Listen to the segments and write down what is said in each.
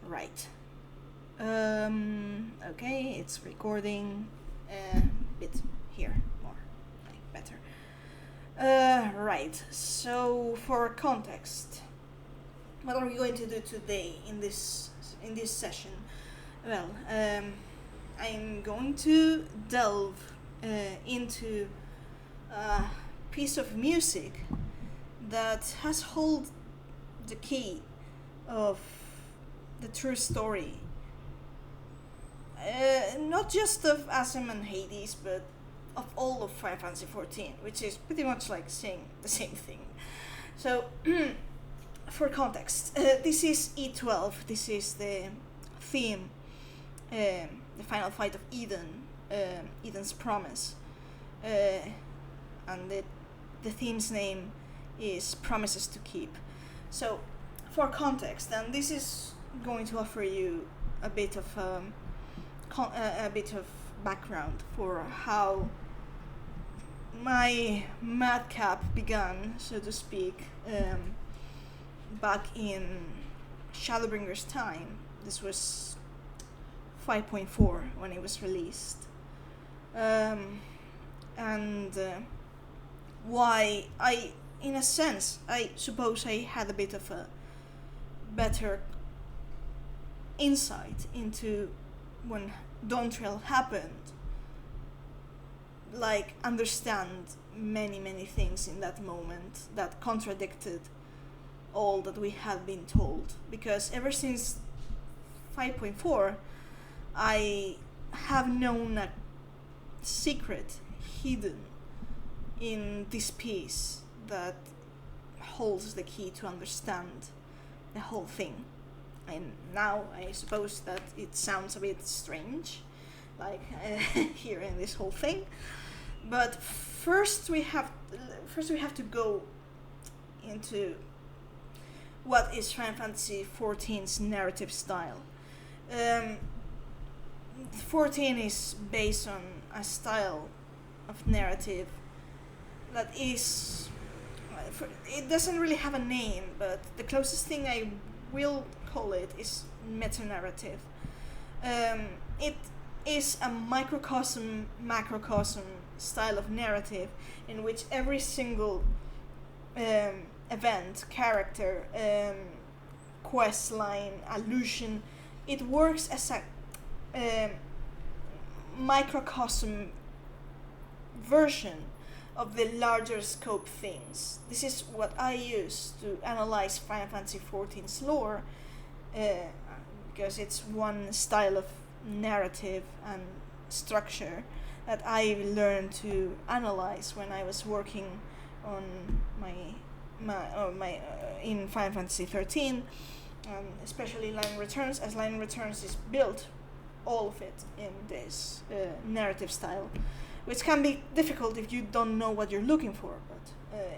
Right. Okay, it's recording a bit here more, like better. Right. So for context, what are we going to do today in this session? Well, I'm going to delve into a piece of music that has held the key of the true story. Not just of Asem and Hades, but of all of Final Fantasy XIV, which is pretty much like saying the same thing. So, for context, this is E12. This is the theme, the final fight of Eden, Eden's Promise, and the theme's name is Promises to Keep. So, for context, and this is going to offer you a bit of background for how my madcap began, so to speak, back in Shadowbringer's time. This was 5.4 when it was released, and why in a sense, I suppose I had a bit of a better insight into when Dawntrail happened, like understand many things in that moment that contradicted all that we had been told, because ever since 5.4 I have known a secret hidden in this piece that holds the key to understand the whole thing. And now I suppose that it sounds a bit strange, like hearing this whole thing. But first we have to go into what is Final Fantasy XIV's narrative style. 14 is based on a style of narrative that is, it doesn't really have a name, but the closest thing I will call it is meta-narrative. It is a microcosm, macrocosm style of narrative in which every single event, character, quest line, allusion, it works as a microcosm version of the larger scope things. This is what I use to analyze Final Fantasy XIV's lore, because it's one style of narrative and structure that I learned to analyze when I was working on my in Final Fantasy XIII, especially Line Returns, as Line Returns is built, all of it, in this narrative style, which can be difficult if you don't know what you're looking for, but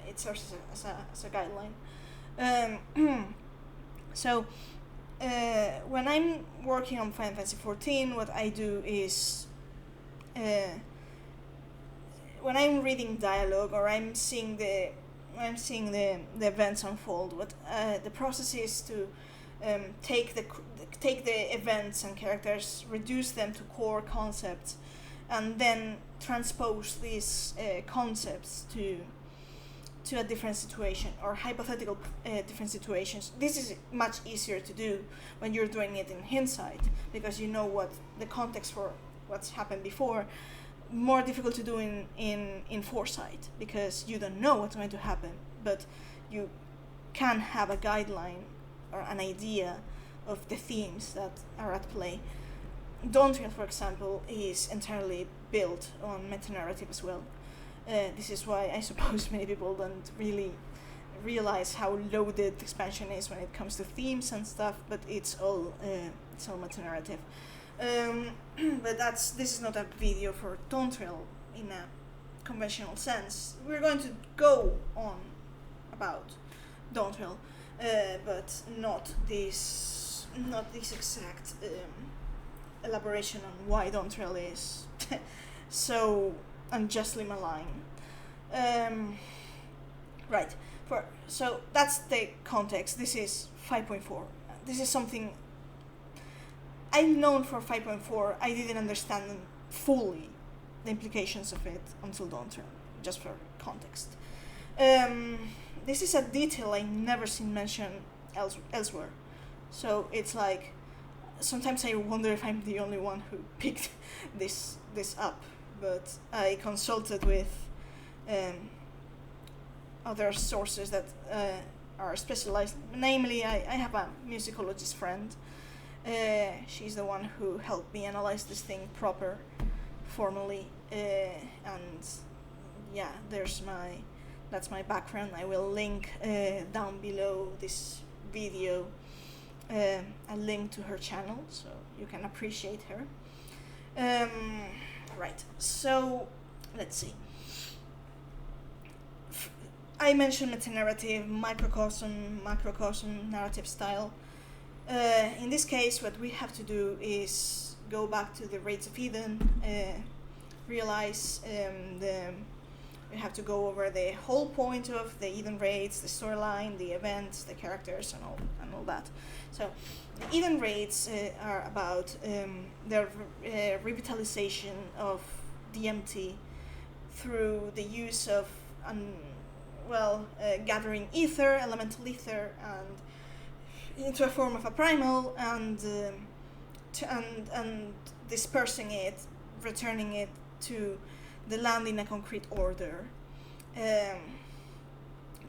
it serves as a guideline. So, when I'm working on Final Fantasy XIV, what I do is, when I'm reading dialogue or I'm seeing the events unfold, what the process is to take the events and characters, reduce them to core concepts, and then transpose these concepts to a different situation or hypothetical different situations. This is much easier to do when you're doing it in hindsight, because you know what the context for what's happened before. More difficult to do in foresight, because you don't know what's going to happen, but you can have a guideline or an idea of the themes that are at play. Dawntrail, for example, is entirely built on meta-narrative as well. This is why I suppose many people don't really realize how loaded the expansion is when it comes to themes and stuff, but it's all meta-narrative. But this is not a video for Dawntrail in a conventional sense. We're going to go on about Dawntrail, but not this exact elaboration on why Dawntrail is so unjustly maligned. Right. So that's the context. This is 5.4. This is something I've known for 5.4, I didn't understand fully the implications of it until Dawn Turn, just for context. This is a detail I never seen mentioned elsewhere. So it's like, sometimes I wonder if I'm the only one who picked this up, but I consulted with other sources that are specialized. Namely, I have a musicologist friend. She's the one who helped me analyze this thing formally, and yeah, that's my background. I will link down below this video a link to her channel so you can appreciate her. Right, so let's see. I mentioned meta-narrative, microcosm, macrocosm, narrative style. In this case, what we have to do is go back to the Raids of Eden, realize we have to go over the whole point of the Eden Raids, the storyline, the events, the characters, and all that. So, the Eden Raids are about the revitalization of DMT through the use of gathering ether, elemental ether, and into a form of a primal, and dispersing it, returning it to the land in a concrete order.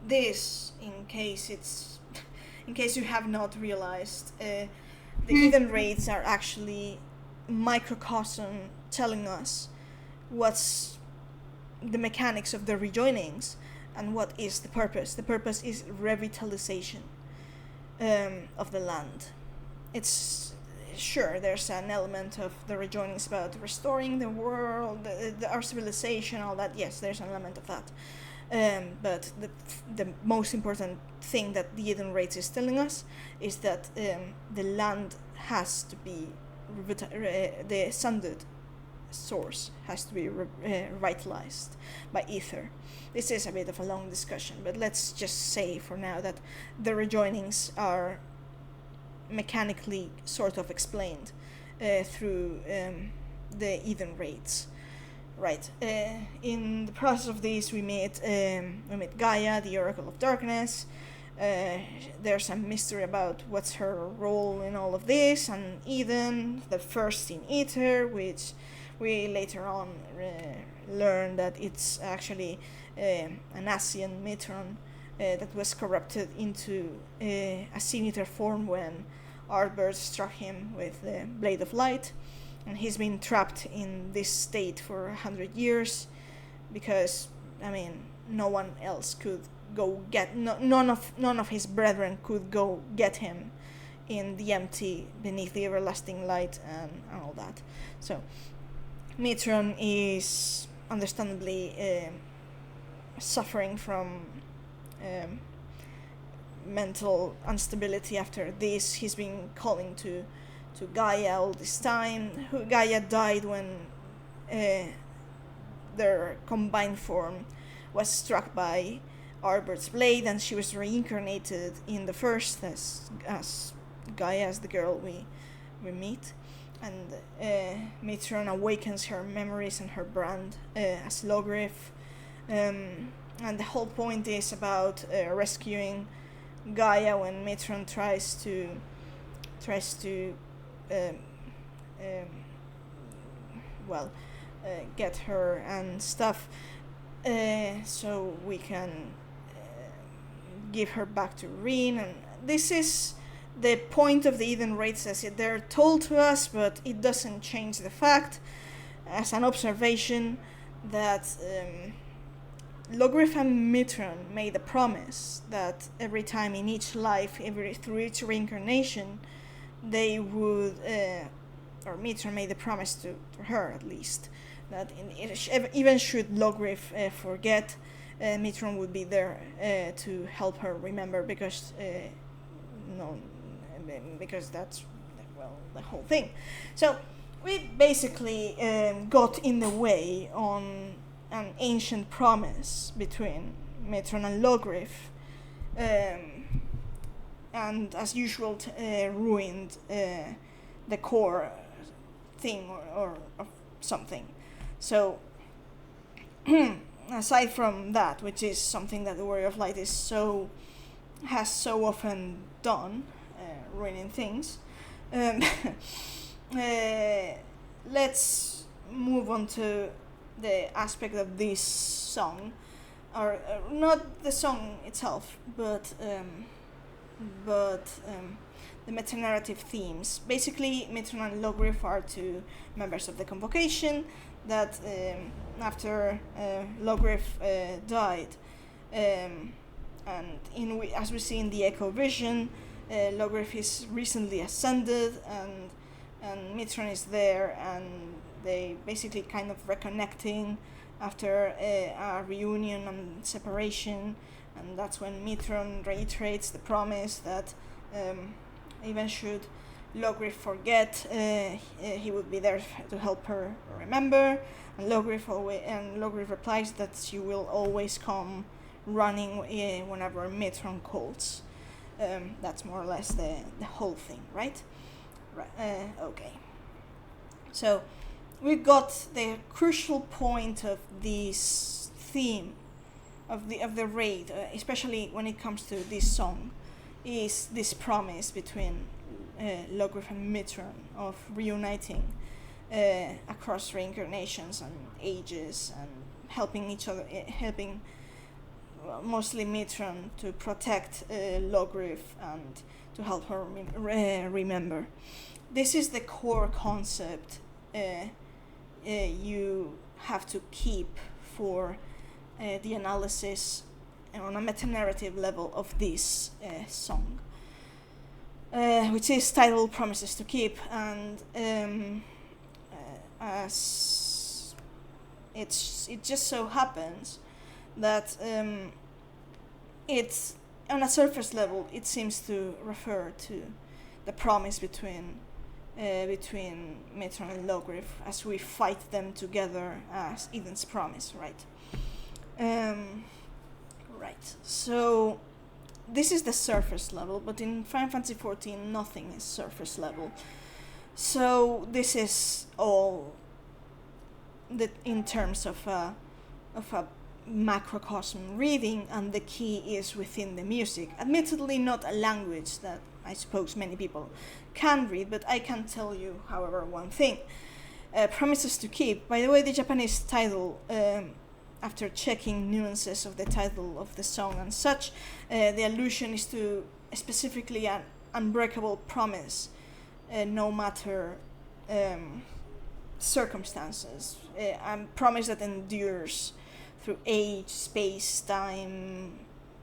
This, in case you have not realized, the Eden Raids are actually microcosm telling us what's the mechanics of the rejoinings and what is the purpose. The purpose is revitalization of the land. It's sure there's an element of the rejoinings about restoring the world, our civilization, all that. Yes, there's an element of that. But the most important thing that the Eden Raids is telling us is that the land has to be the sundered source has to be revitalized by ether. This is a bit of a long discussion, but let's just say for now that the rejoinings are mechanically sort of explained through the Eden Raids. Right. In the process of this, we meet Gaia, the Oracle of Darkness. There's some mystery about what's her role in all of this, and Eden, the first in Ether, which we later on learn that it's actually an Asian Metron that was corrupted into a Sin-Eater form when Arbert struck him with the Blade of Light, and he's been trapped in this state for 100 years because, I mean, no one else could go get, none of his brethren could go get him in the empty beneath the everlasting light and all that. So Metron is understandably suffering from mental instability after this. He's been calling to Gaia all this time. Gaia died when their combined form was struck by Arbert's blade, and she was reincarnated in the first as Gaia, as the girl we meet. And Metron awakens her memories and her brand as Logriff. And the whole point is about rescuing Gaia when Metron tries to get her and stuff, so we can give her back to Reen. And this is the point of the Eden Raids, as they're told to us, but it doesn't change the fact, as an observation, that Logriff and Metron made a promise that every time in each life, through each reincarnation, they would, or Metron made a promise to her at least, that even should Logriff forget, Metron would be there to help her remember, because that's, well, the whole thing. So we basically got in the way on an ancient promise between Metron and Logriff, and as usual ruined the core thing or something. So aside from that, which is something that the Warrior of Light has so often done, ruining things, let's move on to the aspect of this song, or not the song itself, but the meta-narrative themes. Basically, Mitron and Logriff are two members of the Convocation that after Logriff died, and as we see in the Echo Vision, Logriff is recently ascended, and Mitron is there, and they basically kind of reconnecting after a reunion and separation, and that's when Mitron reiterates the promise that even should Logriff forget, he would be there to help her remember, and Logriff replies that she will always come running whenever Mitron calls. That's more or less the whole thing, right? Okay. So we got the crucial point of this theme of the raid, especially when it comes to this song, is this promise between Logriff and Mitron of reuniting across reincarnations and ages, and helping each other, helping mostly Mitron to protect Logriff and to help her remember. This is the core concept you have to keep for the analysis on a meta-narrative level of this song, which is titled Promises to Keep, and as it just so happens that it's on a surface level it seems to refer to the promise between Mitron and Logriff as we fight them together as Eden's promise, right? Right. So this is the surface level, but in Final Fantasy XIV nothing is surface level. So this is all in terms of a macrocosm reading, and the key is within the music. Admittedly, not a language that I suppose many people can read, but I can tell you, however, one thing. Promises to Keep. By the way, the Japanese title, after checking nuances of the title of the song and such, the allusion is to specifically an unbreakable promise, no matter circumstances, a promise that endures through age, space, time,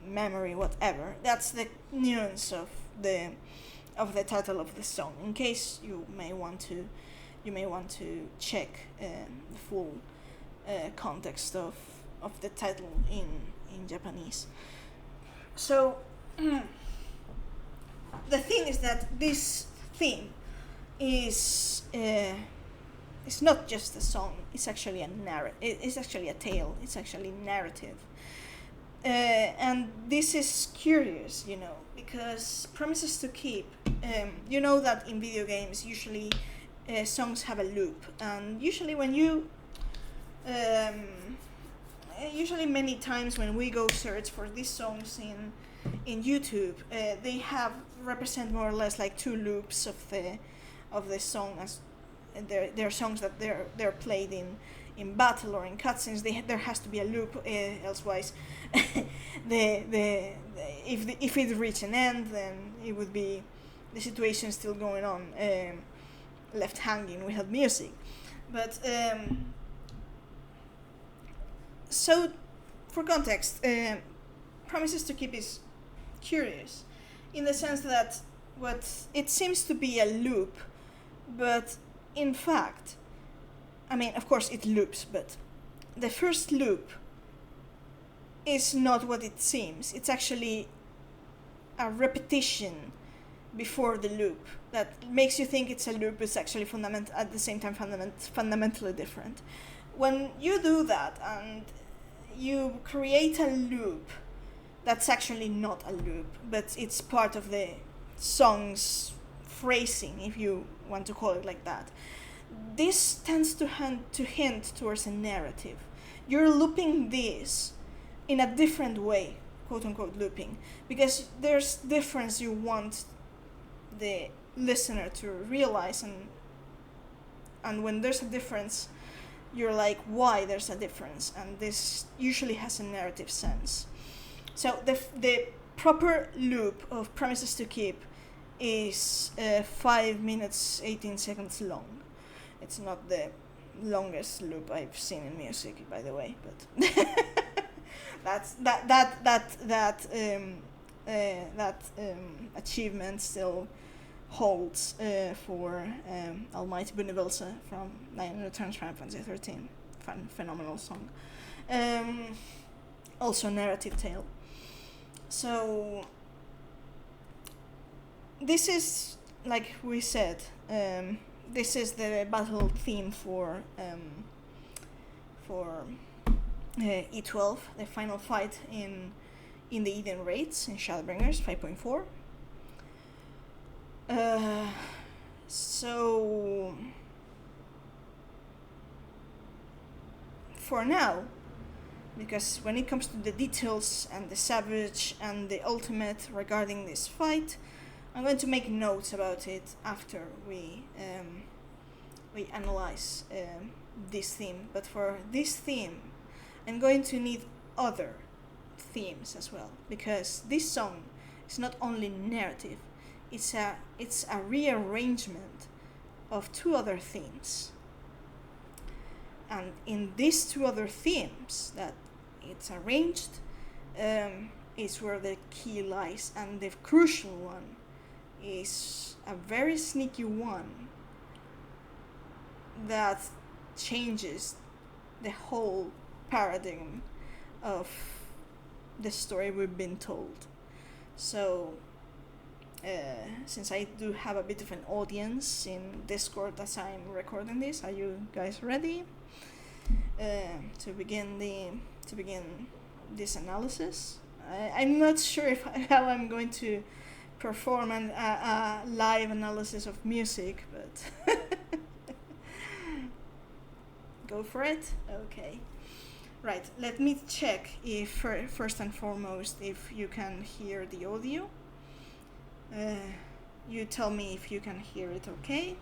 memory, whatever. That's the nuance of the title of the song. In case you may want to check the full context of the title in Japanese. So the thing is that this theme is it's not just a song. It's actually it's actually a tale. It's actually narrative. And this is curious, because Promises to Keep. You know that in video games usually songs have a loop, and usually when you usually many times when we go search for these songs in YouTube, they represent more or less like two loops of the song, as they're songs that they're played in battle or in cutscenes. There has to be a loop, elsewise if it reach an end, then it would be the situation still going on, left hanging without music. But so for context, Promises to Keep is curious in the sense that it seems to be a loop, but in fact, I mean, of course it loops, but the first loop is not what it seems. It's actually a repetition before the loop that makes you think it's a loop. It's actually at the same time fundamentally different. When you do that and you create a loop that's actually not a loop, but it's part of the song's phrasing, if you want to call it like that, this tends to hint towards a narrative. You're looping this in a different way, quote unquote looping, because there's difference you want the listener to realize, and when there's a difference, you're like, why there's a difference, and this usually has a narrative sense. So the proper loop of Promises to Keep is 5 minutes 18 seconds long. It's not the longest loop I've seen in music, by the way, but that achievement still holds for Almighty Bunnyvelsa from Nine Returns Final Fantasy 13. Phenomenal song. Also narrative tale. So this is, like we said, this is the battle theme for E12, the final fight in the Eden Raids in Shadowbringers 5.4. So for now, because when it comes to the details and the savage and the ultimate regarding this fight, I'm going to make notes about it after we analyze this theme. But for this theme, I'm going to need other themes as well, because this song is not only narrative, it's a rearrangement of two other themes. And in these two other themes that it's arranged is where the key lies, and the crucial one is a very sneaky one that changes the whole paradigm of the story we've been told. So since I do have a bit of an audience in Discord as I'm recording this, are you guys ready to begin this analysis? I'm not sure how I'm going to perform a live analysis of music, but go for it. Okay, right, let me check if first and foremost if you can hear the audio. You tell me if you can hear it. Okay,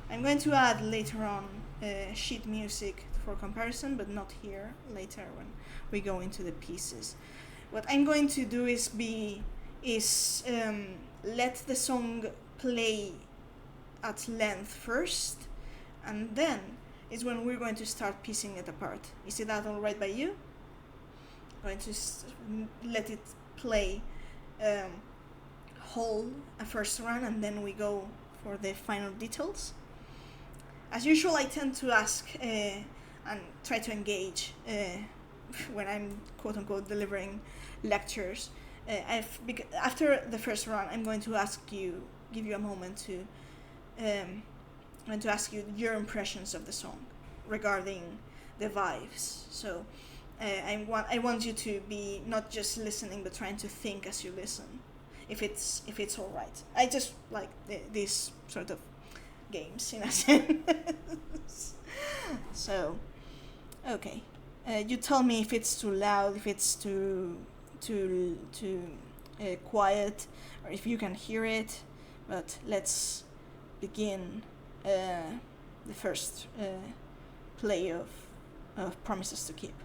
I'm going to add later on sheet music for comparison, but not here, later when we go into the pieces. What I'm going to do is let the song play at length first, and then is when we're going to start piecing it apart. Is that all right by you? I'm going to let it play whole a first run, and then we go for the final details. As usual, I tend to ask and try to engage when I'm quote-unquote delivering lectures. After the first run, I'm going to give you a moment to I'm going to ask you your impressions of the song regarding the vibes. So I want you to be not just listening but trying to think as you listen, if it's all right. I just like these sort of games in a sense. So okay, you tell me if it's too loud, if it's too quiet, or if you can hear it. But let's begin the first play of Promises to Keep.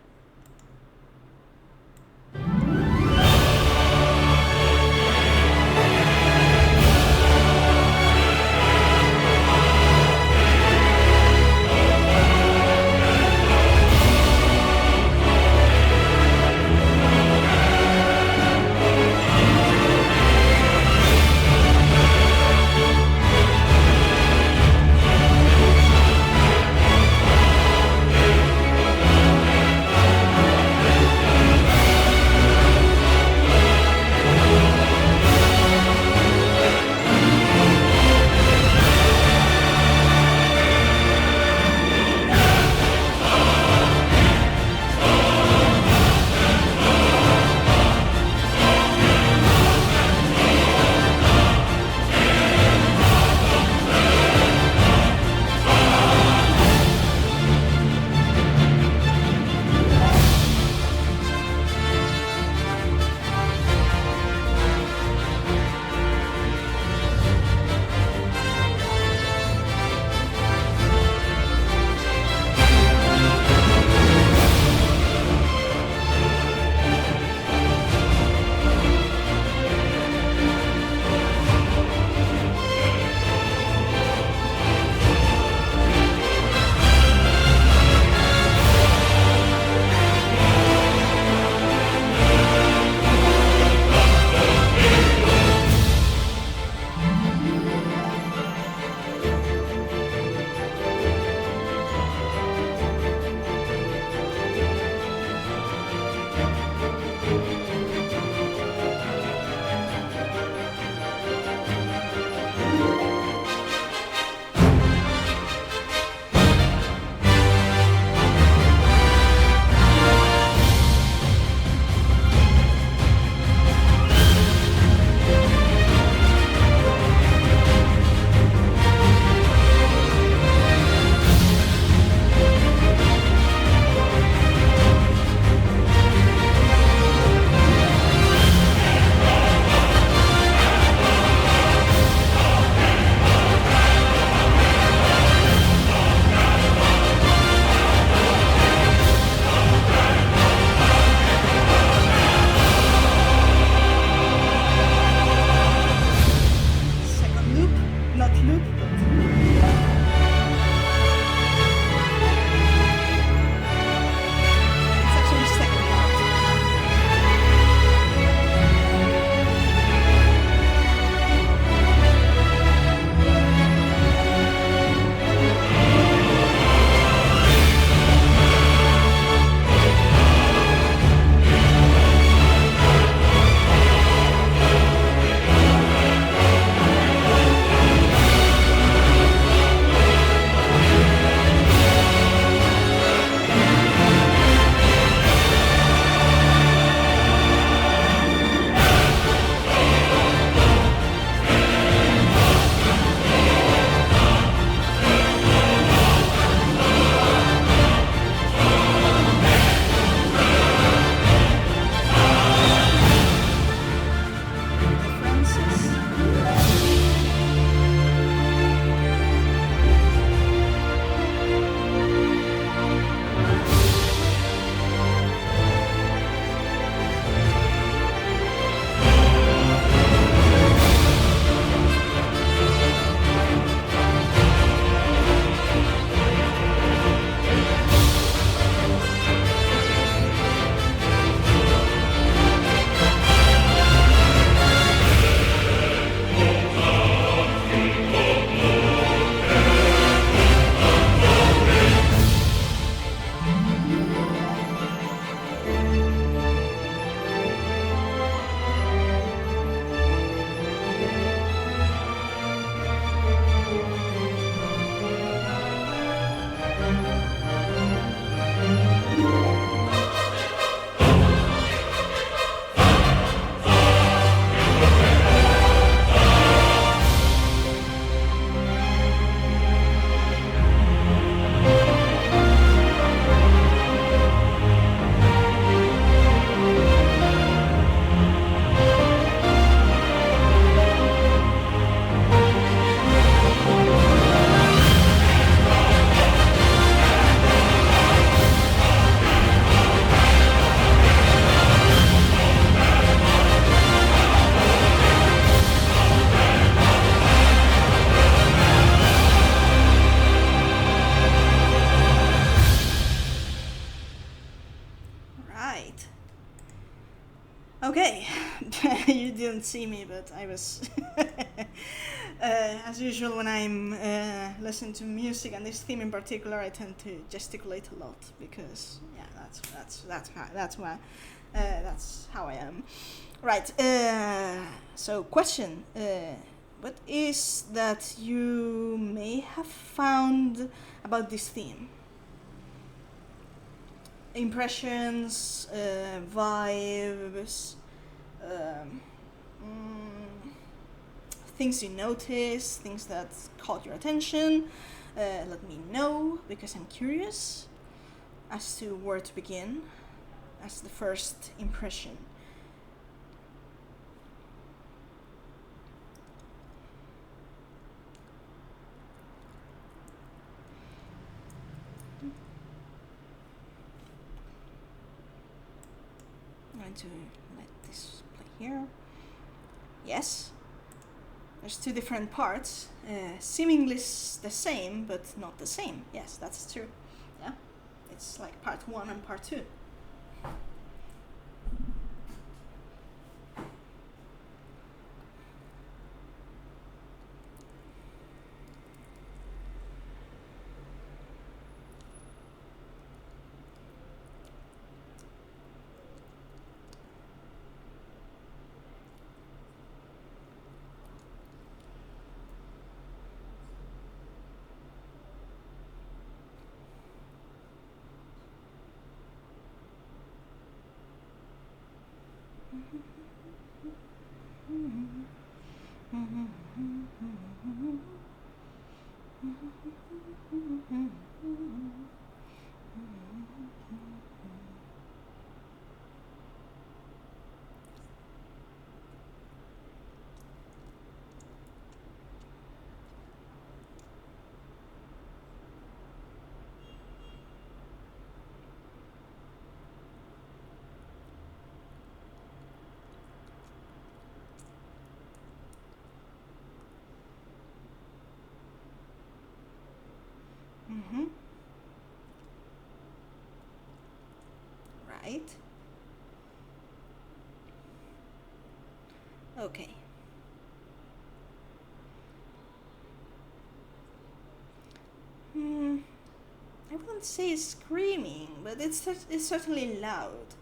couldn't see me, but I was as usual when I'm listening to music and this theme in particular, I tend to gesticulate a lot because yeah, that's how I am. Right. So question. What is that you may have found about this theme? Impressions, vibes, things you notice, things that caught your attention. Let me know, because I'm curious as to where to begin as the first impression. I'm going to let this play here. Yes, there's two different parts, seemingly the same, but not the same. Yes, that's true. Yeah, it's like part 1 and part 2. Right. Okay. I wouldn't say screaming, but it's certainly loud.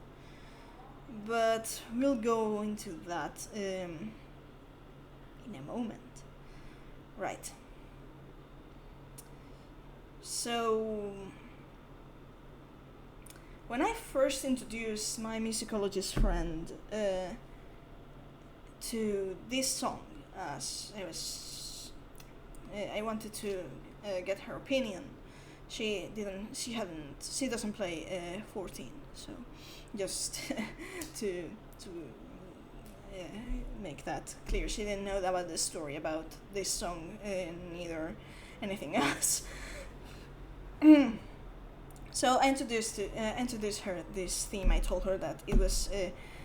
But we'll go into that in a moment. Right. So, when I first introduced my musicologist friend to this song, as I wanted to get her opinion. She doesn't play 14, so just to make that clear. She didn't know about the story about this song, neither anything else. So I introduced her this theme. I told her that it was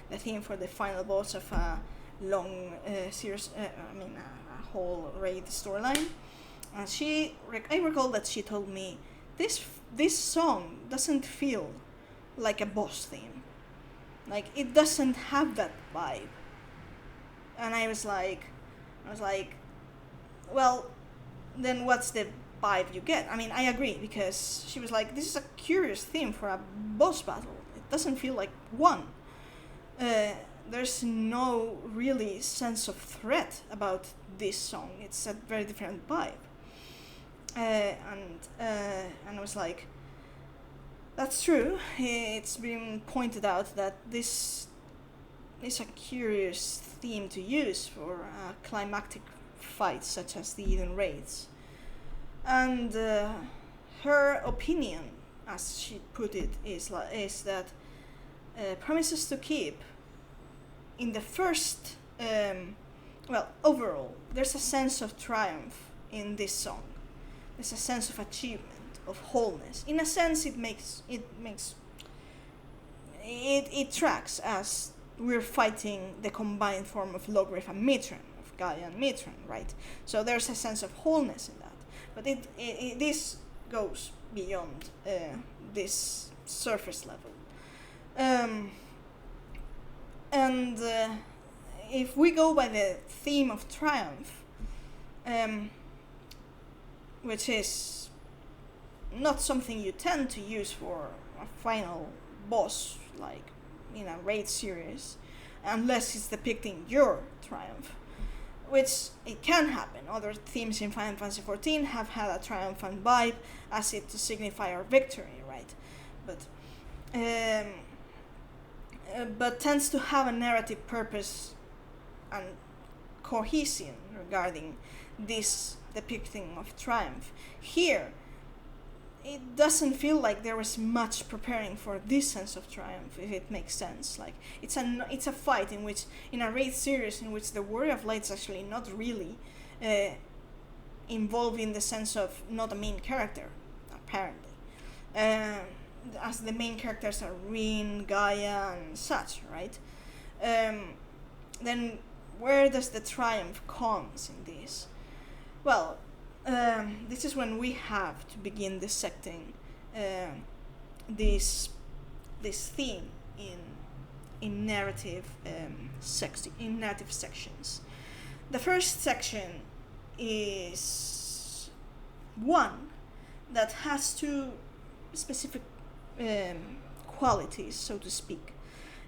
the theme for the final boss of a long series. A whole raid storyline. And I recall that she told me this song doesn't feel like a boss theme. Like it doesn't have that vibe. And I was like, well, then what's the vibe you get? I mean, I agree, because she was like, this is a curious theme for a boss battle. It doesn't feel like one. There's no really sense of threat about this song. It's a very different vibe. And I was like, that's true. It's been pointed out that this is a curious theme to use for a climactic fight such as the Eden raids. And her opinion, as she put it, is that Promises to Keep, in the first, overall, there's a sense of triumph in this song. There's a sense of achievement, of wholeness. In a sense, it tracks as we're fighting the combined form of Logrif and Mitran, of Gaia and Mitran, right? So there's a sense of wholeness in that. But this goes beyond this surface level. And if we go by the theme of triumph, which is not something you tend to use for a final boss, like in a raid series, unless it's depicting your triumph, which it can happen. Other themes in Final Fantasy XIV have had a triumphant vibe as it to signify our victory, right? But tends to have a narrative purpose and cohesion regarding this depicting of triumph. Here, it doesn't feel like there was much preparing for this sense of triumph, if it makes sense. Like it's a fight in a raid series in which the Warrior of Light is actually not really involved in the sense of not a main character, apparently. As the main characters are Rin, Gaia, and such, right? Then where does the triumph comes in this? Well, this is when we have to begin dissecting this theme in narrative sections. The first section is one that has two specific qualities, so to speak,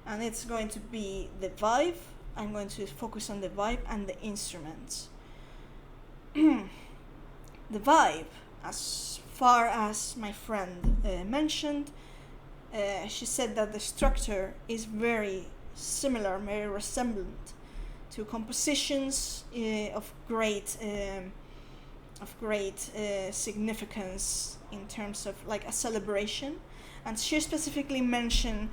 and it's going to be the vibe. I'm going to focus on the vibe and the instruments. The vibe, as far as my friend mentioned, she said that the structure is very similar, very resemblant to compositions of great significance in terms of like a celebration. And she specifically mentioned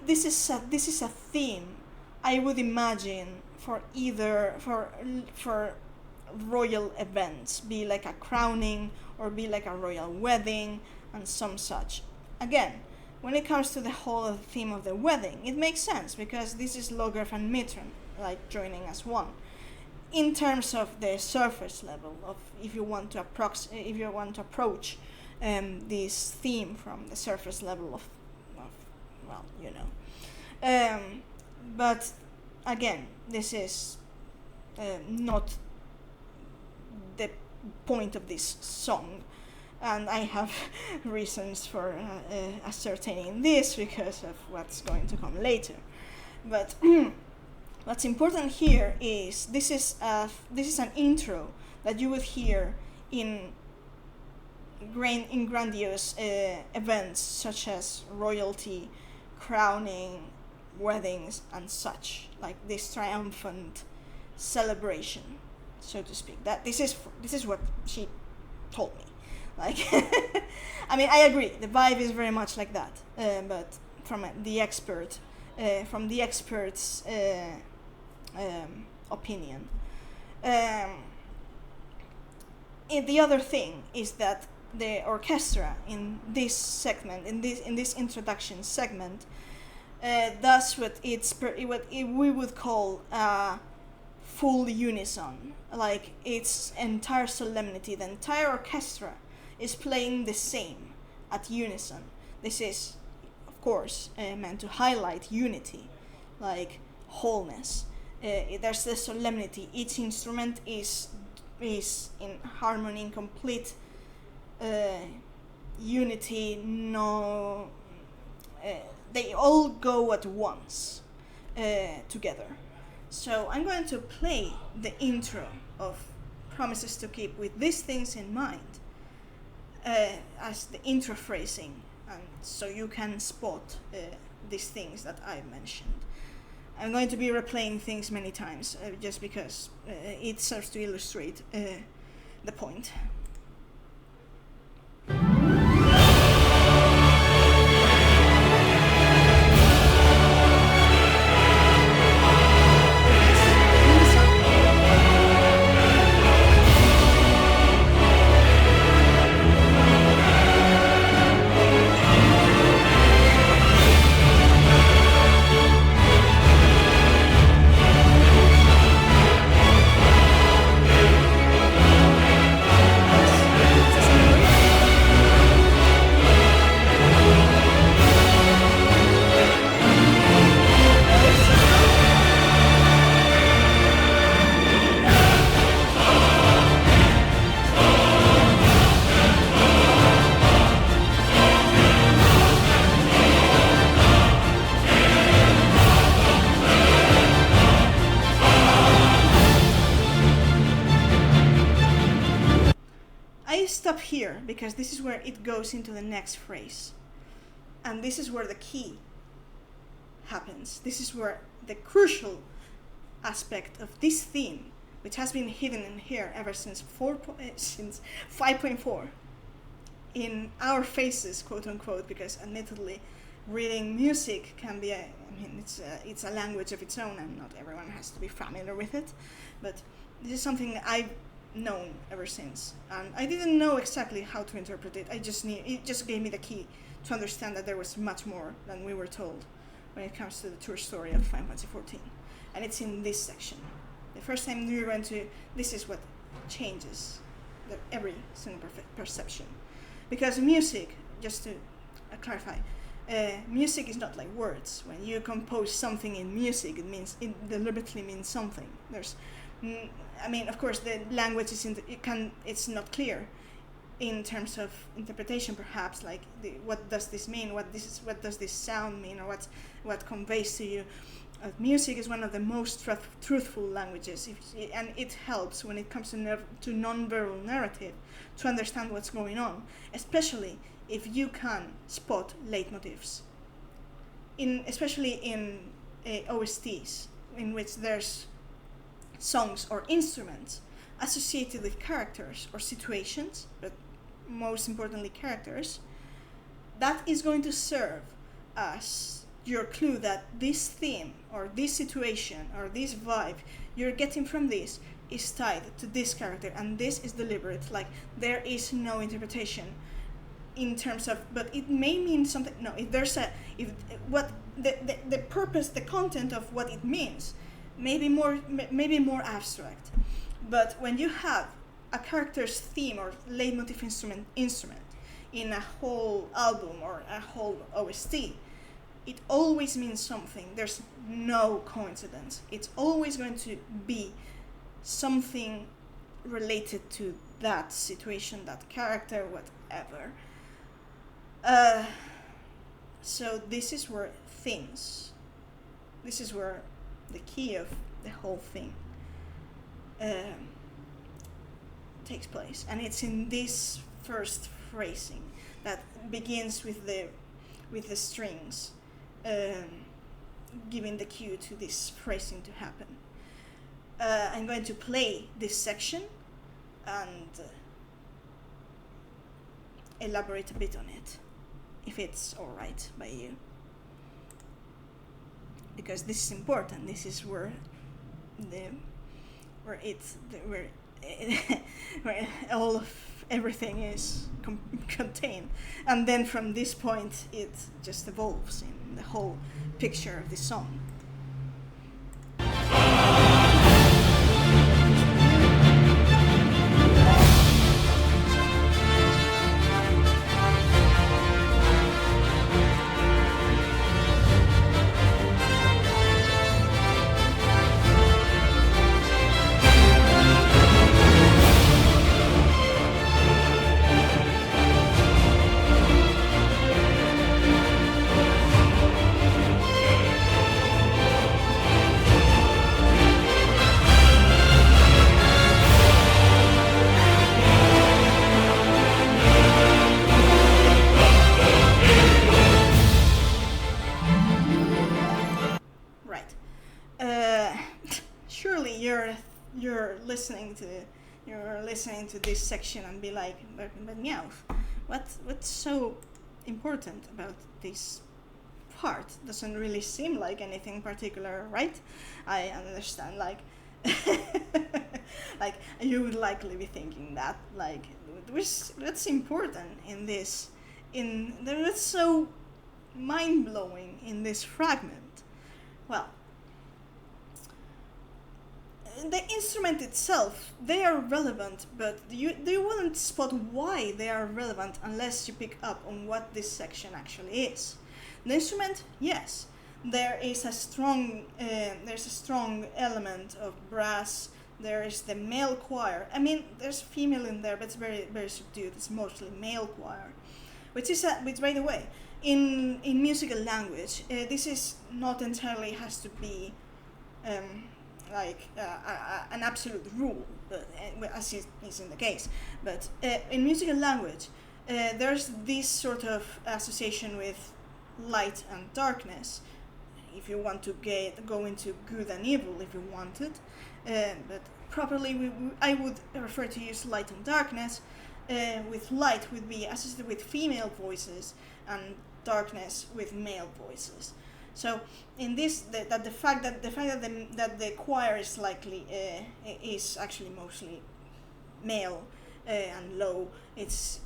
this is a theme I would imagine for royal events, be like a crowning or be like a royal wedding and some such. Again, when it comes to the whole theme of the wedding, it makes sense because this is Logref and Mitron like joining as one. In terms of the surface level of if you want to approach this theme from the surface level of well, you know. But again, this is not the point of this song, and I have reasons for ascertaining this because of what's going to come later. But what's important here is this is an intro that you would hear in grandiose events such as royalty, crowning, weddings, and such, like this triumphant celebration, so to speak. That this is what she told me. Like, I mean, I agree. The vibe is very much like that, but from the expert's opinion. The other thing is that the orchestra in this segment, in this introduction segment, does what we would call full unison, like its entire solemnity. The entire orchestra is playing the same at unison. This is, of course, meant to highlight unity, like wholeness. There's the solemnity. Each instrument is in harmony, in complete unity. No, they all go at once together. So I'm going to play the intro of Promises to Keep with these things in mind as the intro phrasing, and so you can spot these things that I mentioned. I'm going to be replaying things many times just because it serves to illustrate the point. stop here because this is where it goes into the next phrase. And this is where the key happens. This is where the crucial aspect of this theme, which has been hidden in here ever since 5.4, in our faces, quote unquote, because admittedly, reading music can be it's a language of its own, and not everyone has to be familiar with it. But this is something I've known ever since, and I didn't know exactly how to interpret it. It just gave me the key to understand that there was much more than we were told when it comes to the true story of Final Fantasy XIV. And it's in this section. The first time we went to, this is what changes every single perception. Because music, just to clarify, music is not like words. When you compose something in music, it deliberately means something. Of course, the language it's not clear in terms of interpretation, perhaps, like what does this mean? What does this sound mean, or what conveys to you? Music is one of the most truthful languages, and it helps when it comes to non-verbal narrative to understand what's going on, especially if you can spot leitmotifs, especially in OSTs, in which there's songs or instruments associated with characters or situations, but most importantly characters. That is going to serve as your clue that this theme or this situation or this vibe you're getting from this is tied to this character, and this is deliberate. Like, there is no interpretation in terms of, but it may mean something. No, if there's the purpose, the content of what it means, maybe more abstract. But when you have a character's theme or leitmotif instrument in a whole album or a whole OST, it always means something. There's no coincidence. It's always going to be something related to that situation, that character, whatever. So this is where this is where the key of the whole thing takes place, and it's in this first phrasing that begins with the strings, giving the cue to this phrasing to happen. I'm going to play this section and elaborate a bit on it, if it's all right by you, because this is important. This is where where all of everything is contained, and then from this point it just evolves in the whole picture of the song. You're listening to this section and be like, but Meowth, what's so important about this part? Doesn't really seem like anything particular, right? I understand, like like you would likely be thinking that, like, what's important in this, what's so mind-blowing in this fragment? Well, the instrument itself, they are relevant, but you wouldn't spot why they are relevant unless you pick up on what this section actually is. The instrument, yes, there is a strong element of brass. There is the male choir. I mean, there's female in there, but it's very, very subdued. It's mostly male choir, which by the way, in musical language, this is not entirely has to be an absolute rule, as is in the case. But in musical language, there's this sort of association with light and darkness. If you want to go into good and evil, if you wanted, but properly, I would prefer to use light and darkness. With light would be associated with female voices, and darkness with male voices. So in this, the fact that the choir is likely is actually mostly male and low, it's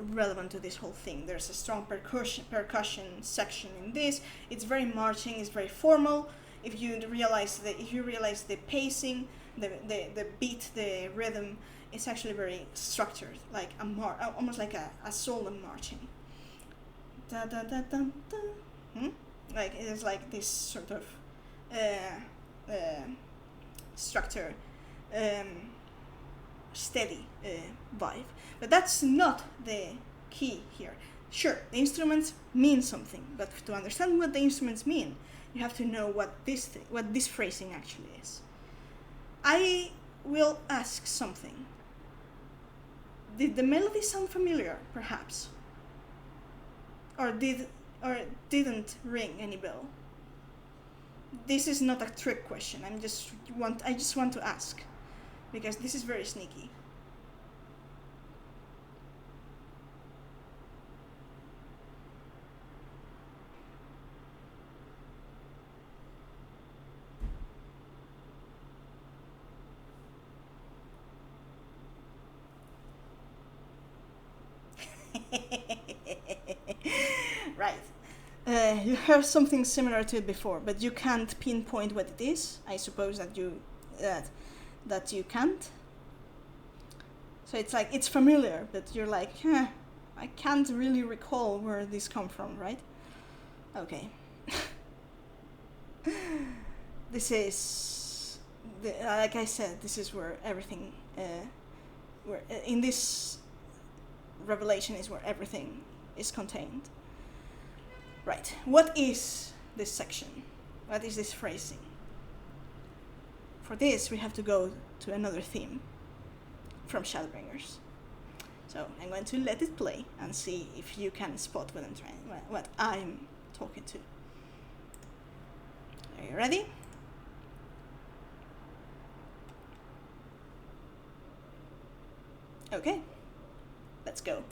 relevant to this whole thing. There's a strong percussion section in this. It's very marching. It's very formal. If you realize the pacing, the beat, the rhythm, it's actually very structured, like almost like a solemn marching. Da da da da da. Like it is like this sort of structure, steady vibe. But that's not the key here. Sure, the instruments mean something, but to understand what the instruments mean, you have to know what this phrasing actually is. I will ask something. Did the melody sound familiar, perhaps? Or didn't ring any bell? This is not a trick question. I just want to ask, because this is very sneaky. Right. You heard something similar to it before, but you can't pinpoint what it is. I suppose that you can't. So it's like it's familiar, but you're like, I can't really recall where this come from, right? Okay. This is like I said. This is where everything, in this revelation is where everything is contained. Right, what is this section? What is this phrasing? For this, we have to go to another theme from Shadowbringers. So I'm going to let it play and see if you can spot what I'm talking to. Are you ready? Okay, let's go.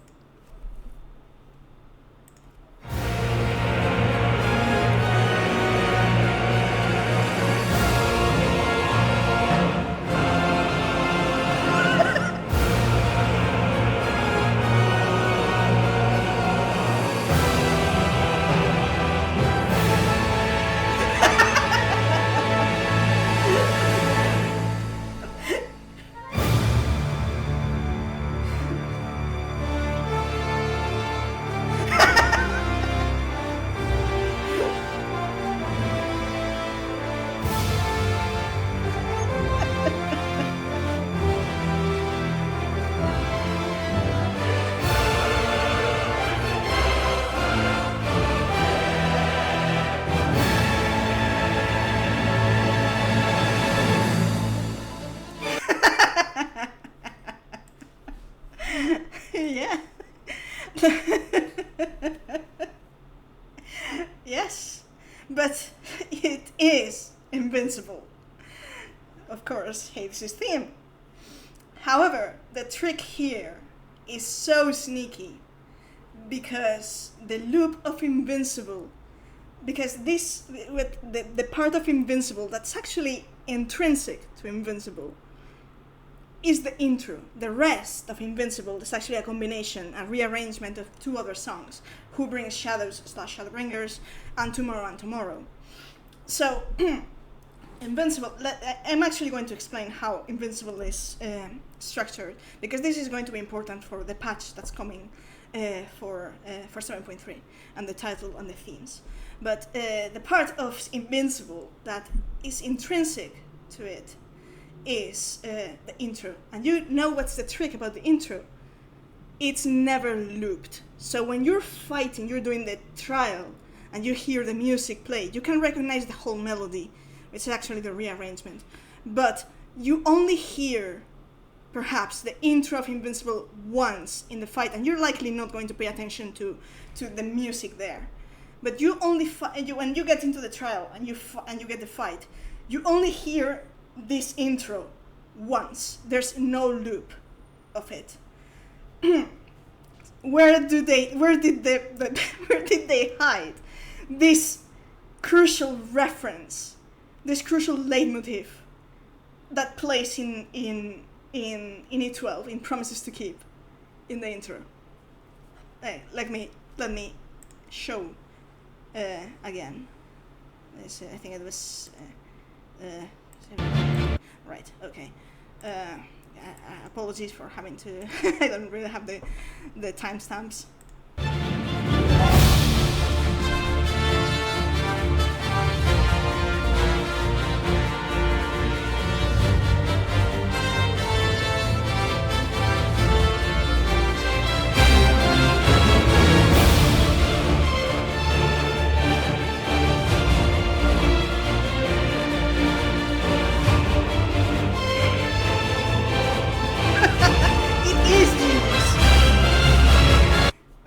Yeah. Yes, but it is invincible. Of course, Hades' theme. However, the trick here is so sneaky because the loop of invincible, because this, with the part of invincible that's actually intrinsic to invincible, is the intro. The rest of Invincible is actually a combination, a rearrangement of two other songs, Who Brings Shadows / Shadowbringers, and Tomorrow. So, Invincible, I'm actually going to explain how Invincible is structured, because this is going to be important for the patch that's coming for 7.3, and the title and the themes. But the part of Invincible that is intrinsic to it is the intro. And you know what's the trick about the intro? It's never looped. So when you're fighting, you're doing the trial, and you hear the music play, you can recognize the whole melody which is actually the rearrangement. But you only hear perhaps the intro of Invincible once in the fight, and you're likely not going to pay attention to the music there. But you only when you get into the trial and you get the fight, you only hear this intro once. There's no loop of it. Where did they hide this crucial reference, this crucial leitmotif that plays in E12, in Promises to Keep, in the intro? Let me show again. I think it was right. Okay. Apologies for having to. I don't really have the timestamps.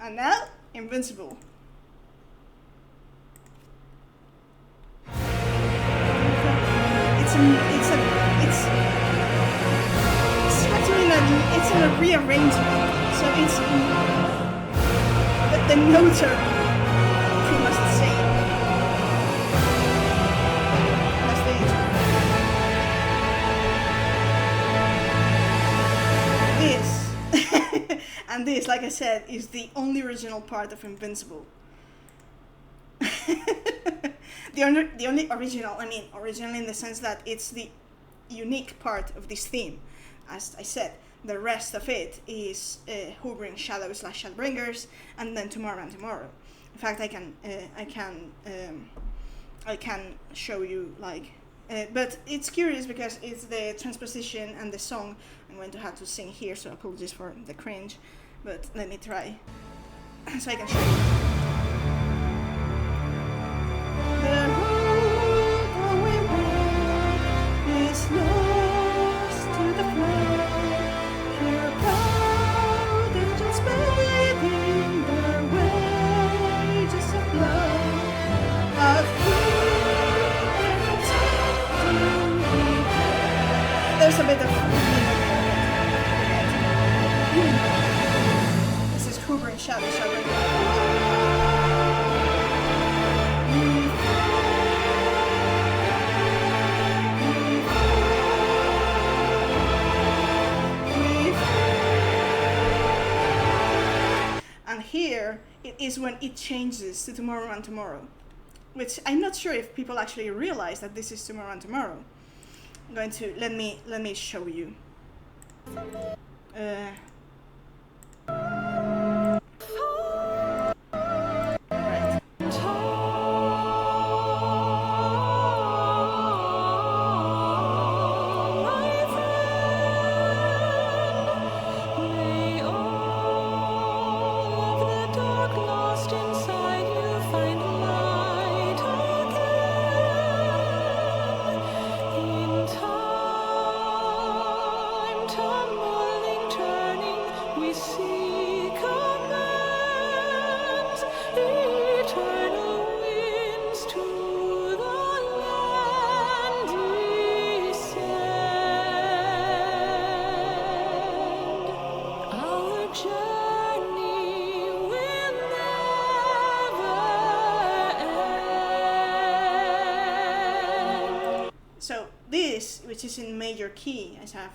And now, Invincible. It's in a rearrangement, so it's but the notes are pretty much the same as the intro. This and this, like I said, is the only original part of Invincible. the only original, I mean original in the sense that it's the unique part of this theme. As I said, the rest of it is Hovering Shadows / Shadowbringers, and then Tomorrow and Tomorrow. In fact, I can show you but it's curious because it's the transposition and the song I'm going to have to sing here, so apologies for the cringe, but let me try so I can show you. The road going round is lost to the flood. Here proud angels bathing their wages of blood. There's a bit of this is Hovering Shadows. And here it is when it changes to Tomorrow and Tomorrow, which I'm not sure if people actually realize that this is Tomorrow and Tomorrow. I'm going to let me show you. Right. So this, which is in major key, as I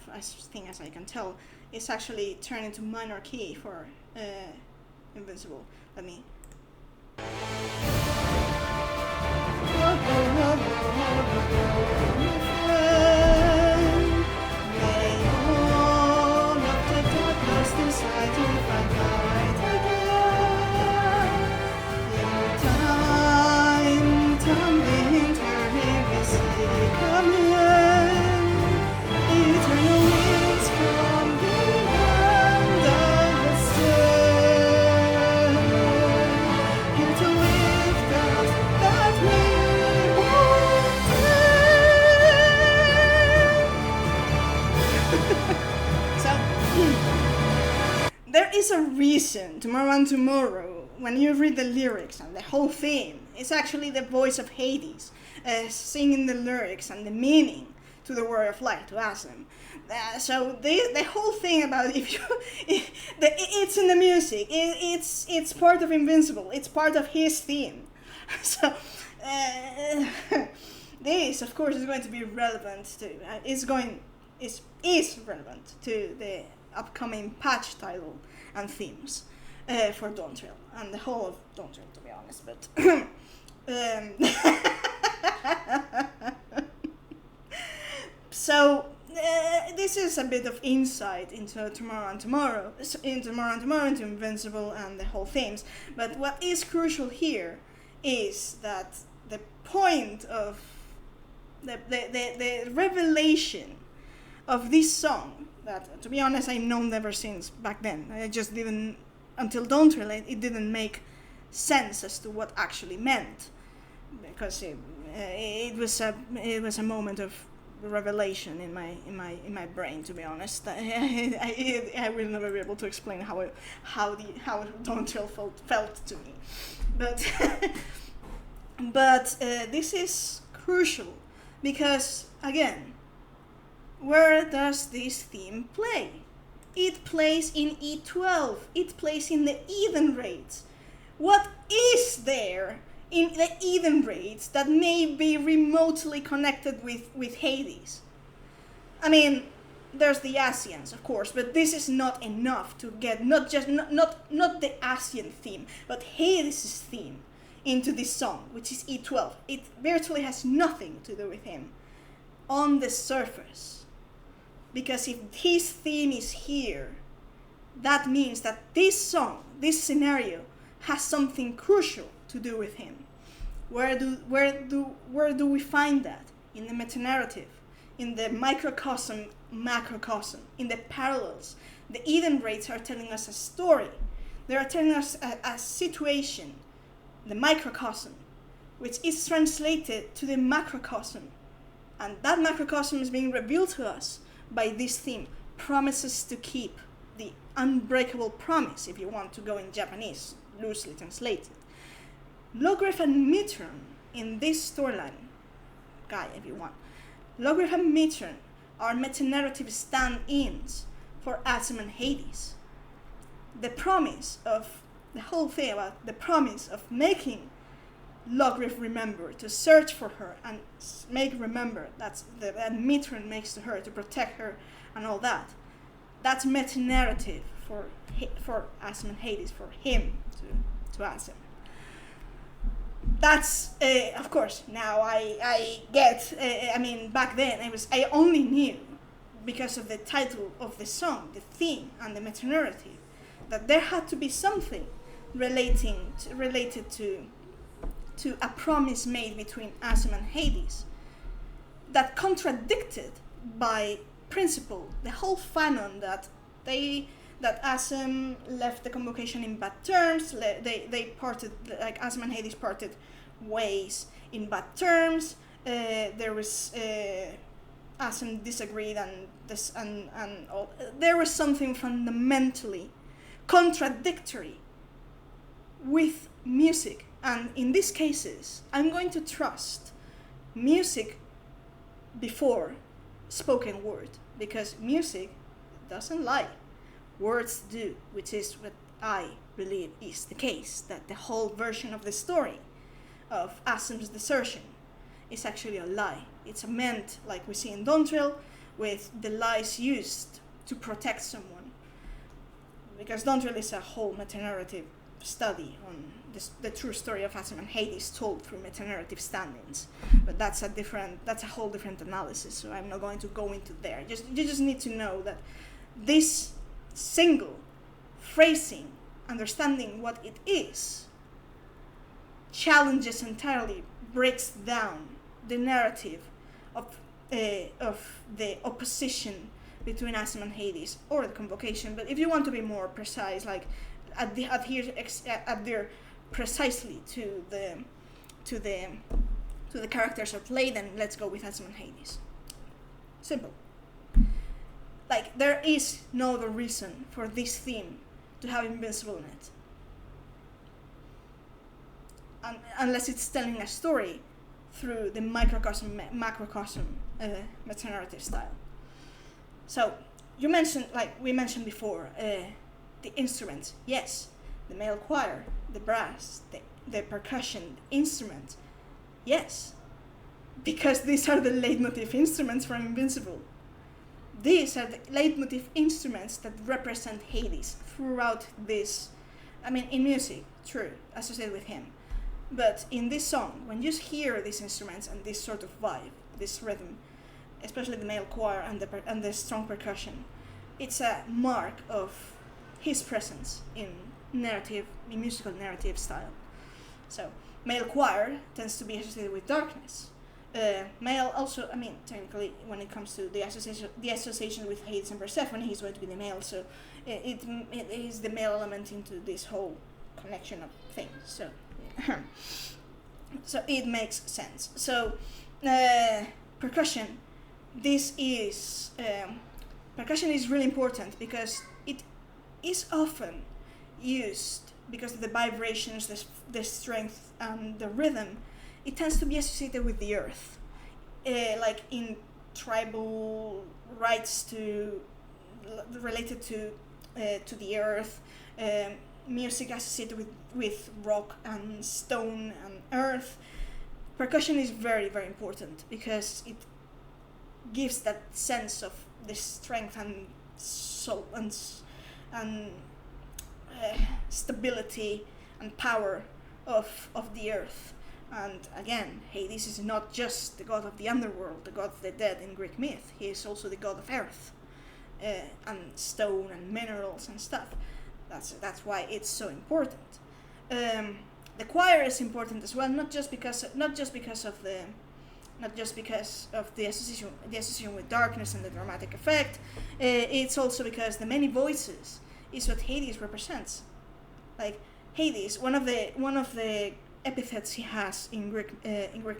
can tell, is actually turned into minor key for Invincible. Let me. is a reason, Tomorrow and Tomorrow, when you read the lyrics and the whole theme, it's actually the voice of Hades singing the lyrics and the meaning to the word of light, to Asm. So the whole thing about it's in the music, it's part of Invincible, it's part of his theme. So this, of course, is going to be relevant to, is relevant to the upcoming patch title and themes for Dawntrail, and the whole of Dawntrail, to be honest, but so this is a bit of insight into Tomorrow and Tomorrow, into Invincible and the whole themes. But what is crucial here is that the point of the revelation of this song, that, to be honest, I've known ever since back then. I just didn't, until Dawntrail, it didn't make sense as to what actually meant, because it was a moment of revelation in my brain, to be honest. I will never be able to explain how Dawntrail felt to me, but this is crucial, because again, where does this theme play? It plays in E12. It plays in the Eden raids. What is there in the Eden raids that may be remotely connected with Hades? I mean, there's the Asians, of course, but this is not enough to get not the Asian theme, but Hades' theme into this song, which is E12. It virtually has nothing to do with him on the surface. Because if his theme is here, that means that this song, this scenario, has something crucial to do with him. Where do we find that? In the meta-narrative, in the microcosm, macrocosm, in the parallels. The Eden raids are telling us a story. They are telling us a situation, the microcosm, which is translated to the macrocosm. And that macrocosm is being revealed to us by this theme, promises to keep, the unbreakable promise, if you want to go in Japanese, loosely translated. Logrif and Mitron in this storyline, if you want. Logrif and Mitron are meta-narrative stand-ins for Asm and Hades. The promise of the whole thing about the promise of making Logrif remember, to search for her and make remember, that Mitron makes to her to protect her and all that. That's meta-narrative for Asm and Hades, for him to Asm. That's, of course, now I get, I mean, back then I only knew, because of the title of the song, the theme and the meta-narrative, that there had to be something related to a promise made between Asm and Hades that contradicted by principle the whole fanon that Asm left the convocation in bad terms. They parted, like Asm and Hades parted ways in bad terms. There was Asm disagreed, and all. There was something fundamentally contradictory with music. And in these cases, I'm going to trust music before spoken word, because music doesn't lie, words do, which is what I believe is the case, that the whole version of the story of Asm's desertion is actually a lie. It's meant, like we see in Dawntrail, with the lies used to protect someone, because Dawntrail is a whole meta-narrative study on the true story of Asm and Hades told through meta-narrative stand-ins, but that's a whole different analysis, so I'm not going to go into there. You just need to know that this single phrasing, understanding what it is, challenges entirely, breaks down the narrative of the opposition between Asm and Hades, or the convocation. But if you want to be more precise, like adhere precisely to the characters of play, then let's go with Asm and Hades. Simple. Like, there is no other reason for this theme to have invincible in it. Unless it's telling a story through the microcosm, macrocosm meta-narrative style. So, we mentioned before, the instruments. Yes, the male choir, the brass, the percussion, the instrument. Yes, because these are the leitmotif instruments from Invincible. These are the leitmotif instruments that represent Hades throughout this. I mean, in music, true, associated with him. But in this song, when you hear these instruments and this sort of vibe, this rhythm, especially the male choir and the strong percussion, it's a mark of his presence in musical narrative style. So, male choir tends to be associated with darkness. Male also, I mean, technically, when it comes to the association with Hades and Persephone, he's going to be the male, so it is the male element into this whole connection of things. So, so it makes sense. So, percussion. Percussion is really important because it is often used because of the vibrations, the strength, and the rhythm. It tends to be associated with the earth, like in tribal rites related to the earth. Music associated with rock and stone and earth. Percussion is very, very important because it gives that sense of the strength and stability and power of the earth. And again, Hades is not just the god of the underworld, the god of the dead in Greek myth. He is also the god of earth and stone and minerals and stuff. That's why it's so important. The choir is important as well, not just because of the association with darkness and the dramatic effect. It's also because the many voices is what Hades represents. Like Hades, one of the epithets he has in Greek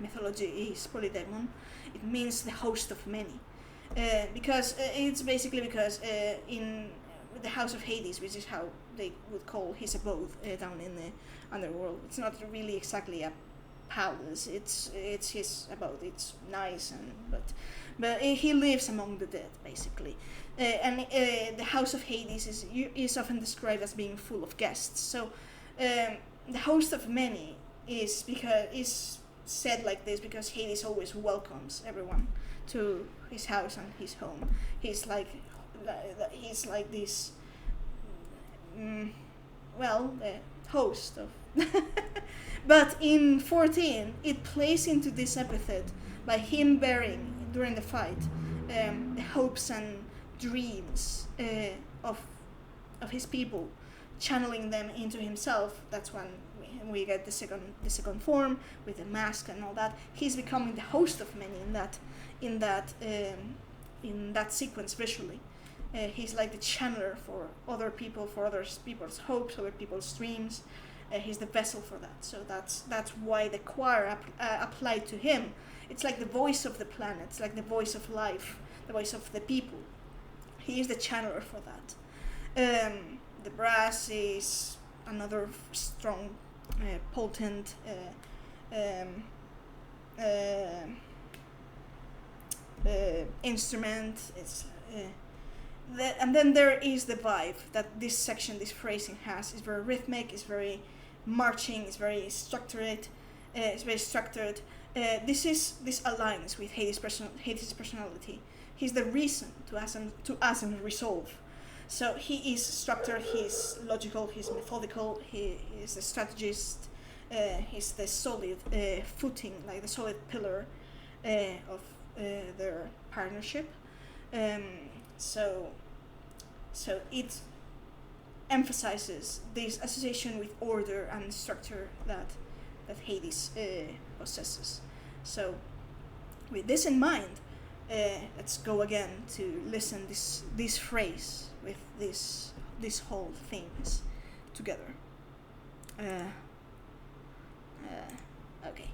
mythology is polydemon. It means the host of many, because in the house of Hades, which is how they would call his abode down in the underworld. It's not really exactly a palace. It's his abode. It's nice, but he lives among the dead basically, and the house of Hades is often described as being full of guests. So the host of many is said like this because Hades always welcomes everyone to his house and his home. He's like this, the host of. But in 14, it plays into this epithet by him bearing during the fight the hopes and dreams of his people, channeling them into himself. That's when we get the second form with the mask and all that. He's becoming the host of many in that sequence visually. He's like the channeler for other people, for other people's hopes, other people's dreams. He's the vessel for that. So that's why the choir applied to him. It's like the voice of the planet. It's like the voice of life, the voice of the people. He is the channeler for that. The brass is another strong, potent instrument. It's and then there is the vibe that this phrasing has. It's very rhythmic, it's very marching, it's very structured. This aligns with Hades' personality. He's the reason to Asen resolve. So he is structured, he's logical, he's methodical, he is the strategist, he's the solid footing, like the solid pillar of their partnership. So it emphasizes this association with order and structure that Hades possesses. So with this in mind, let's go again to listen this phrase with this whole things together. Okay.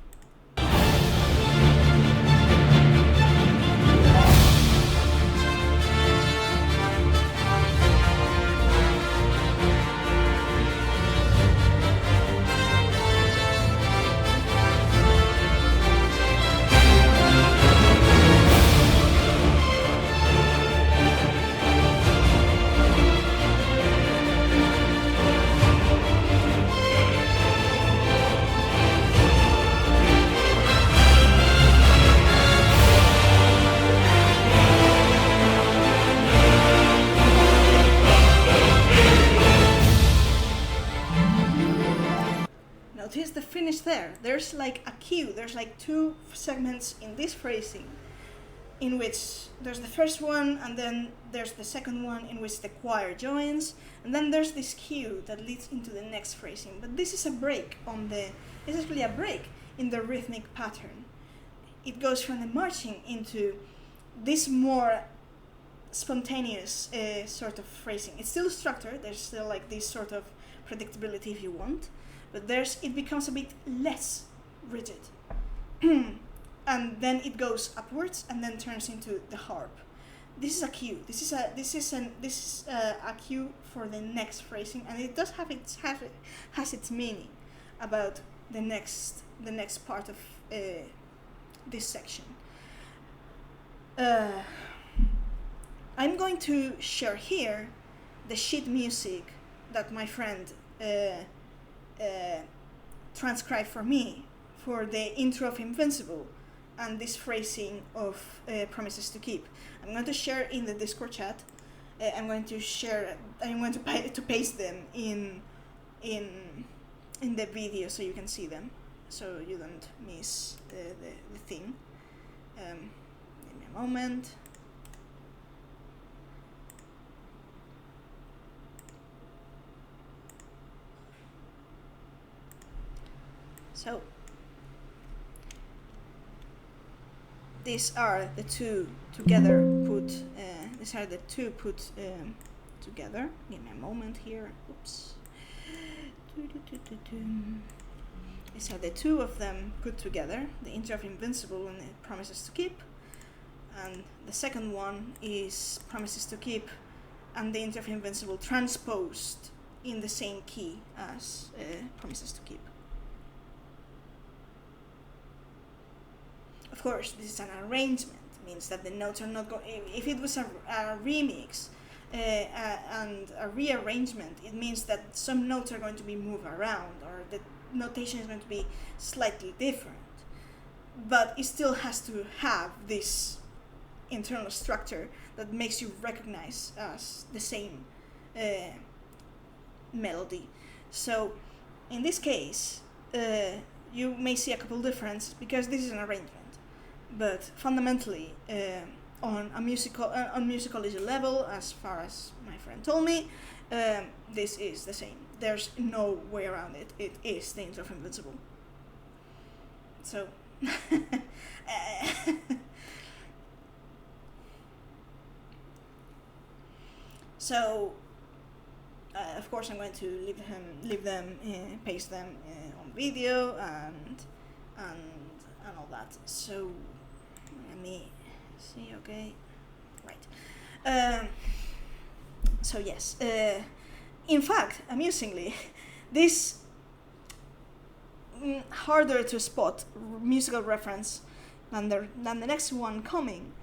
there. There's like a cue. There's like two segments in this phrasing, in which there's the first one, and then there's the second one in which the choir joins, and then there's this cue that leads into the next phrasing. But this is a break it's actually a break in the rhythmic pattern. It goes from the marching into this more spontaneous sort of phrasing. It's still structured, there's still like this sort of predictability if you want, but it becomes a bit less rigid. And then it goes upwards and then turns into the harp. This is a cue. This is a cue for the next phrasing, and it does has its meaning about the next part of this section. I'm going to share here the sheet music that my friend transcribed for me for the intro of Invincible and this phrasing of Promises to Keep. I'm going to share in the Discord chat. I'm going to paste them in the video so you can see them, so you don't miss the thing. Give me a moment. So these are the two together put. Together. Give me a moment here. Oops. These are the two of them put together. The intro of Invincible and the Promises to Keep. And the second one is Promises to Keep and the intro of Invincible transposed in the same key as Promises to Keep. Of course, this is an arrangement. It means that the notes are not going. If it was a remix and a rearrangement, it means that some notes are going to be moved around, or the notation is going to be slightly different. But it still has to have this internal structure that makes you recognize as the same melody. So, in this case, you may see a couple differences because this is an arrangement. But fundamentally, on musicology level, as far as my friend told me, this is the same. There's no way around it. It is the intro of Invincible. So, of course, I'm going to paste them on video and all that. So. Let me see, okay, right. So yes, in fact, amusingly, this harder to spot musical reference than the next one coming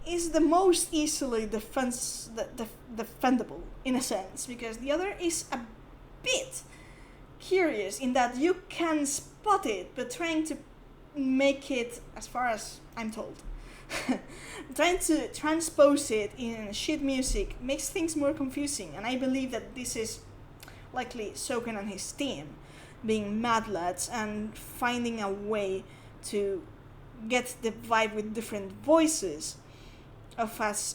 is the most easily defendable in a sense, because the other is a bit curious in that you can spot it, but trying to make it, as far as I'm told, trying to transpose it in sheet music makes things more confusing, and I believe that this is likely Soken and his team being mad lads and finding a way to get the vibe with different voices of us.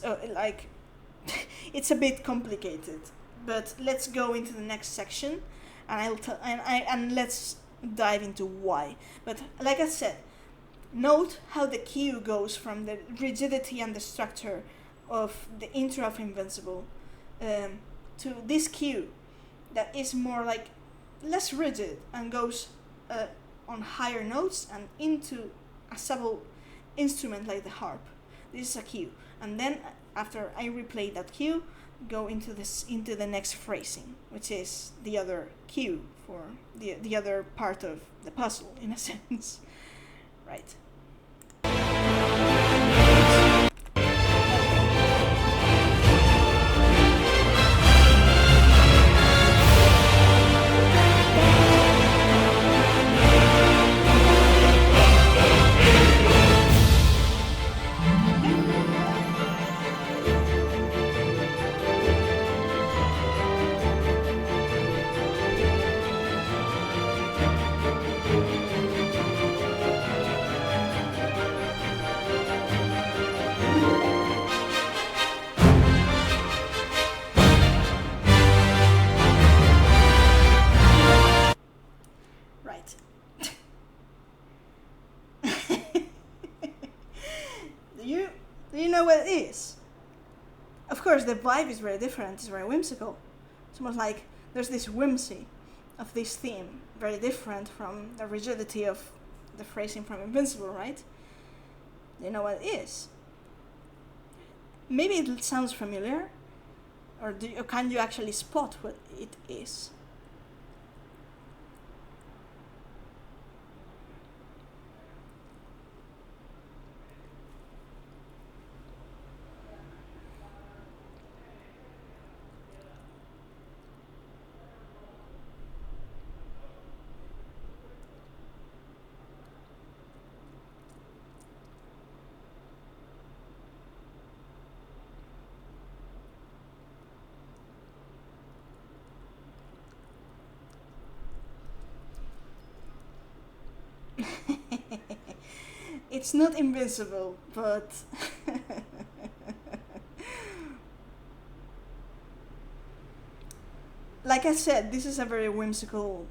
It's a bit complicated, but let's go into the next section and let's dive into why. But like I said, note how the cue goes from the rigidity and the structure of the intro of Invincible to this cue that is more like less rigid and goes on higher notes and into a subtle instrument like the harp. This is a cue, and then after I replay that cue, go into the next phrasing, which is the other cue for the other part of the puzzle in a sense, right? course, the vibe is very different. It's very whimsical. It's almost like there's this whimsy of this theme, very different from the rigidity of the phrasing from Invincible, right? You know what it is. Maybe it sounds familiar, or can you actually spot what it is? It's not invincible, but like I said, this is a very whimsical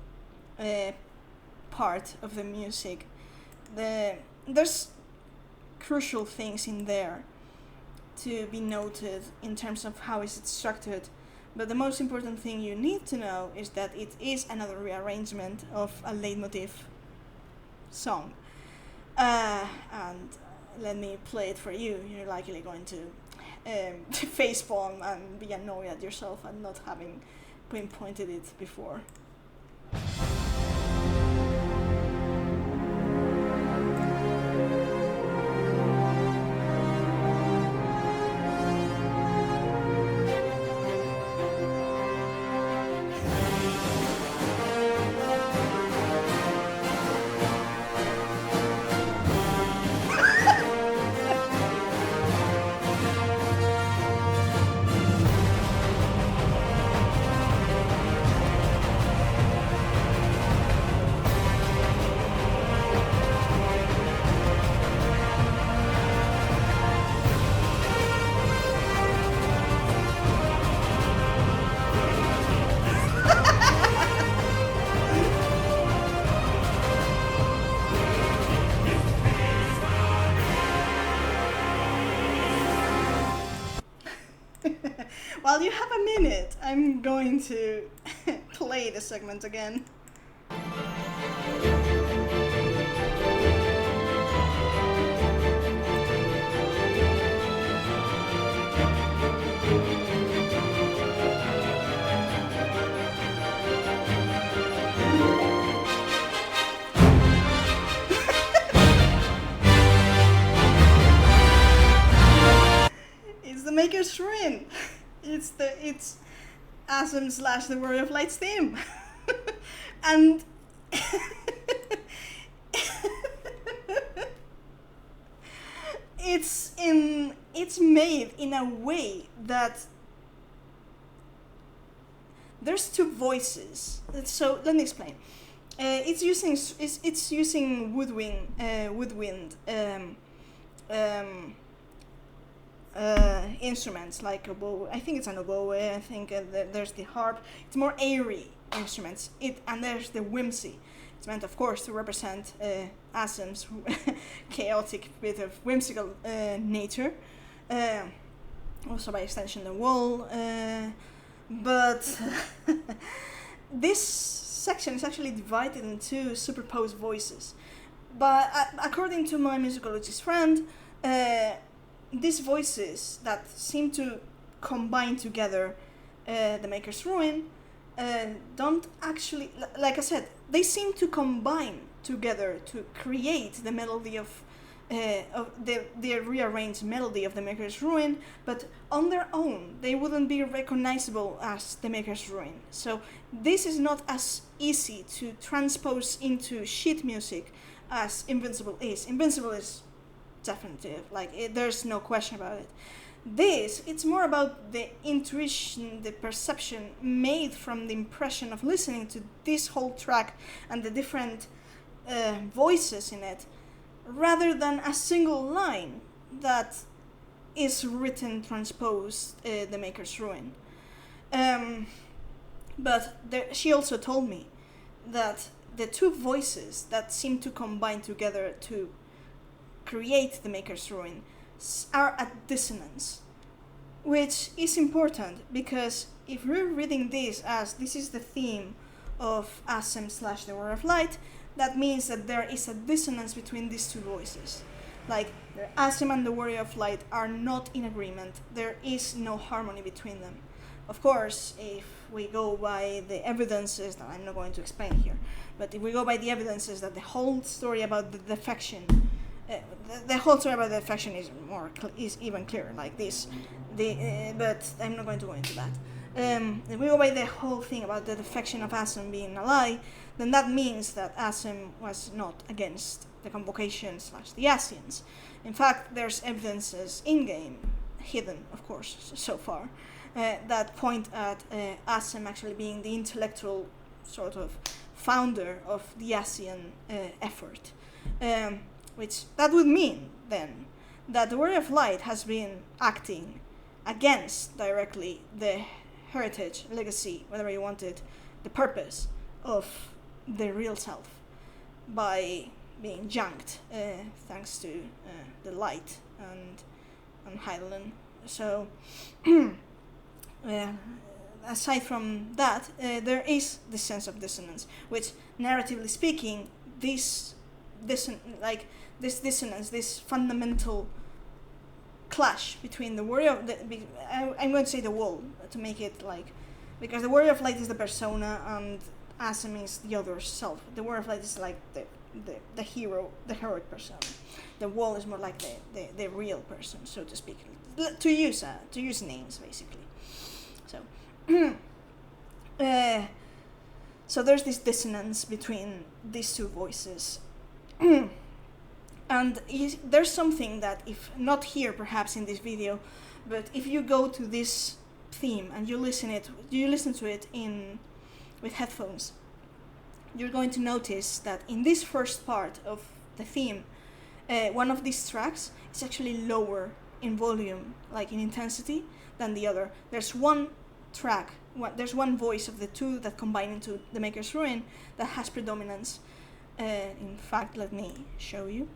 part of the music. There's crucial things in there to be noted in terms of how it's structured, but the most important thing you need to know is that it is another rearrangement of a leitmotif song. And let me play it for you. You're likely going to facepalm and be annoyed at yourself and not having pinpointed it before. While you have a minute, I'm going to play the segment again. It's the Maker's Ruin. It's Asm / the Warrior of Light's theme. And it's made in a way that there's two voices. So let me explain. It's using woodwind instruments like oboe. I think it's an oboe. I think there's the harp. It's more airy instruments. And there's the whimsy. It's meant, of course, to represent Asm's chaotic bit of whimsical nature. Also, by extension, the wall. But this section is actually divided into superposed voices. But according to my musicologist friend, these voices that seem to combine together the Maker's Ruin don't actually, like I said, they seem to combine together to create the melody of the rearranged melody of the Maker's Ruin, but on their own they wouldn't be recognizable as the Maker's Ruin. So this is not as easy to transpose into sheet music as Invincible is. Invincible is definitive, there's no question about it. It's more about the intuition, the perception made from the impression of listening to this whole track and the different voices in it, rather than a single line that is written, transposed, the Maker's Ruin. But she also told me that the two voices that seem to combine together to create the Maker's Ruin are at dissonance. which is important because if we're reading this as this is the theme of Asem / the Warrior of Light, that means that there is a dissonance between these two voices. Like, Asem and the Warrior of Light are not in agreement. There is no harmony between them. Of course, if we go by the evidences that I'm not going to explain here, but if we go by the evidences that the whole story about the defection, the whole story about the defection is even clearer, like this. But I'm not going to go into that. If we go by the whole thing about the defection of Asem being a lie, then that means that Asem was not against the convocation / the Asians. In fact, there's evidences in-game, hidden, of course, so far, that point at Asem actually being the intellectual sort of founder of the Asian effort. Which that would mean, then, that the Warrior of Light has been acting against directly the heritage, legacy, whatever you want it, the purpose of the real self by being junked thanks to the light and Heidelin. So, aside from that, there is this sense of dissonance, which, narratively speaking, this dissonance, this fundamental clash between the Warrior of I'm going to say the wall to make it like, because the Warrior of Light is the persona and Asem is the other self. The Warrior of Light is like the hero, the heroic persona. The wall is more like the real person, so to speak, to use names basically. So so there's this dissonance between these two voices. And there's something that, if not here perhaps in this video, but if you go to this theme and you listen to it with headphones, you're going to notice that in this first part of the theme, one of these tracks is actually lower in volume, like in intensity, than the other. There's one track, there's one voice of the two that combine into the Maker's Ruin that has predominance. In fact, let me show you.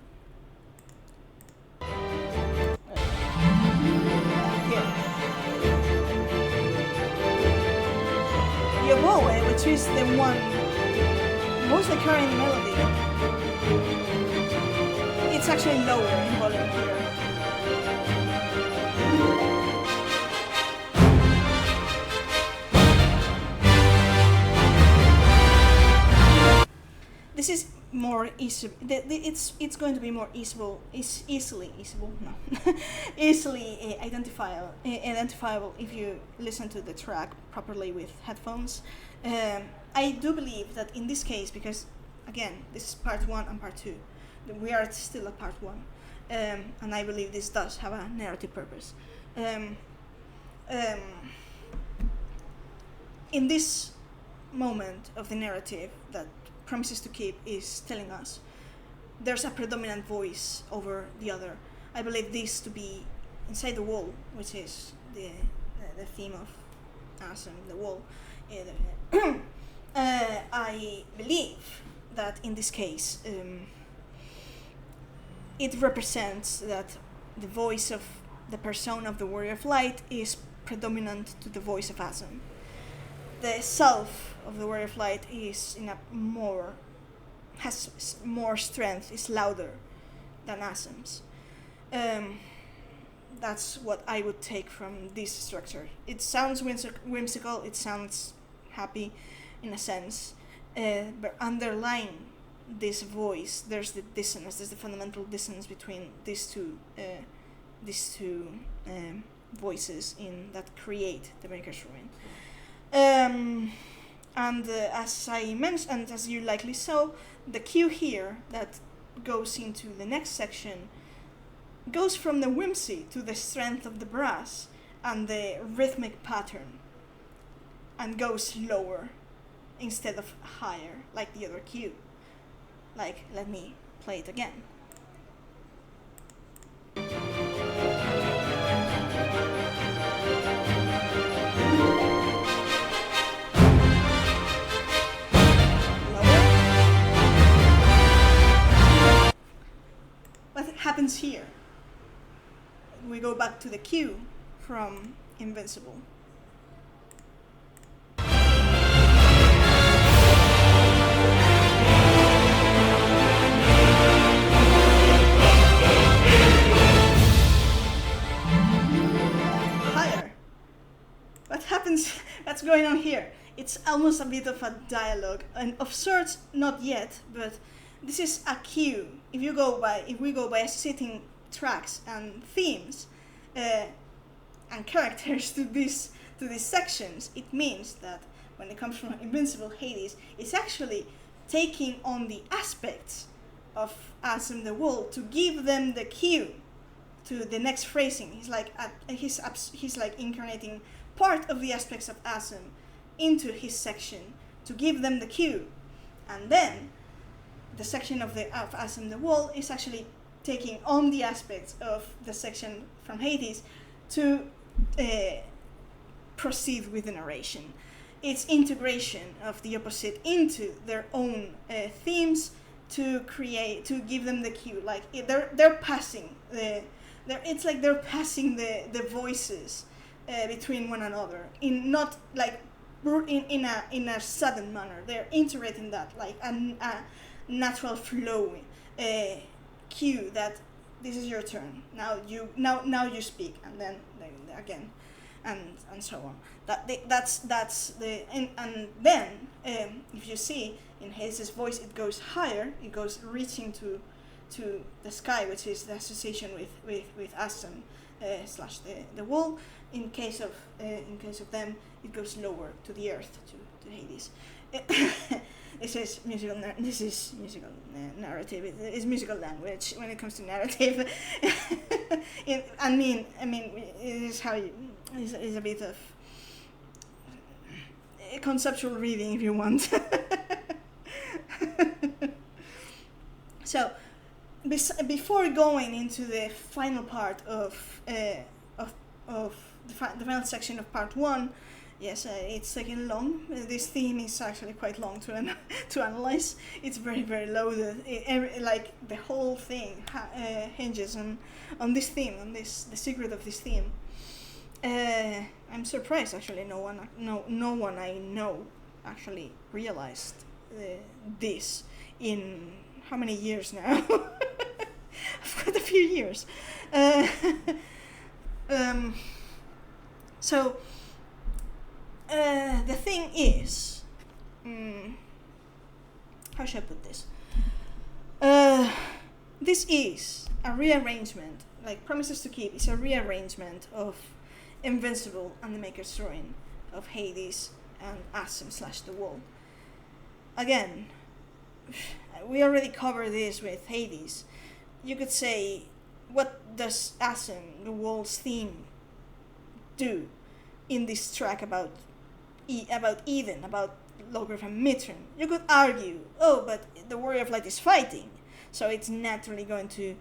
Here. The oboe, which is the one mostly carrying the melody, it's actually lower in volume here. This is more easy. It's going to be more easily identifiable if you listen to the track properly with headphones. I do believe that in this case, because again, this is part 1 and part 2, we are still at part 1, and I believe this does have a narrative purpose. In this moment of the narrative that Promises to Keep is telling us, there's a predominant voice over the other. I believe this to be Inside the Wall, which is the theme of Asem, the wall. I believe that in this case, it represents that the voice of the persona of the Warrior of Light is predominant to the voice of Asem. The self of the Warrior of Light is has more strength, is louder than Asem's. That's what I would take from this structure. It sounds whimsical, it sounds happy in a sense, but underlying this voice, there's the dissonance, there's the fundamental dissonance between these two voices that create the Maker's Ruin. And as I mentioned, and as you likely saw, the cue here that goes into the next section goes from the whimsy to the strength of the brass and the rhythmic pattern, and goes lower instead of higher like the other cue. Like, let me play it again. What happens here? We go back to the cue from Invincible. Higher. What happens? What's going on here? It's almost a bit of a dialogue, and of sorts, not yet, but this is a cue. If we go by associating tracks and themes and characters to these sections, it means that when it comes from Invincible, Hades is actually taking on the aspects of Asum the Wall to give them the cue to the next phrasing. He's like incarnating part of the aspects of Asum into his section to give them the cue, and then the section of Asum the Wall is actually taking on the aspects of the section from Hades to proceed with the narration. It's integration of the opposite into their own themes to give them the cue. Like they're passing they're passing the voices between one another in not like in a sudden manner. They're integrating that like a natural flow cue that this is your turn. Now you speak, and then again, and so on. That's the and then if you see in Hades' voice, it goes higher. It goes reaching to the sky, which is the association with Asum slash the wall. In case of them, it goes lower to the earth, to Hades. This is musical narrative. It's musical language when it comes to narrative. I mean, it is how it's a bit of conceptual reading, if you want. So, before going into the final part of the final section of part 1, yes, it's taking long. This theme is actually quite long to analyze. It's very, very loaded. Like the whole thing hinges on this theme, on the secret of this theme. I'm surprised actually. No one I know actually realized this in how many years now? I've got a few years. So. The thing is, how should I put this? This is a rearrangement, like Promises to Keep is a rearrangement of Invincible and the Maker's Ruin, of Hades and Asum slash the Wall. Again, we already covered this with Hades. You could say, what does Asum, the Wall's theme, do in this track about Eden, about Logrif and Mitron? You could argue, but the Warrior of Light is fighting, so it's naturally going to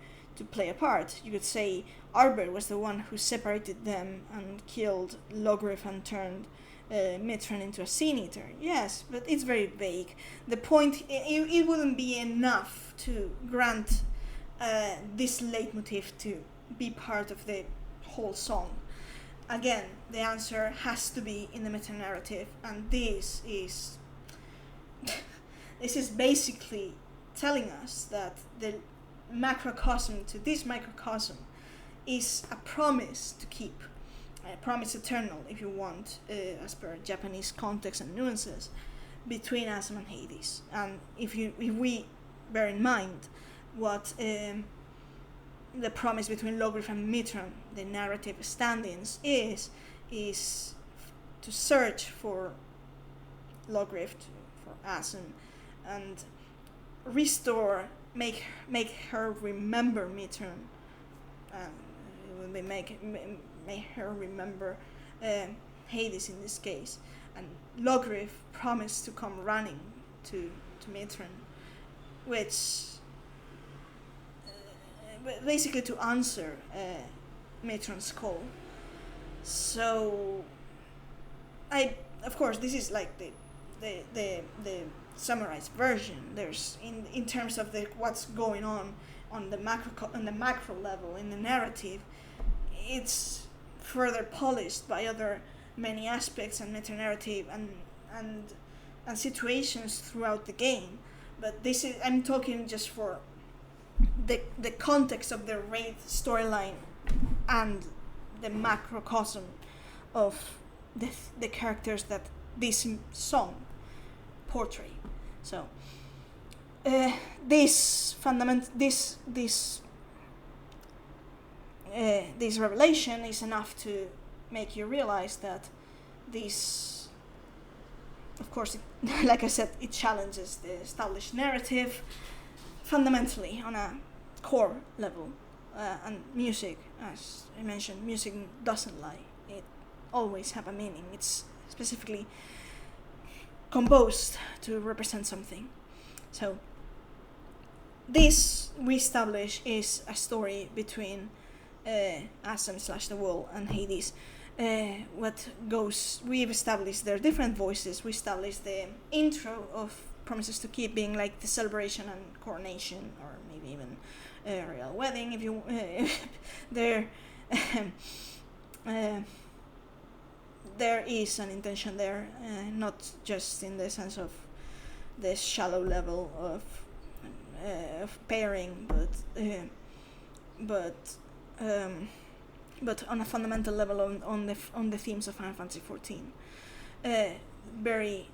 play a part. You could say Arbor was the one who separated them and killed Logrif and turned Mitron into a Sin Eater. Yes, but it's very vague. The point, it wouldn't be enough to grant this leitmotif to be part of the whole song. Again, the answer has to be in the meta-narrative, and this is basically telling us that the macrocosm to this microcosm is a promise to keep, a promise eternal, if you want, as per Japanese context and nuances, between Asum and Hades. And if we bear in mind what the promise between Logrif and Mitron, the narrative stand-ins, is to search for Logrif, for Asum, and restore, make her remember Mitron, make her remember Hades in this case, and Logrif promised to come running to Mitron, which basically to answer Matron's call. So of course this is like the summarized version. There's in terms of what's going on the macro level in the narrative, it's further polished by other many aspects and meta-narrative and situations throughout the game. But this is, I'm talking just for the context of the Wraith storyline and the macrocosm of the characters that this song portray. So this revelation is enough to make you realize that this, of course, like I said, it challenges the established narrative fundamentally on a core level. And music, as I mentioned, music doesn't lie. It always have a meaning. It's specifically composed to represent something. So this, we establish, is a story between Asem / the Wall and Hades. We've established their different voices. We established the intro of Promises to Keep being like the celebration and coronation, or maybe even a real wedding, if you there is an intention there, not just in the sense of the shallow level of pairing, but on a fundamental level on the themes of Final Fantasy XIV, very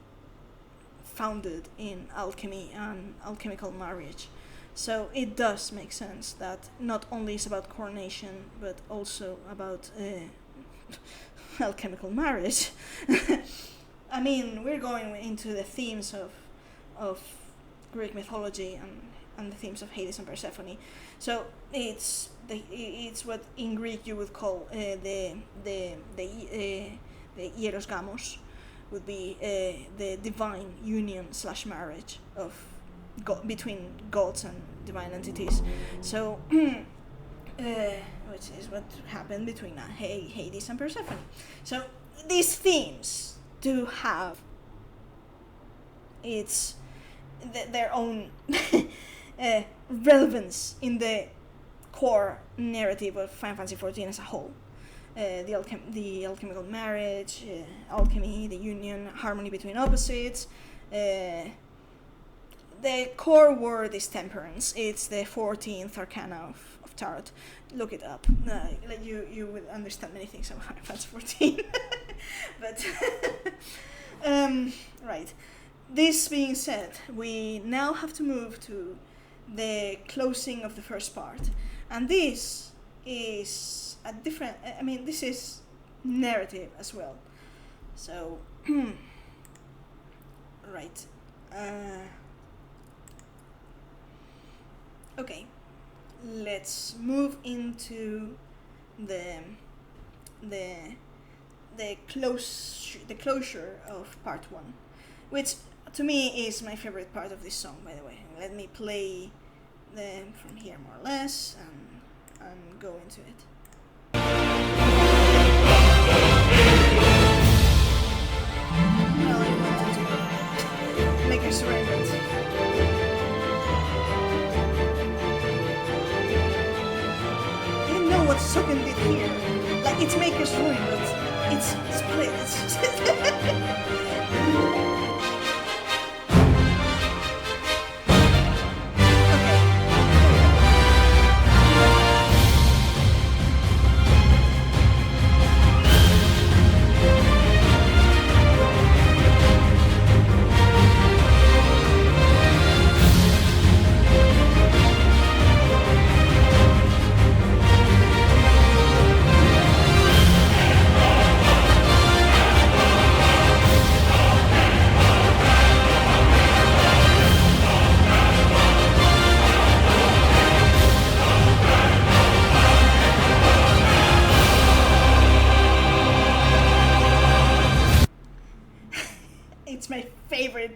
founded in alchemy and alchemical marriage. So it does make sense that not only is about coronation, but also about alchemical marriage. I mean, we're going into the themes of Greek mythology and the themes of Hades and Persephone. So it's what in Greek you would call the hieros gamos, would be the divine union / marriage of between gods and divine entities. So which is what happened between Hades and Persephone. So these themes do have their own relevance in the core narrative of Final Fantasy XIV as a whole. The alchemical marriage, alchemy, the union, harmony between opposites. The core word is temperance. It's the 14th arcana of Tarot. Look it up. You will understand many things about Final Fantasy XIV. But right. This being said, we now have to move to the closing of the first part, and this is a different. I mean, this is narrative as well. So, right. Okay, let's move into the closure of part 1, which to me is my favorite part of this song, by the way. Let me play them from here more or less and go into it. Well, I wanted to make a surrender. What Soken did here, like it's Maker's Ruin, but it's split.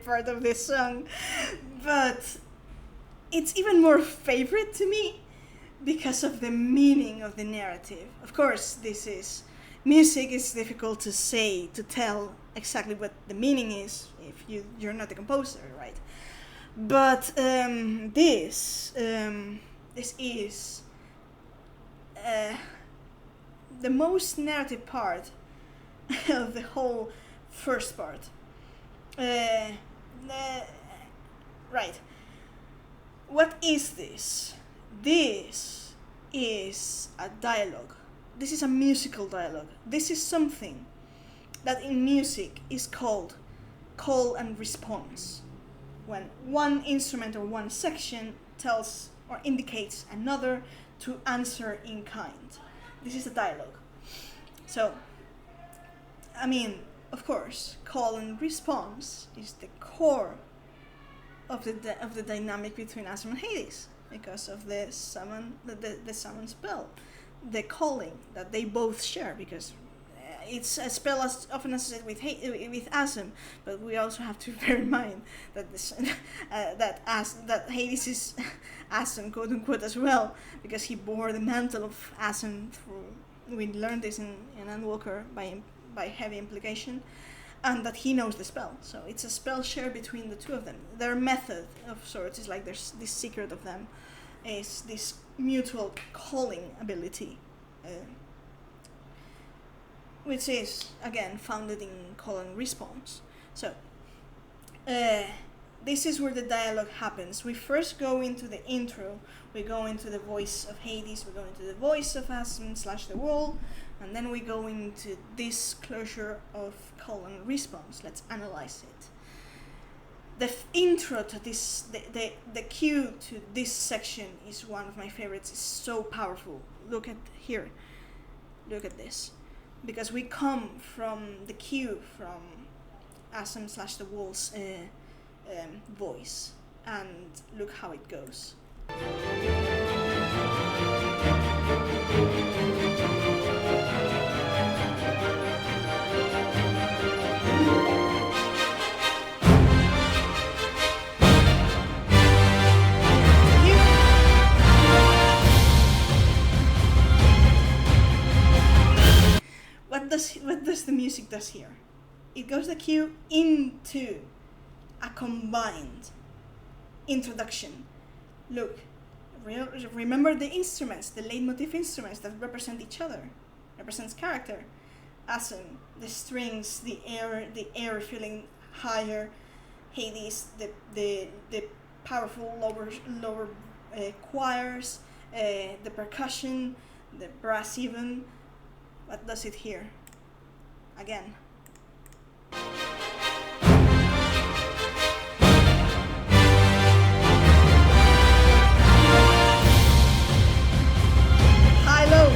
Part of this song, but it's even more favorite to me because of the meaning of the narrative. Of course, music is difficult to tell exactly what the meaning is if you're not the composer, right? But this is the most narrative part of the whole first part. Right. What is this? This is a dialogue. This is a musical dialogue. This is something that in music is called call and response. When one instrument or one section tells or indicates another to answer in kind. This is a dialogue. So, I mean, of course, call and response is the core of the dynamic between Asum and Hades, because of the summon spell, the calling that they both share, because it's a spell as often associated with Asum, but we also have to bear in mind that that Hades is Asum, quote unquote, as well, because he bore the mantle of Asum through. We learned this in Endwalker by heavy implication, and that he knows the spell. So it's a spell share between the two of them. Their method of sorts is like there's this secret of them, is this mutual calling ability. Which is, again, founded in call and response. So, this is where the dialogue happens. We first go into the intro, we go into the voice of Hades, we go into the voice of Asum / the wall, and then we go into this closure of call and response. Let's analyze it. The intro to this, the cue to this section is one of my favorites. It's so powerful. Look at here. Look at this. Because we come from the cue from Asum / the Wall's voice, and look how it goes. What does the music does here? It goes the cue into a combined introduction. Look, remember the instruments, the leitmotif instruments that represent each other, represents character. Asum, the strings, the air feeling higher. Hades, the powerful lower choirs, the percussion, the brass even. What does it here? Again. High-low.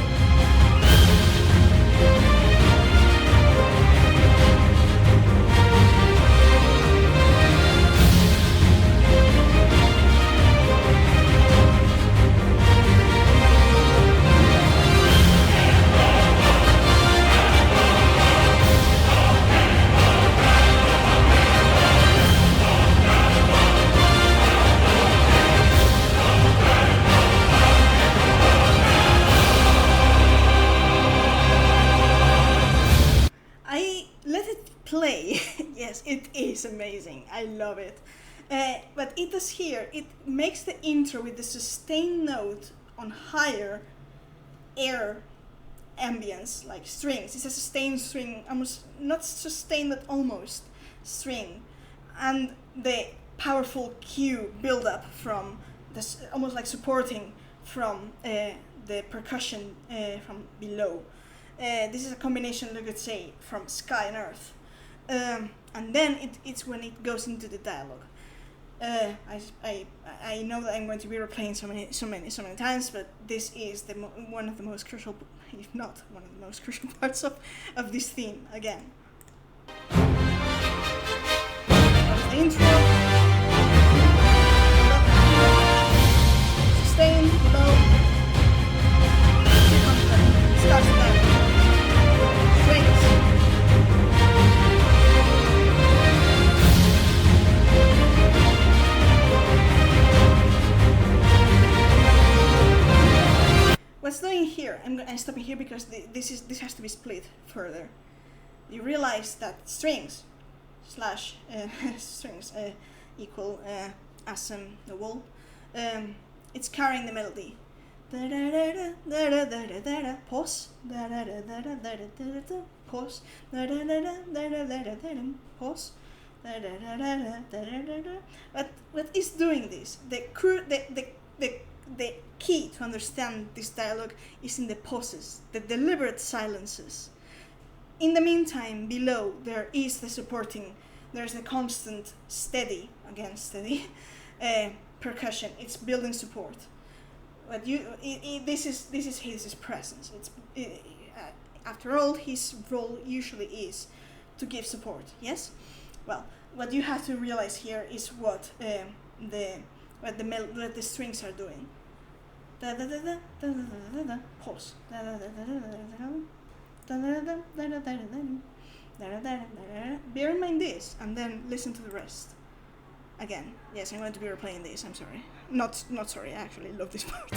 Yes, it is amazing. I love it. But it does here, it makes the intro with the sustained note on higher air ambience, like strings. It's a sustained string, almost not sustained but almost string. And the powerful cue build up from this, almost like supporting from the percussion from below. This is a combination, you could say, from sky and earth. And then it's when it goes into the dialogue. I know that I'm going to be replaying so many times, but this is one of the most crucial, if not one of the most crucial parts of this theme. Again, the intro, sustain, low, starts the dialogue, strings. What's doing here? I'm stopping here because this has to be split further. You realize that strings equal Asum the wall. It's carrying the melody. Pause. Pause. Pause. What is doing this? The key to understand this dialogue is in the pauses, the deliberate silences. In the meantime, below there is the supporting. There's the constant steady percussion. It's building support. But this is his presence. After all, his role usually is to give support. Yes. Well, what you have to realize here is what the strings are doing. Pause. Bear in mind this, and then listen to the rest. Again, yes, I'm going to be replaying this. I'm sorry. Not sorry. I actually love this part.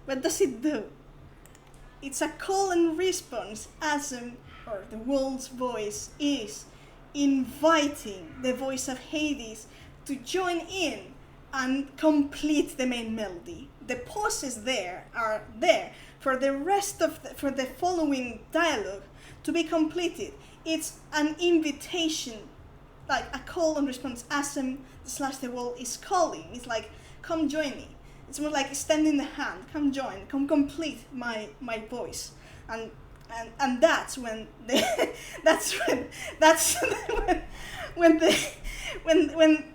What does it do? It's a call and response. Asm, or the wolf's voice, is inviting the voice of Hades to join in and complete the main melody. The pauses there are there for the rest of for the following dialogue to be completed. It's an invitation, like a call and response. Asm / the wolf is calling. It's like, come join me. It's more like extending the hand. Come join. Come complete my voice. And that's when when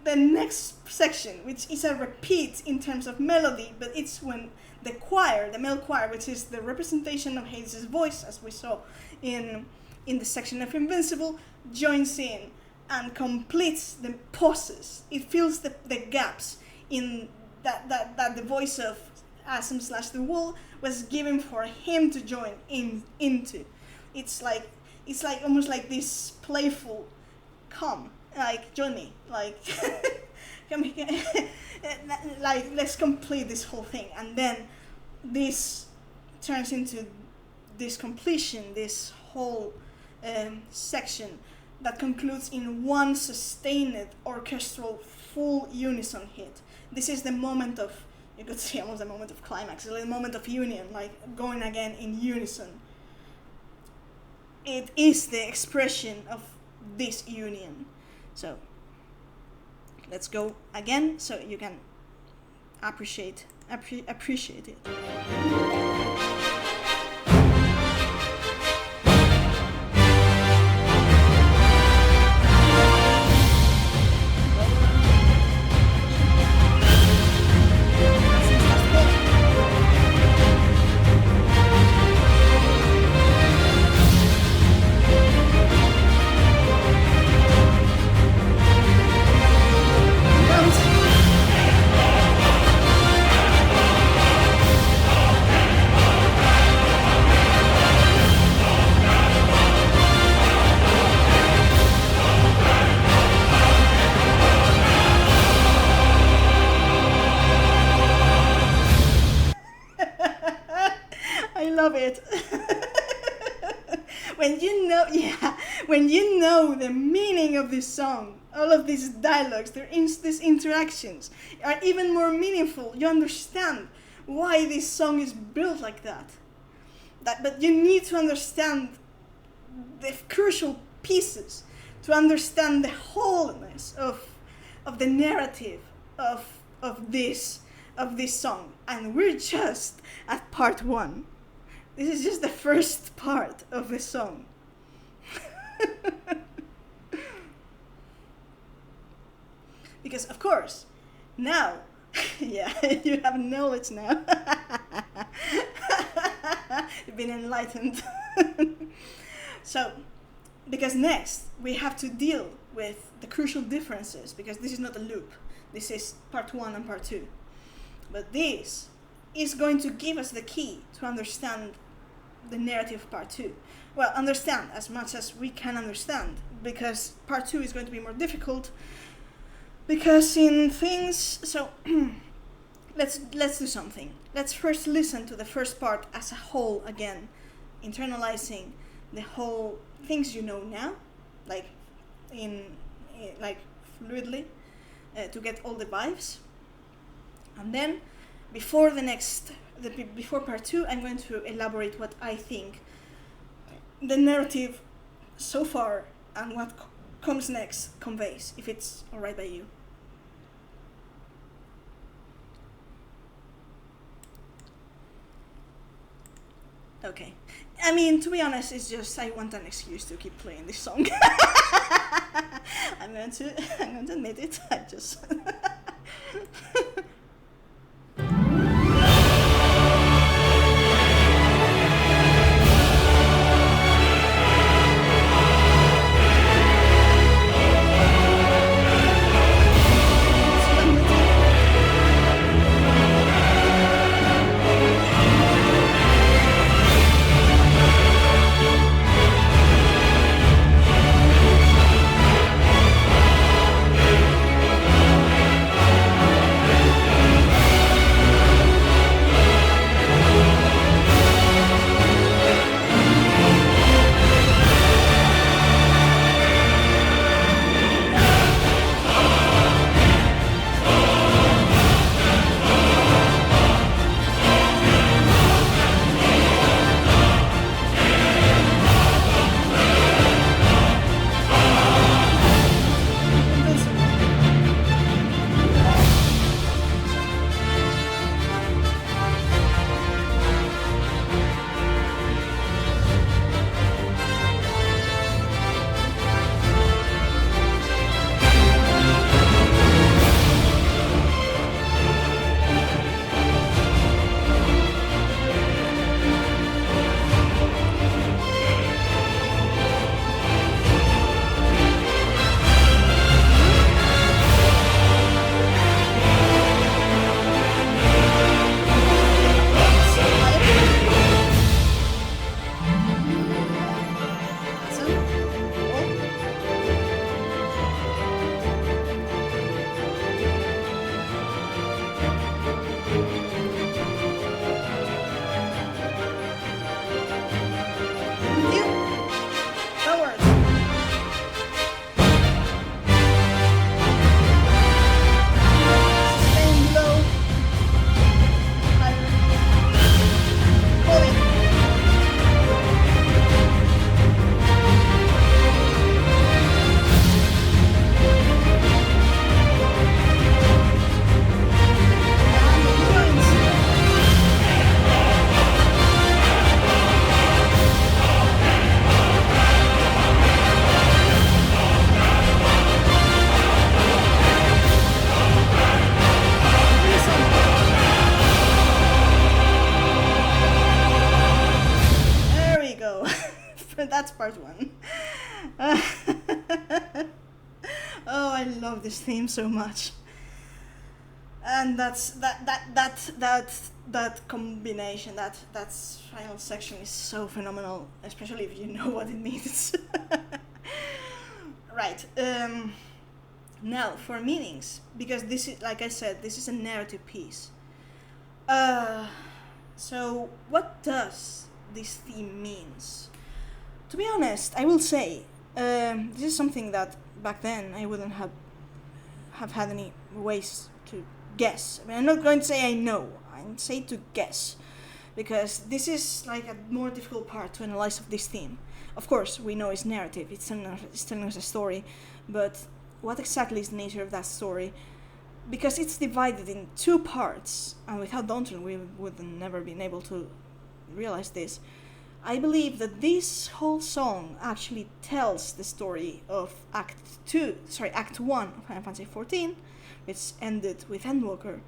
the next section, which is a repeat in terms of melody, but it's when the choir, the male choir, which is the representation of Hades' voice, as we saw in the section of Invincible, joins in and completes the pauses. It fills the gaps in that the voice of Asm / the wolf was given for him to join into. It's like almost like this playful, come, like join me, like come here, like let's complete this whole thing, and then this turns into this completion, this whole section that concludes in one sustained orchestral full unison hit. This is the moment of, you could say almost the moment of climax, the moment of union, like going again in unison. It is the expression of this union. So let's go again so you can appreciate it. When you know the meaning of this song, all of these dialogues, these interactions are even more meaningful. You understand why this song is built like that. But you need to understand the crucial pieces to understand the wholeness of the narrative of this song. And we're just at part 1. This is just the first part of the song. Because of course, now, yeah, you have knowledge now. You've been enlightened. So, because next we have to deal with the crucial differences, because this is not a loop. This is part 1 and part 2. But this is going to give us the key to understand the narrative of part 2. Well, understand as much as we can understand, because part 2 is going to be more difficult, because in things, so let's do something. Let's first listen to the first part as a whole again, internalizing the whole things you know now, like fluidly, to get all the vibes. And then before before part 2, I'm going to elaborate what I think the narrative so far and what comes next conveys, if it's alright by you. Okay. I mean, to be honest, it's just I want an excuse to keep playing this song. I'm going to admit it. I just that's part 1. Oh, I love this theme so much. And that's that combination, that final section is so phenomenal, especially if you know what it means. Right. Now for meanings, because this is, like I said, this is a narrative piece. So what does this theme means? To be honest, I will say this is something that back then I wouldn't have had any ways to guess. I mean, I'm not going to say I know. I'd say to guess, because this is like a more difficult part to analyze of this theme. Of course, we know it's narrative. It's telling us a story, but what exactly is the nature of that story? Because it's divided in 2 parts, and without Daunton we would never been able to realize this. I believe that this whole song actually tells the story of Act 1 of Final Fantasy XIV, which ended with Endwalker,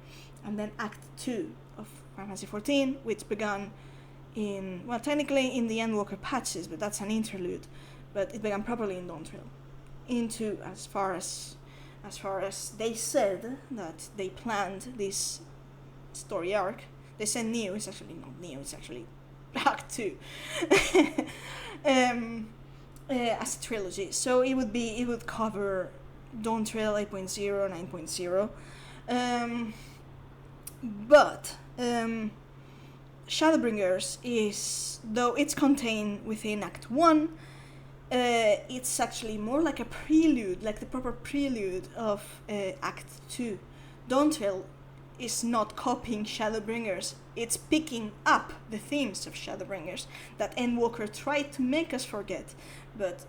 and then Act 2 of Final Fantasy XIV, which began technically in the Endwalker patches, but that's an interlude. But it began properly in Dawn Trail. Into as far as they said that they planned this story arc. They said Neo, it's actually not Neo, it's actually Act 2. As a trilogy. So it would cover Dawn Trail 8.0, 9.0. But Shadowbringers is, though it's contained within Act 1, it's actually more like a prelude, like the proper prelude of Act 2. Dawn Trail is not copying Shadowbringers, it's picking up the themes of Shadowbringers that Endwalker tried to make us forget, but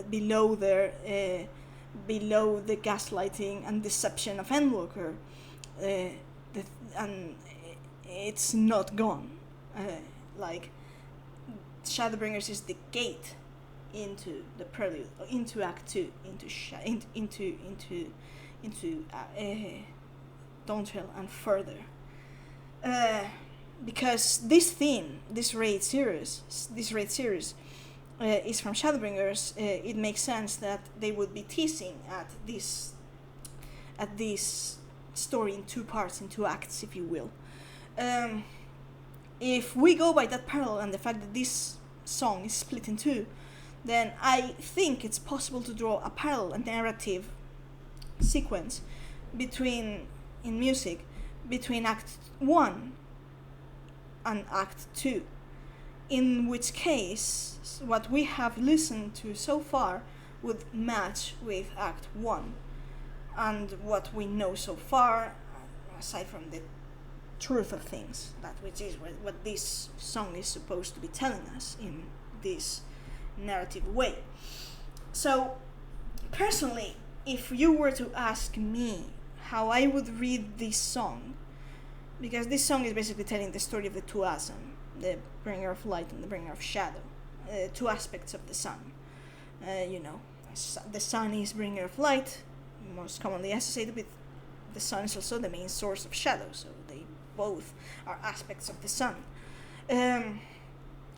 below the gaslighting and deception of Endwalker, and it's not gone. Shadowbringers is the gate into the prelude, into Act 2, into Dawn Trail and further. Because this theme, this raid series is from Shadowbringers, it makes sense that they would be teasing at this story in two parts, in two acts, if you will. If we go by that parallel and the fact that this song is split in two, then I think it's possible to draw a parallel, a narrative sequence in music between Act 1 and Act 2, in which case what we have listened to so far would match with Act 1, and what we know so far, aside from the truth of things, which is what this song is supposed to be telling us in this narrative way. So personally, if you were to ask me how I would read this song, because this song is basically telling the story of the two Asam, the bringer of light and the bringer of shadow, two aspects of the sun. The sun is bringer of light, most commonly associated with the sun is also the main source of shadow, so they both are aspects of the sun.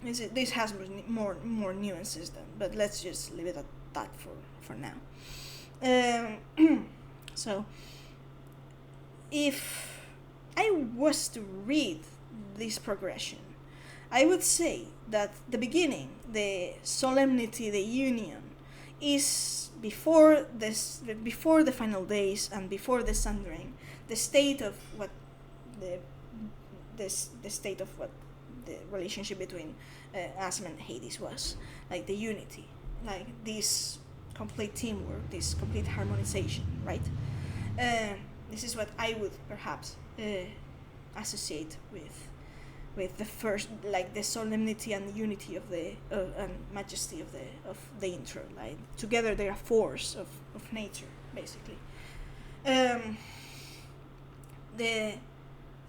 This has more nuances then, but let's just leave it at that for now. So if I was to read this progression, I would say that the beginning, the solemnity, the union, is before the final days and before the sundering, the state of what the relationship between Asam and Hades was, like the unity, like this complete teamwork, this complete harmonization, right? This is what I would perhaps associate with the first, like the solemnity and unity of the and majesty of the intro. Like together they are force of nature, basically. The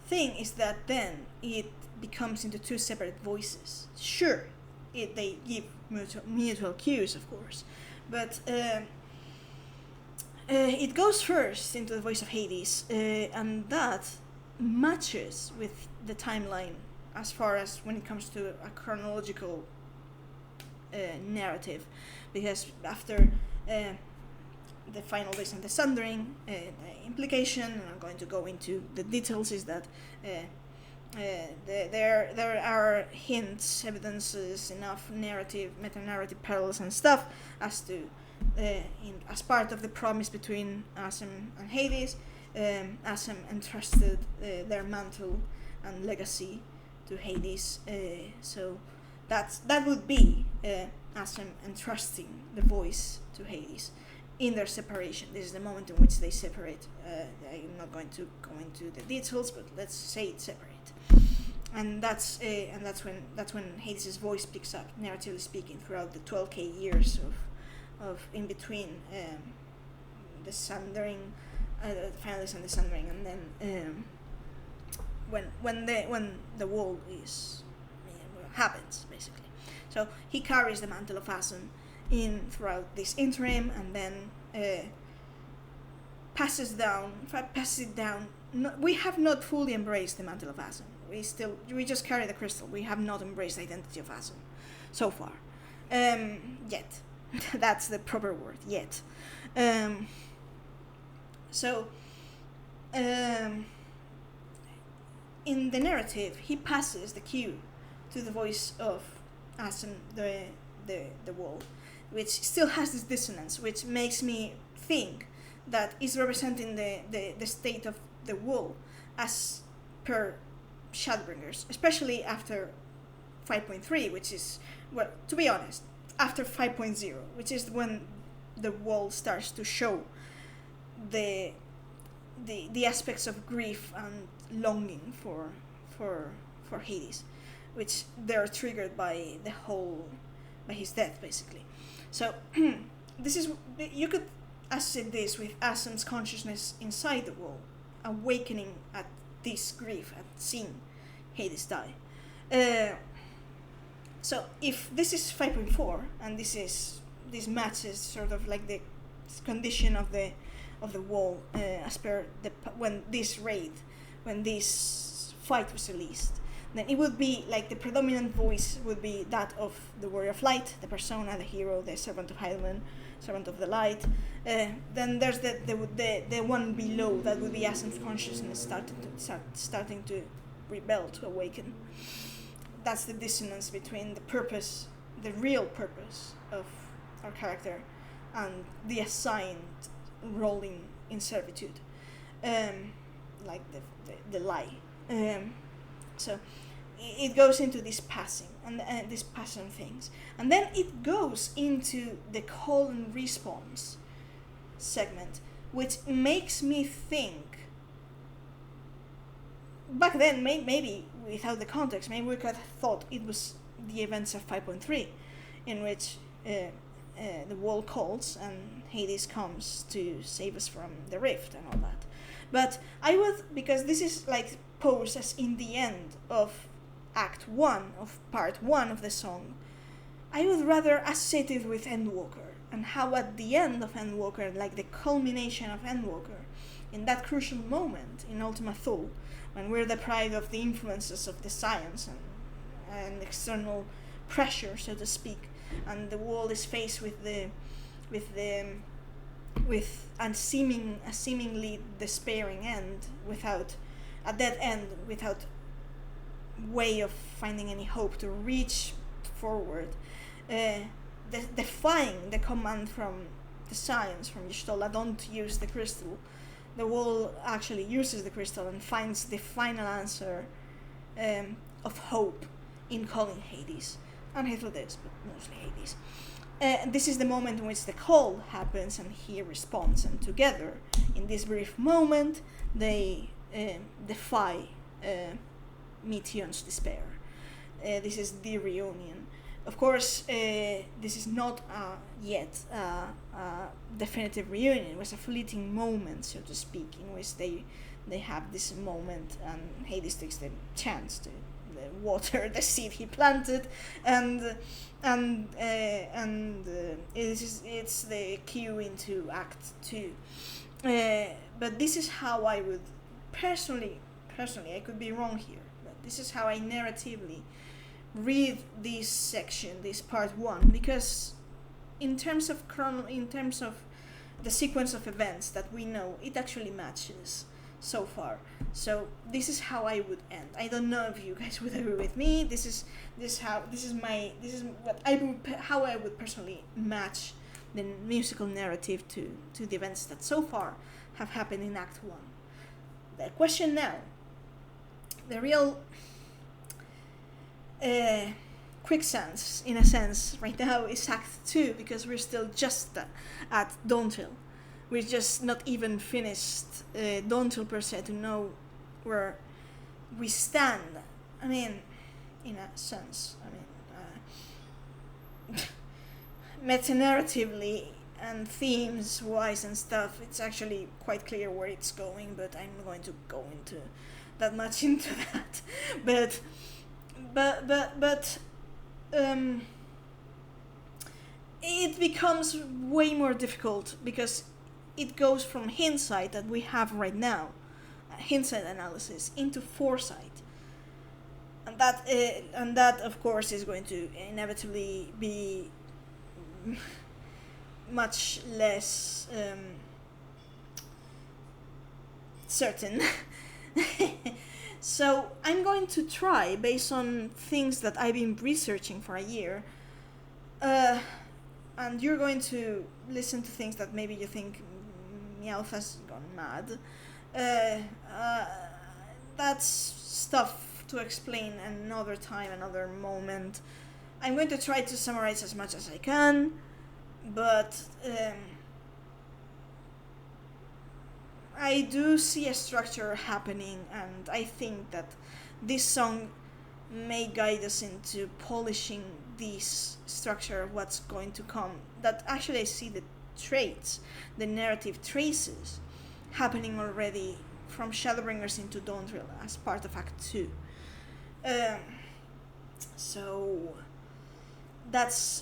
thing is that then it becomes into two separate voices. Sure, they give mutual cues, of course, but it goes first into the voice of Hades, and that matches with the timeline as far as when it comes to a chronological narrative, because after the final days and the sundering, the implication, and I'm going to go into the details, is that there are hints, evidences, enough narrative, meta-narrative parallels and stuff as to as part of the promise between Asam and Hades. Asam entrusted their mantle and legacy to Hades, so that would be Asam entrusting the voice to Hades in their separation. This is the moment in which they separate. I'm not going to go into the details, but let's say it's separate. And that's when Hades' voice picks up, narratively speaking, throughout the 12k years of in between the sundering, the finalists and the sundering, and then when the wall is happens, basically. So he carries the mantle of Asam in throughout this interim, and then passes it down. We have not fully embraced the mantle of Asam. We just carry the crystal. We have not embraced the identity of Asum so far. Yet. That's the proper word, yet. In the narrative, he passes the cue to the voice of Asum, the wall, which still has this dissonance, which makes me think that is representing the state of the wall as per Shadowbringers, especially after 5.3, which is, well, to be honest, after 5.0, which is when the wall starts to show the aspects of grief and longing for Hades, which they're triggered by his death, basically. So this is, you could associate this with Asum's consciousness inside the wall, awakening at this grief, at seeing Hades die. So if this is 5.4 and this matches sort of like the condition of the wall as per when this fight was released, then it would be like the predominant voice would be that of the Warrior of Light, the persona, the hero, the servant of Heidelman, servant of the light. Then there's the one below that would be Asum's consciousness starting to rebel, to awaken. That's the dissonance between the real purpose of our character, and the assigned rolling in servitude, like the lie. So it goes into this passing and this passion things, and then it goes into the call and response segment, which makes me think. Back then, maybe without the context, maybe we could have thought it was the events of 5.3, in which the wall calls and Hades comes to save us from the rift and all that. But I would, because this is like posed as in the end of Act 1, of Part 1 of the song, I would rather associate it with Endwalker, and how at the end of Endwalker, like the culmination of Endwalker, in that crucial moment in Ultima Thule, when we're deprived of the influences of the science and external pressure, so to speak, and the world is faced with a seemingly despairing end, without a dead end, without way of finding any hope to reach forward, defying the command from the science, from Y'shtola, don't use the crystal. The wall actually uses the crystal and finds the final answer of hope in calling Hades, and Hades, but mostly Hades. This is the moment in which the call happens and he responds, and together, in this brief moment, they defy Meteion's despair. This is the reunion. Of course, this is not yet a definitive reunion. It was a fleeting moment, so to speak, in which they have this moment, and Hades takes the chance to water the seed he planted, and it's the cue into Act 2. But this is how I would personally, I could be wrong here, but this is how I narratively read this section, this Part 1, because in terms of the sequence of events that we know, it actually matches so far. So this is how I would end. I don't know if you guys would agree with me. This is how I would personally match the musical narrative to the events that so far have happened in Act 1. The question now, the real quicksand, in a sense, right now is Act 2, because we're still just at Dawnhill. We're just not even finished Dawnhill per se to know where we stand. I mean, in a sense, meta-narratively and themes-wise and stuff, it's actually quite clear where it's going, but I'm not going to go into that much into that. But it becomes way more difficult, because it goes from hindsight that we have right now, hindsight analysis, into foresight. and that of course is going to inevitably be much less certain. So I'm going to try, based on things that I've been researching for a year, and you're going to listen to things that maybe you think Meowth has gone mad. That's stuff to explain another time, another moment. I'm going to try to summarize as much as I can, but I do see a structure happening, and I think that this song may guide us into polishing this structure of what's going to come. That actually I see the traits, the narrative traces, happening already from Shadowbringers into Dawntrail as part of Act 2. So that's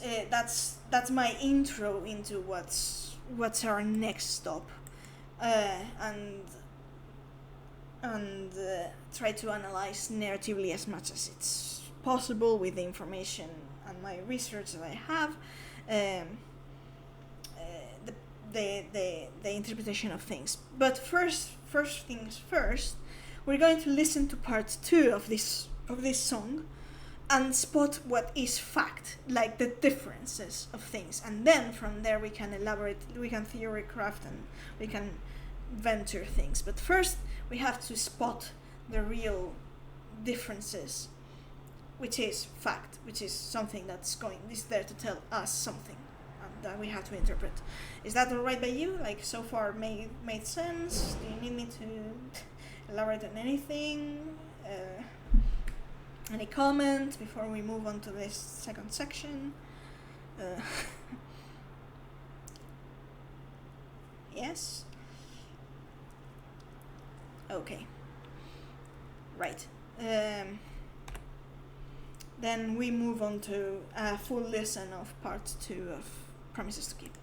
my intro into what's our next stop, and try to analyze narratively as much as it's possible with the information and my research that I have, the interpretation of things. But first things first, we're going to listen to part 2 of this song and spot what is fact, like the differences of things, and then from there we can elaborate, we can theory craft, and we can venture things. But first we have to spot the real differences, which is fact, which is something is there to tell us something, and that we have to interpret. Is that alright by you? Like, so far made sense? Do you need me to elaborate on anything? Any comment before we move on to this second section? Yes? Okay. Right. Then we move on to a full listen of part 2 of Promises to Keep.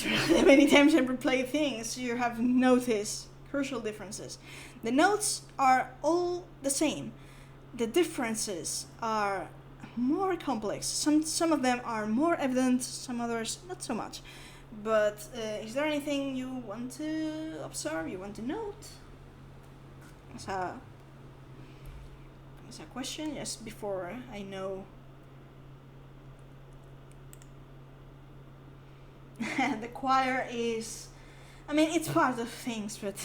after the many times I replay things, you have noticed crucial differences. The notes are all the same. The differences are more complex. Some of them are more evident, some others not so much. But is there anything you want to observe, you want to note? As a question, just before I know. The choir is, I mean, it's part of things, but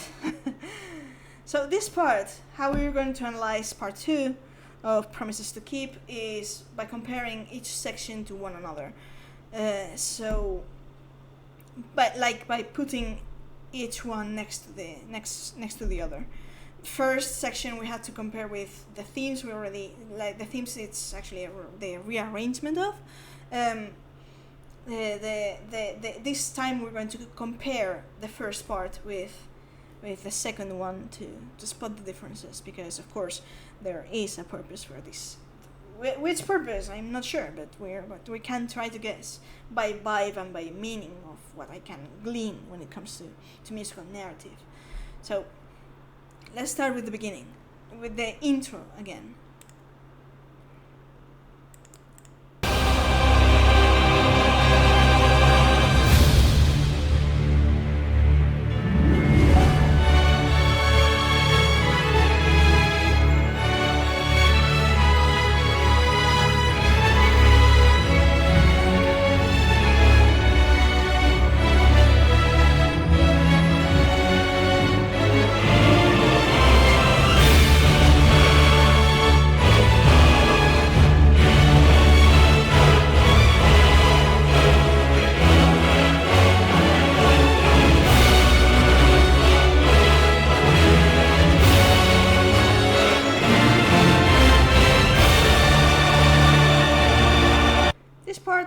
so this part, how we're going to analyze part 2 of Promises to Keep is by comparing each section to one another. By putting each one next to the other. First section we had to compare with the themes. We already like the themes. It's actually the rearrangement of. This time we're going to compare the first part with the second one to spot the differences, because of course there is a purpose for this. Which purpose I'm not sure, but we can try to guess by vibe and by meaning of what I can glean when it comes to musical narrative. So let's start with the beginning, with the intro again.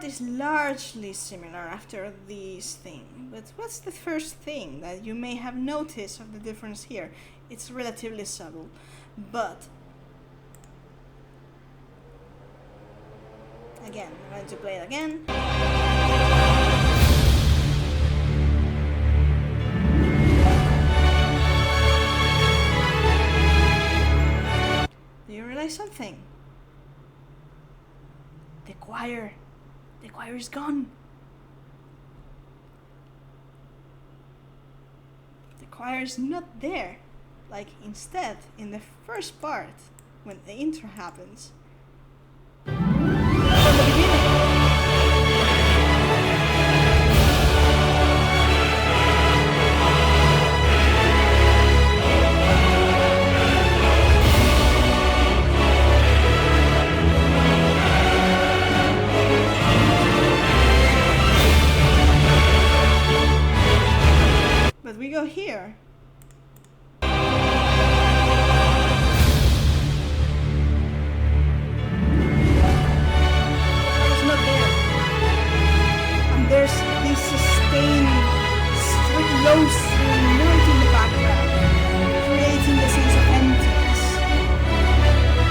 Is largely similar after these things, but what's the first thing that you may have noticed of the difference here? It's relatively subtle, but again, I'm going to play it again. Do you realize something? The choir is gone. The choir is not there. Like, instead, in the first part, when the intro happens, from the beginning, we go here. It's not there. And there's this sustained, low string note in the background, creating the sense of emptiness.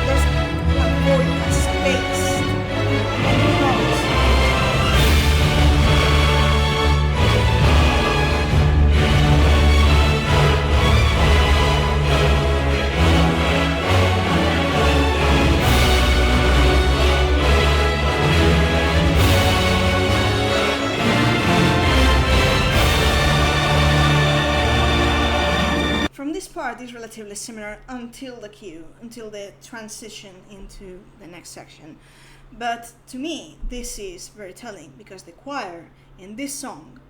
There's a void, a space, and then it comes. This part is relatively similar until the cue, until the transition into the next section. But to me, this is very telling, because the choir in this song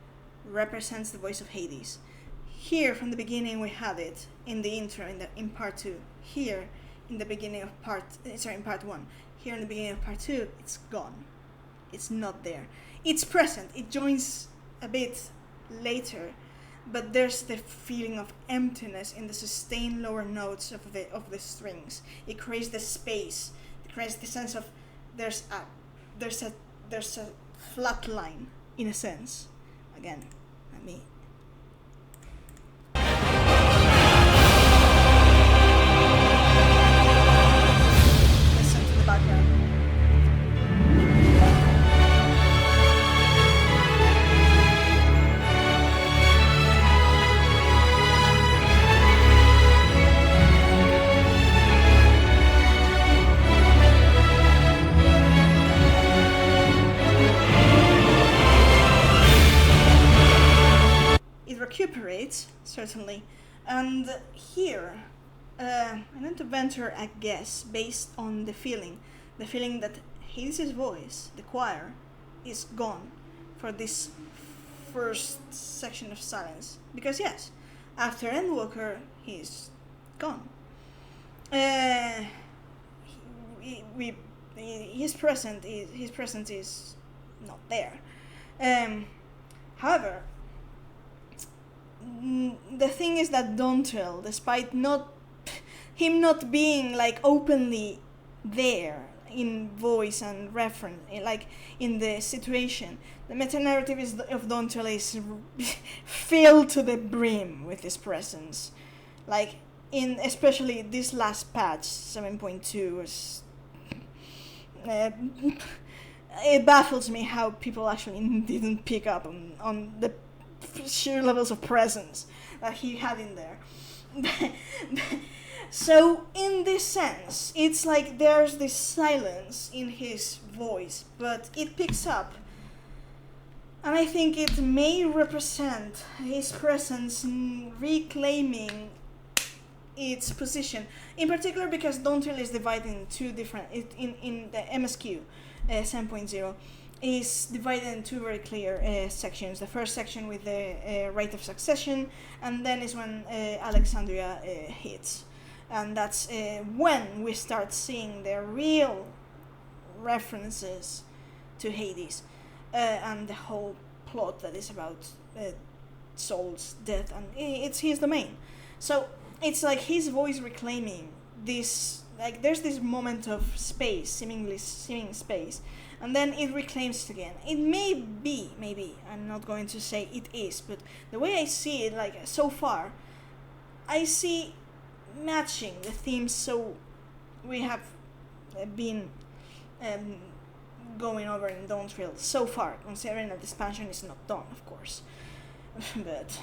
represents the voice of Hades. Here, from the beginning, we had it in the intro, in part 2. Here, in the beginning of in part 1. Here, in the beginning of part 2, it's gone. It's not there. It's present. It joins a bit later. But there's the feeling of emptiness in the sustained lower notes of the strings. It creates the space. It creates the sense of there's a flat line, in a sense. Again, let me. Listen to the background. recuperate, certainly. And here, I'm going to venture a guess based on the feeling that Hades' voice, the choir, is gone for this first section of silence. Because yes, after Endwalker, he's gone. His presence is not there. However, the thing is that Dontrell, despite him not being like openly there in voice and reference, like in the situation, the meta-narrative of Dontrell is filled to the brim with his presence. Like in especially this last patch 7.2 was it baffles me how people actually didn't pick up on the sheer levels of presence that he had in there. So in this sense, it's like there's this silence in his voice, but it picks up, and I think it may represent his presence reclaiming its position, in particular because Dontrell is divided in two different, in the MSQ 7.0 is divided in two very clear sections. The first section with the rite of succession, and then is when Alexandria hits. And that's when we start seeing the real references to Hades and the whole plot that is about Soul's death, and it's his domain. So it's like his voice reclaiming this, like there's this moment of space, seeming space, and then it reclaims it again. It may be, maybe, I'm not going to say it is, but the way I see it, like so far, I see matching the themes so we have been going over in Dontrell so far, considering that the expansion is not done, of course. But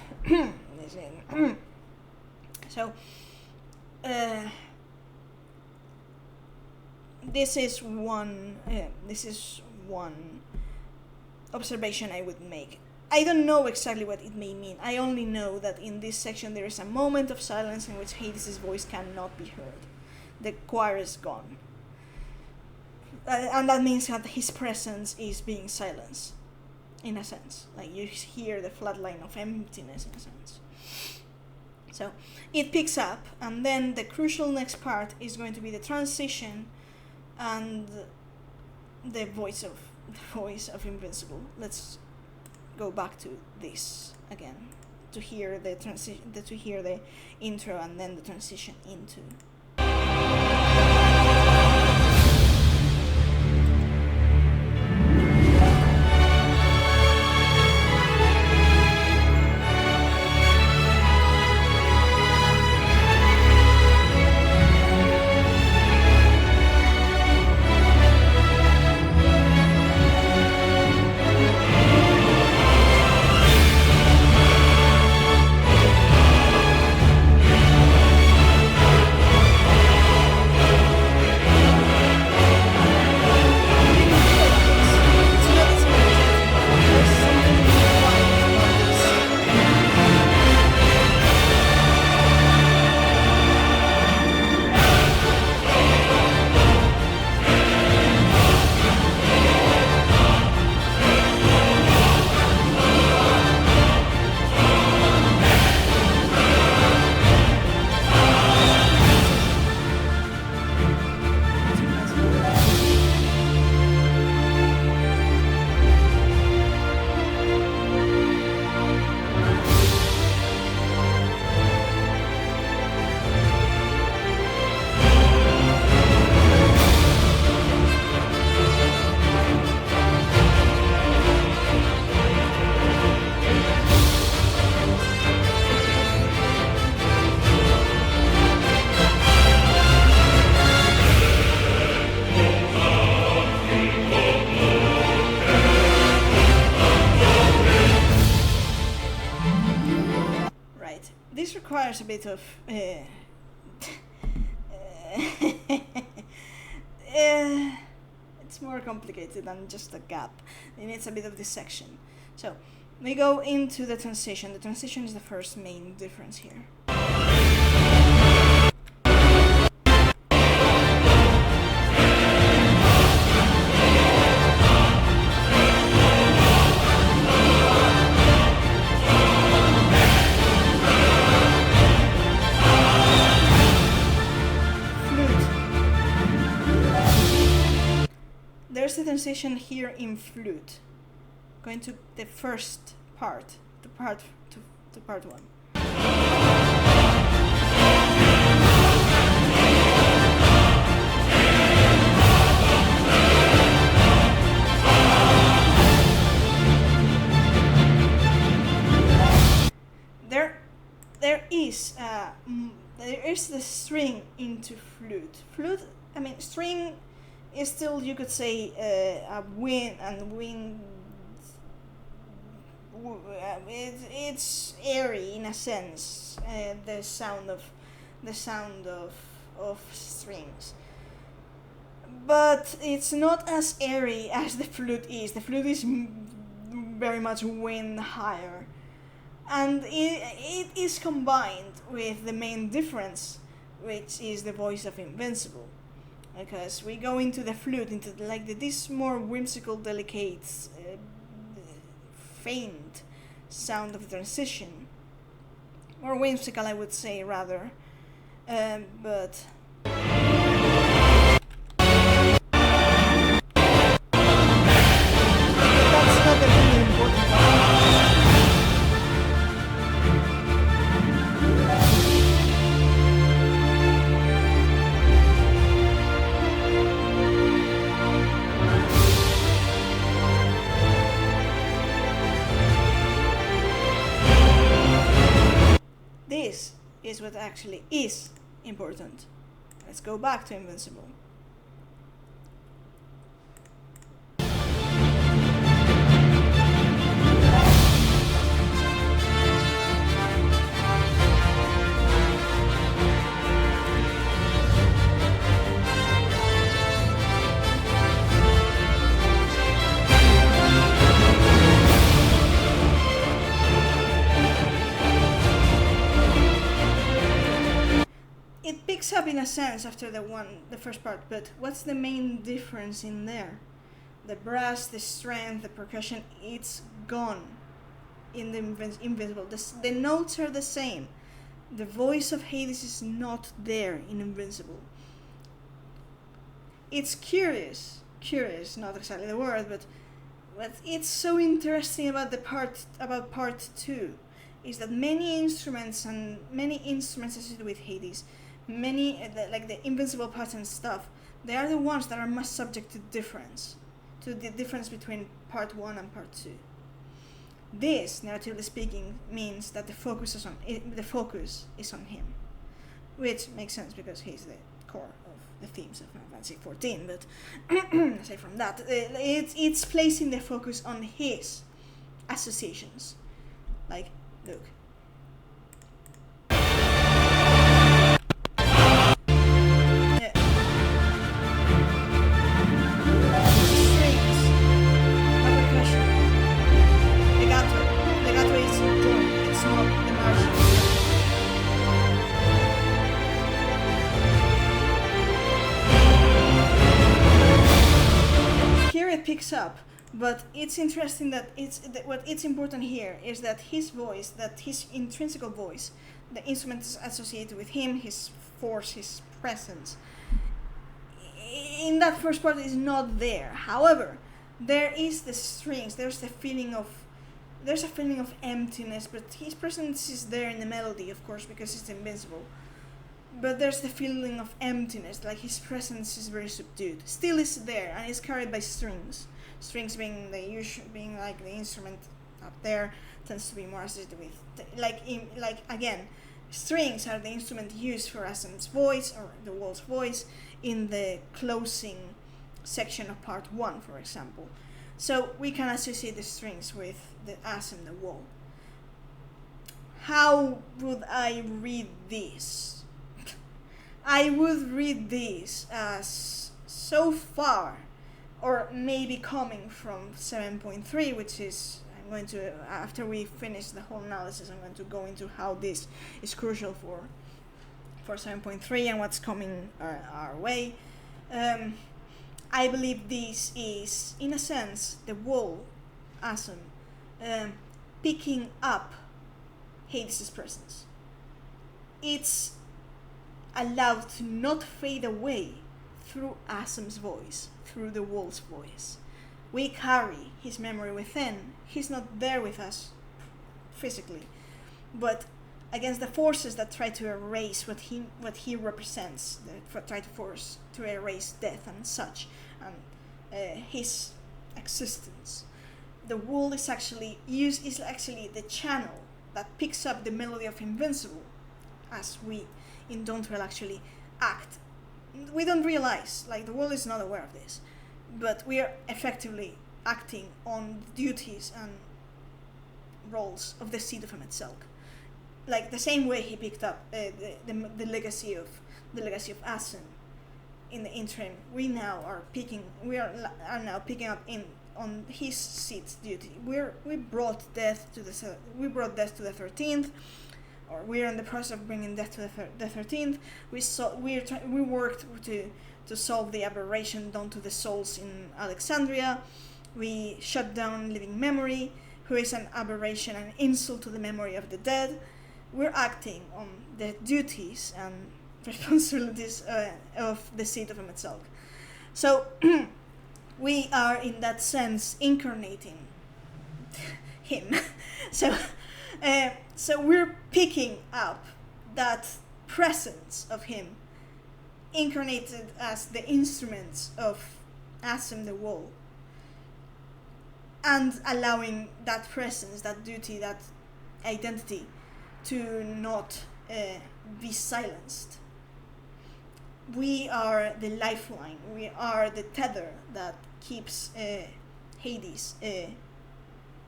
so this is one observation I would make. I don't know exactly what it may mean. I only know that in this section there is a moment of silence in which Hades' voice cannot be heard. The choir is gone. And that means that his presence is being silenced, in a sense. Like you hear the flat line of emptiness, in a sense. So it picks up, and then the crucial next part is going to be the transition and the voice of Invincible. Let's go back to this again to hear the intro and then the transition into. Requires a bit of it's more complicated than just a gap. It needs a bit of dissection. So We go into the transition. The transition is the first main difference here. There's the transition here in flute. Going to the first part, to part one. There is the string into flute. String is still, you could say, a wind and wind. It's airy in a sense. The sound of strings, but it's not as airy as the flute is. The flute is very much wind higher, and it is combined with the main difference, which is the voice of Invincible. Because we go into the flute, into this more whimsical, delicate, faint sound of transition, or whimsical, I would say, rather. But that's not the really important part. This is what actually is important. Let's go back to Invincible. It picks up in a sense after the first part, but what's the main difference in there? The brass, the strength, the percussion, it's gone in the Invincible. The notes are the same. The voice of Hades is not there in Invincible. It's curious, not exactly the word, but what it's so interesting about part 2 is that many instruments associated with Hades, like the Invincible parts and stuff, they are the ones that are most subject to the difference between part 1 and part 2. This, narratively speaking, means that the focus is on him, which makes sense because he's the core of the themes of Final Fantasy XIV. But aside from that, it's placing the focus on his associations. Like, look. Picks up, but it's interesting that what's important here is that his voice, that his intrinsic voice, the instruments associated with him, his force, his presence, in that first part is not there. However, there is the strings, there's a feeling of emptiness, but his presence is there in the melody, of course, because it's Invincible. But there's the feeling of emptiness, like his presence is very subdued. Still is there, and it's carried by strings. Strings being like the instrument up there, tends to be more associated with, again, strings are the instrument used for Asim's voice, or the wall's voice, in the closing section of part 1, for example. So we can associate the strings with the Asim, the wall. How would I read this? I would read this as so far, or maybe coming from 7.3, which is, I'm going to, after we finish the whole analysis, I'm going to go into how this is crucial for 7.3 and what's coming our way. I believe this is, in a sense, the wall atom picking up Hades' presence. It's allowed to not fade away through Asim's voice, through the wall's voice. We carry his memory within. He's not there with us physically, but against the forces that try to erase what he represents, that try to erase death and such, and his existence. The wall is actually the channel that picks up the melody of Invincible, as we in Don't Well actually act. We don't realize, like the wall is not aware of this, but we are effectively acting on the duties and roles of the Seed of Emetzelk. Like the same way he picked up the legacy of Asim in the interim, we are now picking up on his seat's duty. We brought death to the 13th, or we're in the process of bringing death to the 13th. We worked to solve the aberration done to the souls in Alexandria. We shut down living memory, who is an aberration and insult to the memory of the dead. We're acting on the duties and responsibilities of the Seed of Emetzelk. So we are, in that sense, incarnating him. So we're picking up that presence of him, incarnated as the instruments of Asim the Wall, and allowing that presence, that duty, that identity to not be silenced. We are the lifeline, we are the tether that keeps Hades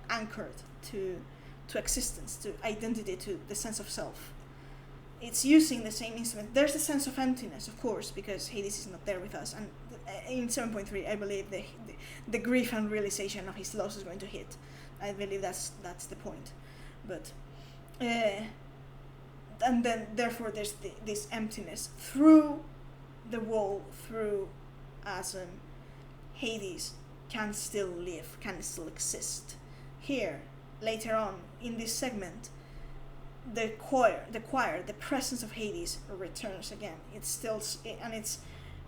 anchored to existence, to identity, to the sense of self. It's using the same instrument. There's a sense of emptiness, of course, because Hades is not there with us. And in 7.3, I believe the grief and realization of his loss is going to hit. I believe that's the point. But and then therefore there's this emptiness through the wall, through Asim. Hades can still live, can still exist. Here, later on in this segment, the presence of Hades returns again. It's still, and it's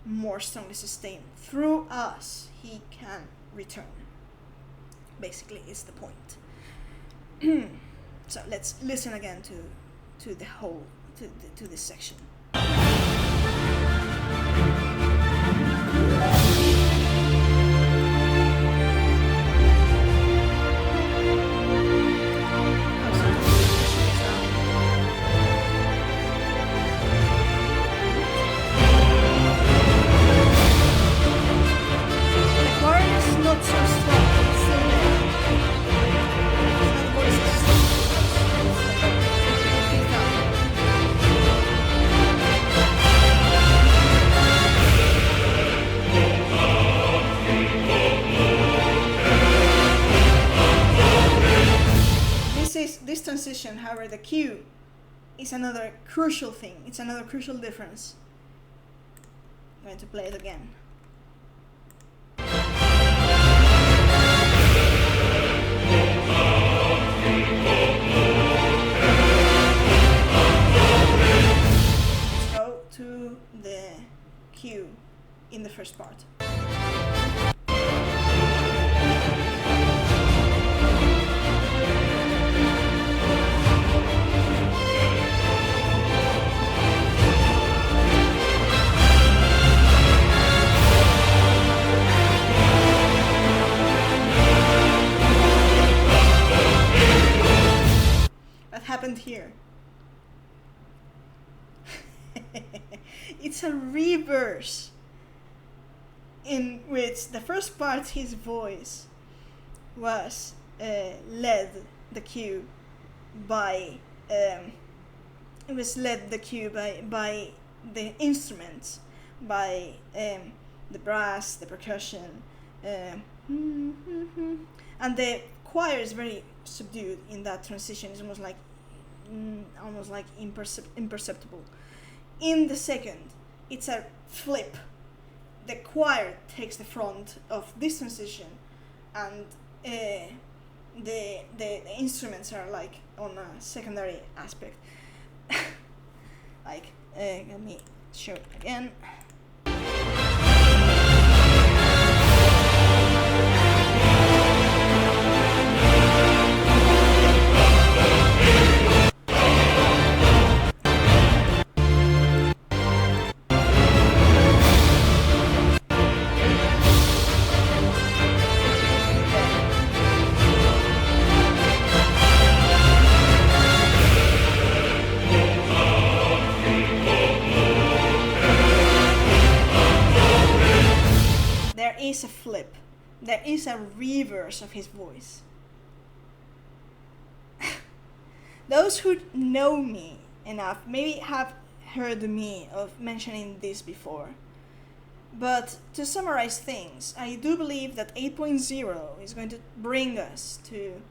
more strongly sustained. Through us, he can return. Basically, is the point. So let's listen again to the whole, to this section. This transition, however, the cue is another crucial thing. It's another crucial difference. I'm going to play it again. Let's go to the cue in the first part. Happened here. It's a reverse in which the first part, his voice was led the cue by by the instruments, by the brass, the percussion, and the choir is very subdued in that transition. It's almost like imperceptible. In the second, it's a flip. The choir takes the front of this transition, and the instruments are like on a secondary aspect. Like, let me show it again. Is a flip. There is a reverse of his voice. Those who know me enough maybe have heard me of mentioning this before. But to summarize things, I do believe that 8.0 is going to bring us to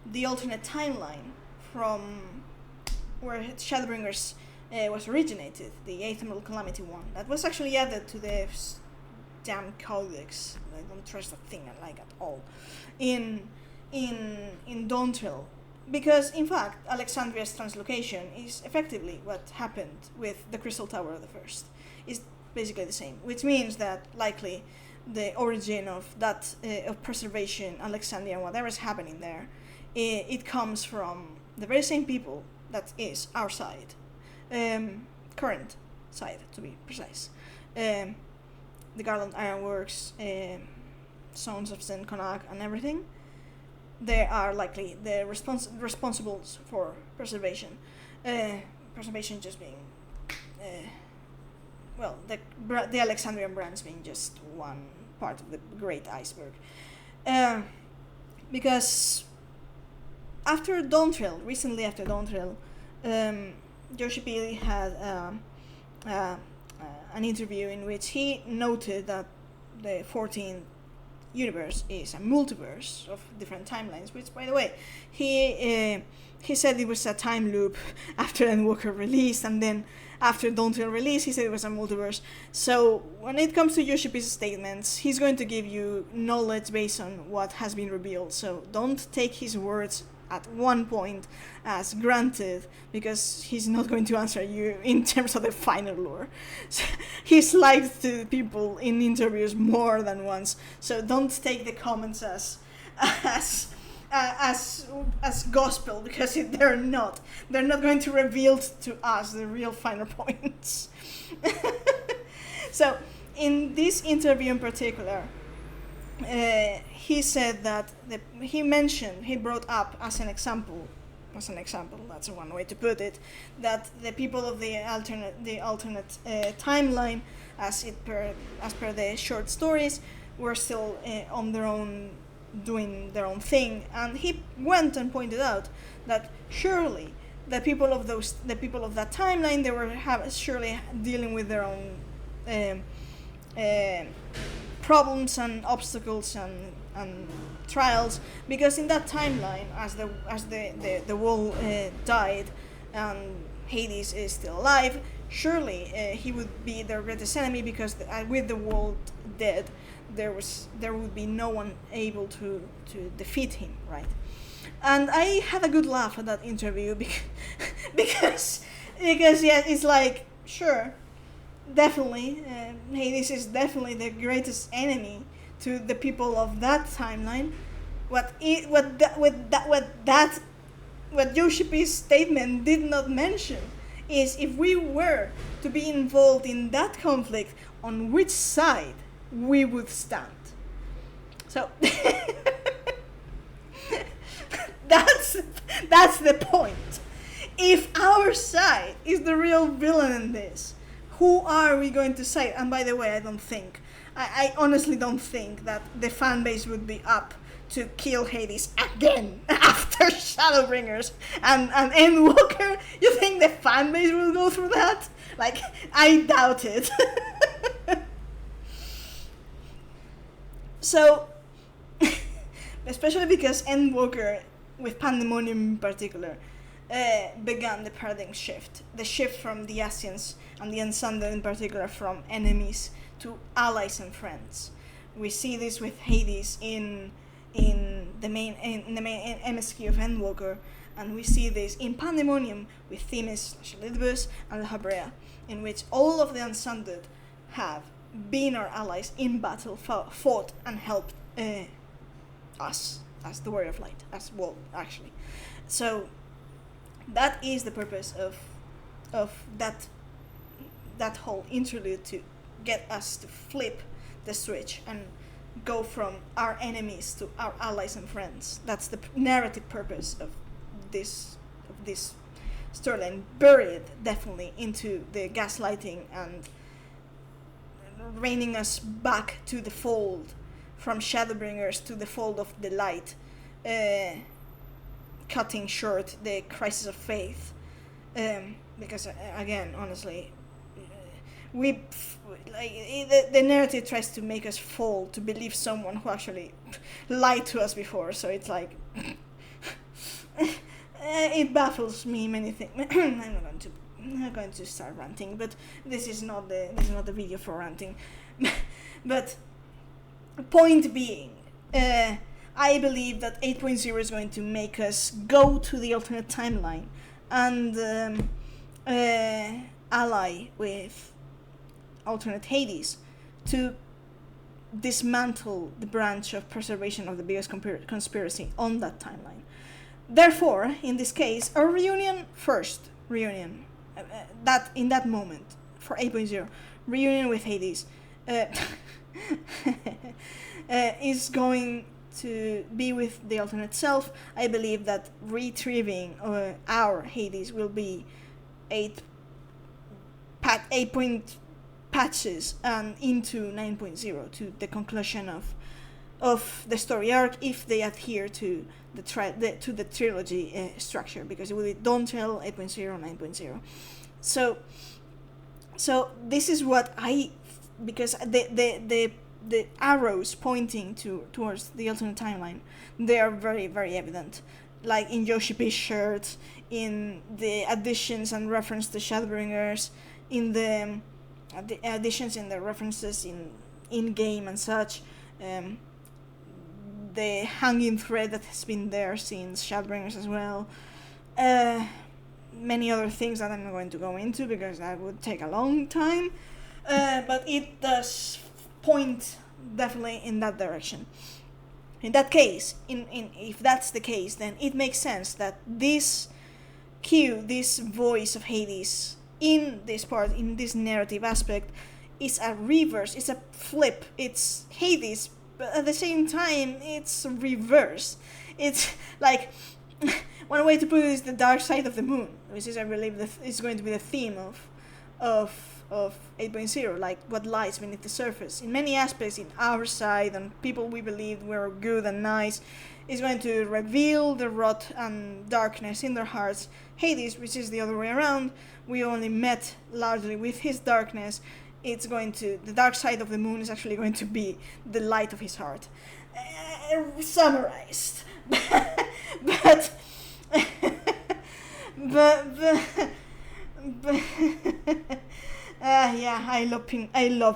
the alternate timeline from where Shadowbringers was originated, the Aethermal Calamity one. That was actually added to the damn codex. I don't trust that thing like at all in Dawntrail, because in fact Alexandria's translocation is effectively what happened with the Crystal Tower of the First. It's basically the same, which means that likely the origin of that of preservation, Alexandria, and whatever's happening there, it comes from the very same people that is our side, current side to be precise. The Garland Ironworks, Sons of Zen Konak, and everything, they are likely the responsibles for preservation. Preservation just being, the Alexandrian brands being just one part of the great iceberg. Because recently after Dawntrail, Joshi P. had an interview in which he noted that the 14th universe is a multiverse of different timelines, which, by the way, he said it was a time loop after Endwalker released, and then after Dawntrail release, he said it was a multiverse. So when it comes to Yoshipi's statements, he's going to give you knowledge based on what has been revealed. So don't take his words at one point as granted, because he's not going to answer you in terms of the final lore. So he's lied to people in interviews more than once, so don't take the comments as gospel, because they're not going to reveal to us the real final points. So in this interview in particular, he said that he brought up as an example, that's one way to put it, that the people of the alternate timeline, as per the short stories, were still on their own, doing their own thing, and he went and pointed out that surely the people of that timeline, they were surely dealing with their own problems and obstacles and trials, because in that timeline, as the wall died and Hades is still alive, surely he would be their greatest enemy, because with the wall dead, there would be no one able to defeat him, right? And I had a good laugh at that interview because yeah, it's like, sure, definitely, Hades is definitely the greatest enemy to the people of that timeline. What Yoshipi's statement did not mention is, if we were to be involved in that conflict, on which side we would stand. So that's the point. If our side is the real villain in this, who are we going to side? And by the way, I honestly don't think that the fan base would be up to kill Hades again after Shadowbringers and Endwalker. You think the fan base will go through that? Like, I doubt it. So, especially because Endwalker, with Pandemonium in particular, began the paradigm shift. The shift from the Asians and the Unsunded in particular from enemies to allies and friends. We see this with Hades in the main MSQ of Endwalker, and we see this in Pandemonium with Themis, Elidibus, and Habrea, in which all of the Unsunded have been our allies in battle, fought and helped us as the Warrior of Light, as well, actually. So that is the purpose of that whole interlude, to get us to flip the switch and go from our enemies to our allies and friends. That's the narrative purpose of this storyline, buried definitely into the gaslighting and reining us back to the fold, from Shadowbringers to the fold of the light, cutting short the crisis of faith, because again, honestly, the narrative tries to make us fall to believe someone who actually lied to us before. So it's like it baffles me many things. I'm not going to start ranting, but this is not the video for ranting. But point being, I believe that 8.0 is going to make us go to the alternate timeline and ally with alternate Hades to dismantle the branch of preservation of the biggest conspiracy on that timeline. Therefore, in this case, our first reunion, that in that moment for 8.0, reunion with Hades, is going to be with the alternate self. I believe that retrieving our Hades will be 8 point patches and into 9.0 to the conclusion of the story arc, if they adhere to the trilogy structure, because it will be Don't Tell, 8.0, 9.0. So this is what because the arrows pointing towards the alternate timeline, they are very, very evident, like in Yoshi P's shirt, in the additions and reference to Shadowbringers, in the additions in the references in game and such, the hanging thread that has been there since Shadowbringers as well, many other things that I'm not going to go into because that would take a long time, but it does point definitely in that direction. In that case, if that's the case, then it makes sense that this voice of Hades in this part, in this narrative aspect, is a reverse, it's a flip, it's Hades, but at the same time, it's reverse. It's like, one way to put it is the dark side of the moon, which is, I believe, is going to be the theme of 8.0, like what lies beneath the surface. In many aspects, in our side, and people we believed were good and nice, is going to reveal the rot and darkness in their hearts. Hades, which is the other way around, we only met largely with his darkness. The dark side of the moon is actually going to be the light of his heart. Summarized. but yeah, I love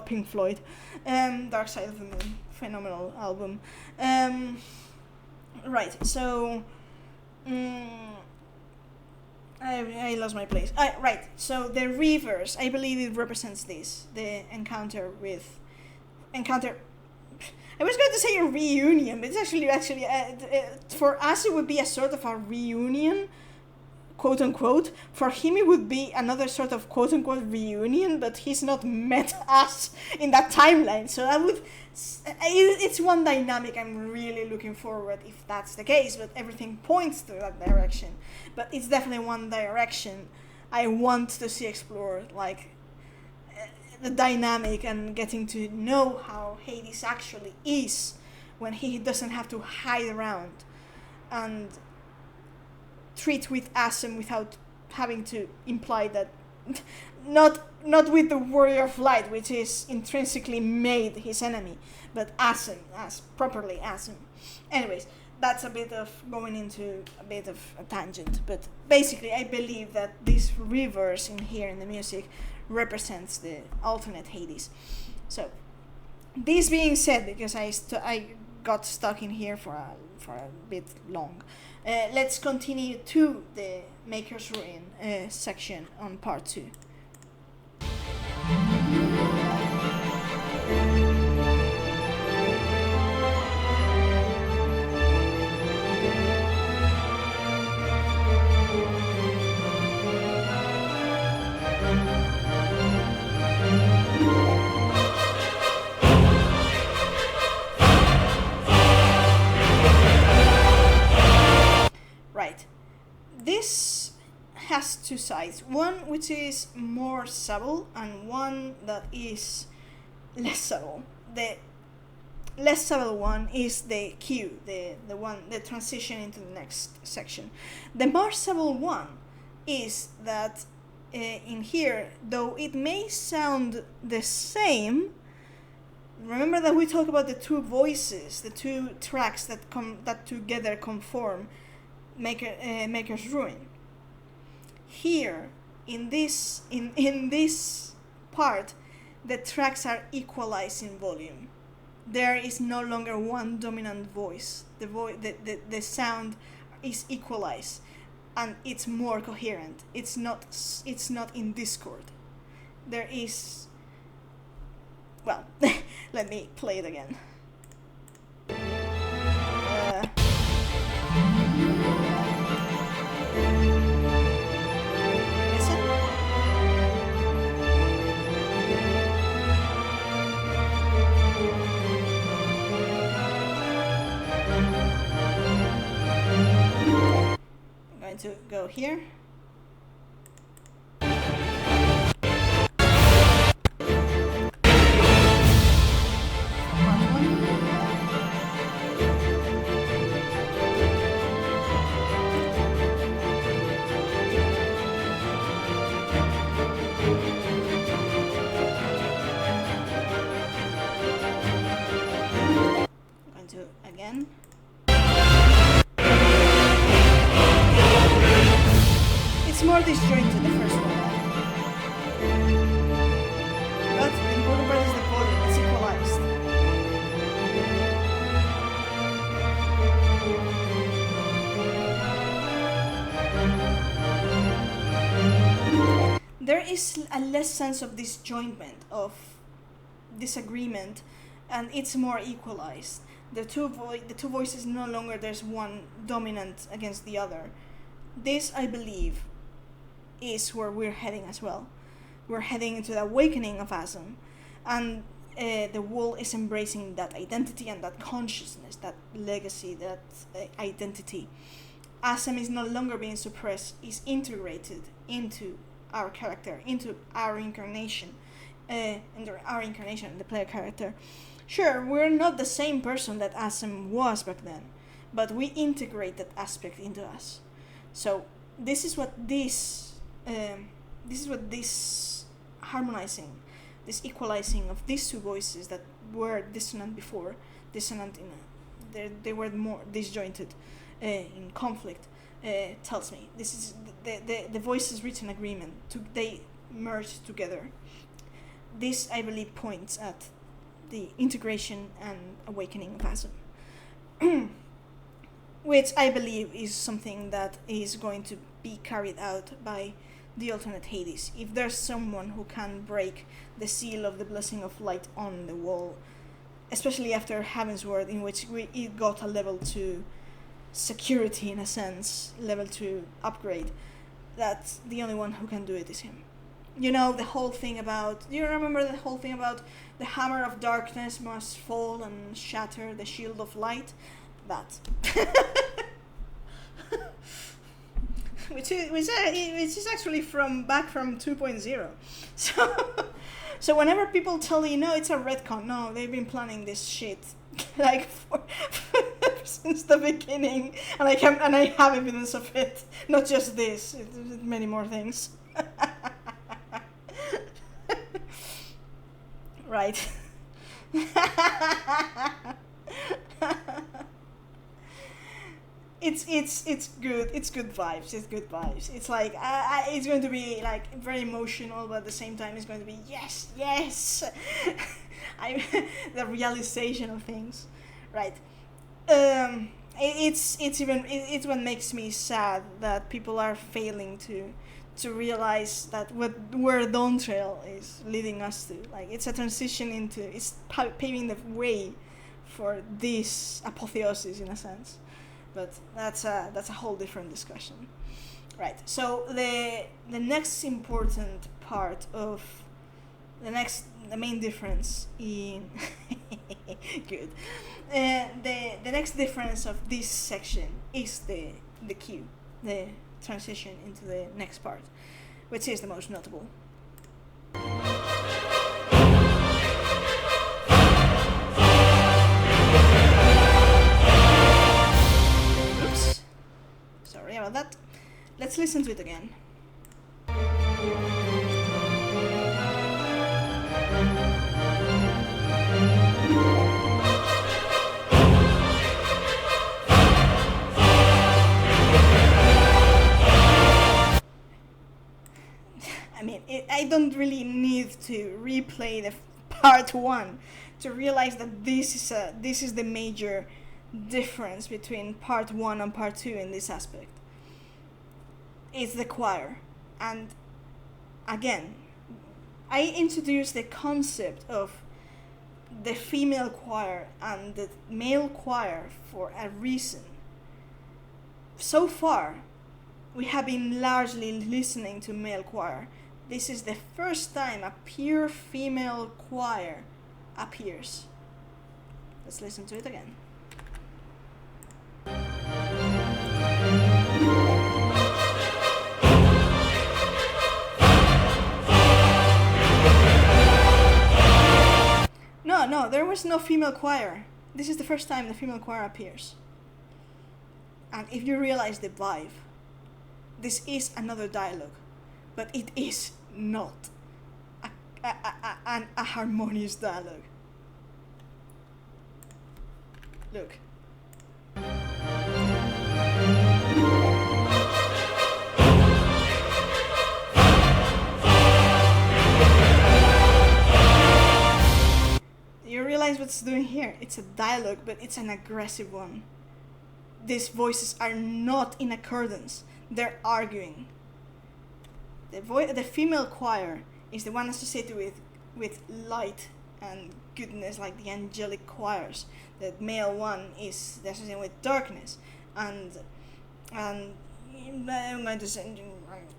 Pink Floyd. Dark Side of the Moon, phenomenal album. Right, so I lost my place. Right, so the reverse, I believe it represents this, the encounter. I was going to say a reunion, but it's actually for us it would be a sort of a reunion, quote unquote. For him it would be another sort of quote unquote reunion, but he's not met us in that timeline, so it's one dynamic I'm really looking forward if that's the case, but everything points to that direction. But it's definitely one direction I want to see explored, like the dynamic and getting to know how Hades actually is when he doesn't have to hide around and treat with Asem without having to imply that not with the warrior of light, which is intrinsically made his enemy, but as him, as properly as him. Anyways, that's a bit of going into a bit of a tangent, but basically I believe that this reverse in here in the music represents the alternate Hades. So this being said, because I got stuck in here for a bit long, let's continue to the Maker's Ruin section on part 2. Right. This has two sides. One which is more subtle and one that is less subtle. The less subtle one is the cue, the transition into the next section. The more subtle one is that in here, though it may sound the same, remember that we talk about the two voices, the two tracks that together conform Maker's Ruin. Here, in this part, the tracks are equalized in volume. There is no longer one dominant voice. The sound is equalized, and it's more coherent. It's not in discord. There is. Well, let me play it again. To go here. Going to again. It's more disjointed, the first one. But the important part is the volume, it's equalized. There is a less sense of disjointment, of disagreement, and it's more equalized. The two voices, no longer there's one dominant against the other. This, I believe, is where we're heading as well. We're heading into the awakening of Asm, and the world is embracing that identity and that consciousness, that legacy, that identity. Asm is no longer being suppressed, is integrated into our character, into our incarnation, the player character. Sure, we're not the same person that Asm was back then, but we integrate that aspect into us. So this is what this harmonizing, this equalizing of these two voices that were dissonant before, they were more disjointed, in conflict, tells me. This is the voices reach an agreement. They merge together. This, I believe, points at the integration and awakening of Asm. Which I believe is something that is going to be carried out by the alternate Hades. If there's someone who can break the seal of the blessing of light on the wall, especially after Heavensward, in which it got a level 2 security, in a sense, level 2 upgrade, that's the only one who can do it is him. You know, the whole thing about, do you remember the whole thing about the hammer of darkness must fall and shatter the shield of light? That. which is actually back from 2.0. So whenever people tell you, no, it's a retcon, no, they've been planning this shit like since the beginning, and I have evidence of it. Not just this, many more things. right? It's good. It's good vibes. It's good vibes. It's like it's going to be like very emotional, but at the same time, it's going to be yes, yes. The realization of things, right? It's what makes me sad that people are failing to realize that where Dawn Trail is leading us to. Like, it's a transition into, it's paving the way for this apotheosis in a sense. But that's a whole different discussion, right? So the next important part of the main difference in good, the next difference of this section is the cue, the transition into the next part, which is the most notable. Sorry about that. Let's listen to it again. I mean, I don't really need to replay the part 1 to realize that this is the major difference between part 1 and part 2 in this aspect. It's the choir. And again, I introduced the concept of the female choir and the male choir for a reason. So far, we have been largely listening to male choir. This is the first time a pure female choir appears. Let's listen to it again. No, there was no female choir. This is the first time the female choir appears. And if you realize the vibe, this is another dialogue, but it is not a harmonious dialogue. Look. You realize what's doing here? It's a dialogue, but it's an aggressive one. These voices are not in accordance. They're arguing. The female choir is the one associated with light and goodness, like the angelic choirs. The male one is associated with darkness and I'm going to say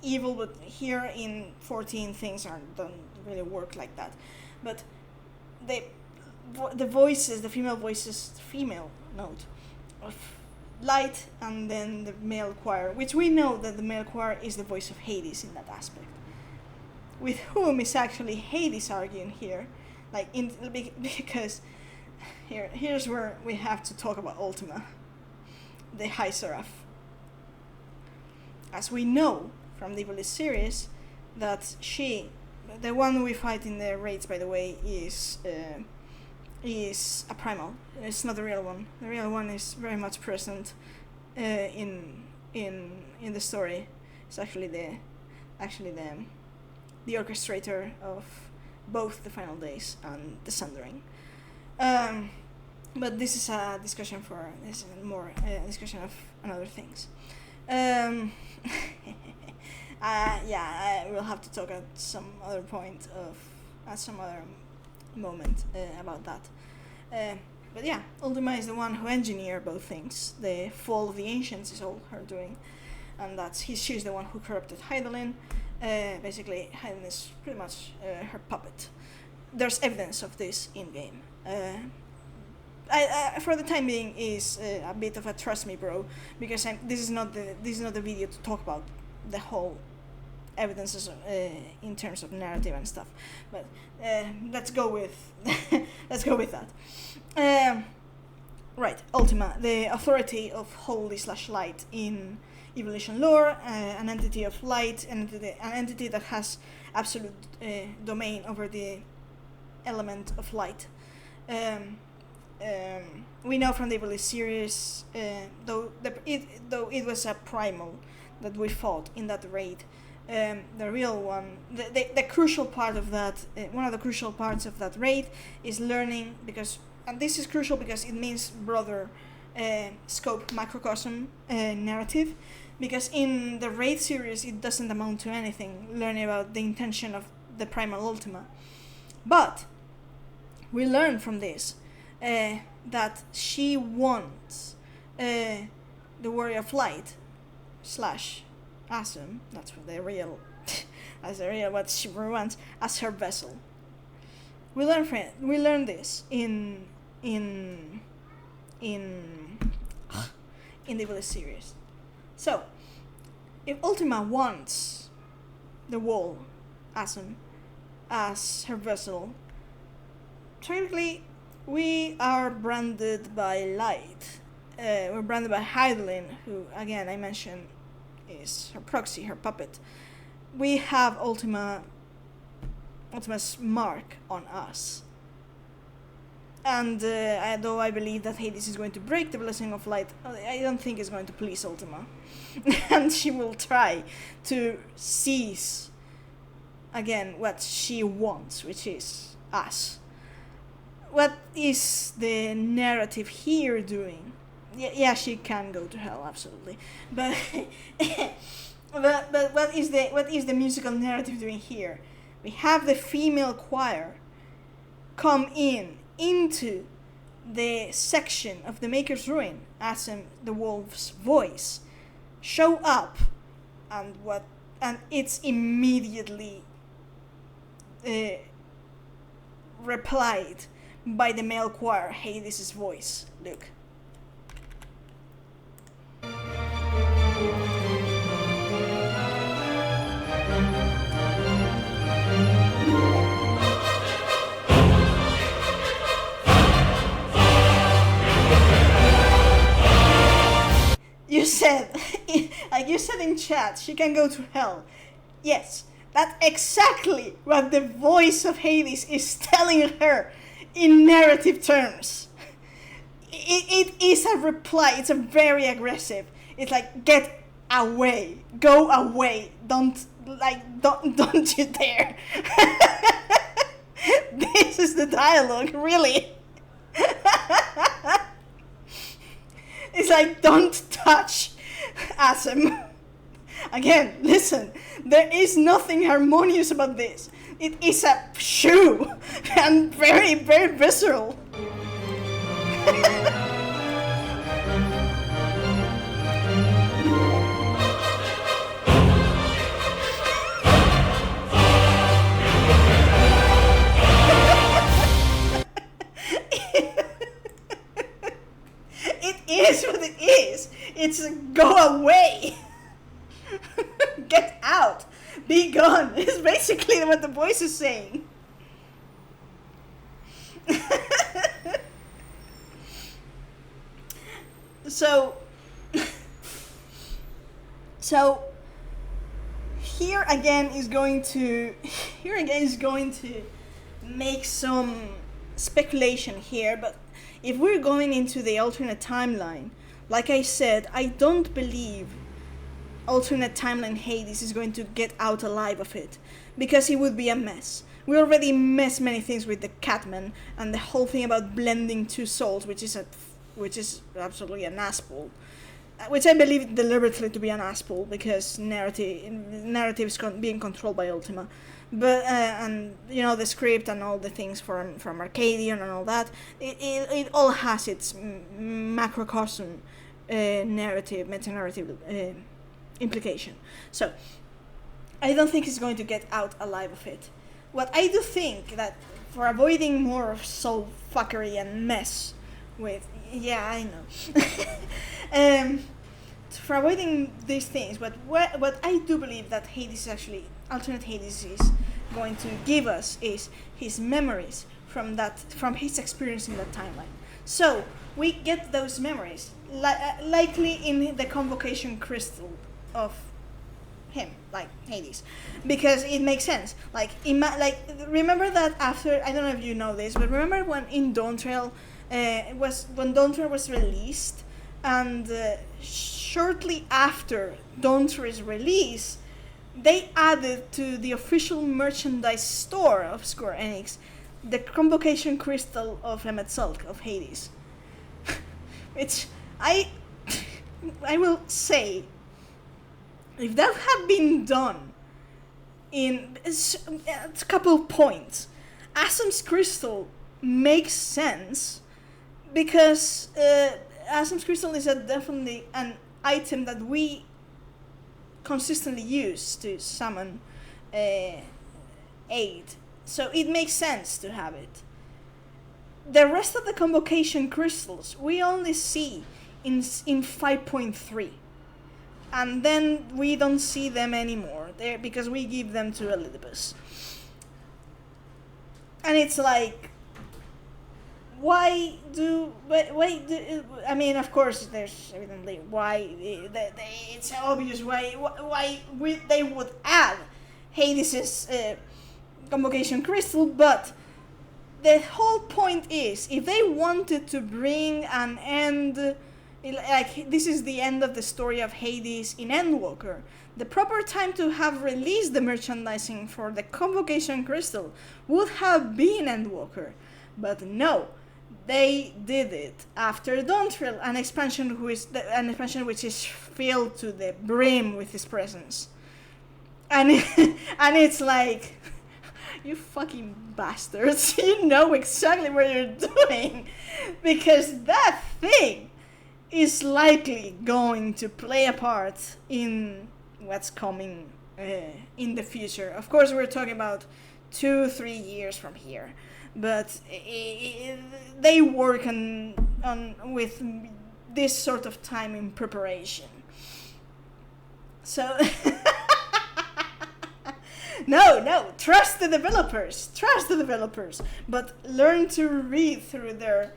evil, but here in 14 things don't really work like that. But the voices, the female voices, female note of light, and then the male choir, which we know that the male choir is the voice of Hades in that aspect, with whom is actually Hades arguing here, like because here's where we have to talk about Ultima, the High Seraph. As we know from the E12's series, that she, the one we fight in the raids, by the way, is a primal. It's not the real one. The real one is very much present in the story. It's actually the orchestrator of both the Final Days and the Sundering. But this is a discussion more a discussion of another things. I will have to talk at some other moment about that. But yeah, Ultima is the one who engineered both things. The fall of the ancients is all her doing, and she's the one who corrupted Hydaelyn. Basically, Hydaelyn is pretty much her puppet. There's evidence of this in game. For the time being, is a bit of a trust me, bro, because this is not the video to talk about the whole evidences in terms of narrative and stuff. But let's go with that. Right, Ultima, the authority of holy/light in evolution lore, an entity of light, an entity that has absolute domain over the element of light. We know from the E12's series, though it was a primal that we fought in that raid. The real one, the crucial part of that, one of the crucial parts of that raid is learning, and this is crucial because it means broader scope macrocosm narrative, because in the raid series it doesn't amount to anything, learning about the intention of the primal ultima. But we learn from this that she wants the Warrior of Light / Asum, that's what the real what she wants, as her vessel. We learn this in the E12's series. So, if Ultima wants the wall, Asum, as her vessel, technically we are branded by Light. We're branded by Heidelin, who, again, I mentioned is her proxy, her puppet. We have Ultima's mark on us. And though I believe that Hades is going to break the blessing of light, I don't think it's going to please Ultima. And she will try to seize, again, what she wants, which is us. What is the narrative here doing? Yeah, she can go to hell, absolutely. But but what is the musical narrative doing here? We have the female choir come into the section of the Maker's Ruin, as the wolf's voice, show up, and it's immediately replied by the male choir, Hades' voice. Look. You said, like you said in chat, she can go to hell. Yes, that's exactly what the voice of Hades is telling her in narrative terms. It is a reply. It's a very aggressive. It's like, get away, go away, don't you dare. This is the dialogue, really. It's like, don't touch Asum. Again, listen, there is nothing harmonious about this. It is a shoe, and very, very visceral. It is what it is. It's go away. Get out. Be gone. It's basically what the voice is saying. So here again is going to make some speculation here, but if we're going into the alternate timeline, like I said, I don't believe alternate timeline Hades is going to get out alive of it, because it would be a mess. We already messed many things with the Catman and the whole thing about blending two souls, which is absolutely an asspull, which I believe deliberately to be an asspull because narrative is being controlled by Ultima. But and you know, the script and all the things from Arcadian and all that, it all has its macrocosm narrative, meta-narrative implication. So I don't think it's going to get out alive of it. What I do think that, for avoiding more soul fuckery and mess with, yeah, I know. For avoiding these things, what I do believe that Hades actually, alternate Hades is going to give us is his memories from his experience in that timeline. So we get those memories likely in the convocation crystal of him, like Hades, because it makes sense. Like remember that after, I don't know if you know this, but remember when in Dawntrail Dawntrail was released, and shortly after Dawntrail's release, they added to the official merchandise store of Square Enix the Convocation Crystal of Emet-Selch, of Hades. Which I will say, if that had been done in a couple points, Asam's Crystal makes sense, because Asam's Crystal is definitely an item that we consistently use to summon aid. So it makes sense to have it. The rest of the Convocation Crystals we only see in 5.3. And then we don't see them anymore there, because we give them to Elidibus. And it's like, I mean, of course, there's evidently why it's obvious why they would add Hades' Convocation Crystal, but the whole point is, if they wanted to bring an end, like this is the end of the story of Hades in Endwalker, the proper time to have released the merchandising for the Convocation Crystal would have been Endwalker. But no, they did it after Dawntrail, an expansion which is filled to the brim with his presence. And it's like, you fucking bastards, you know exactly what you're doing, because that thing is likely going to play a part in what's coming in the future. Of course, we're talking about 2-3 years from here, but they work on with this sort of time in preparation. So no, trust the developers, but learn to read through their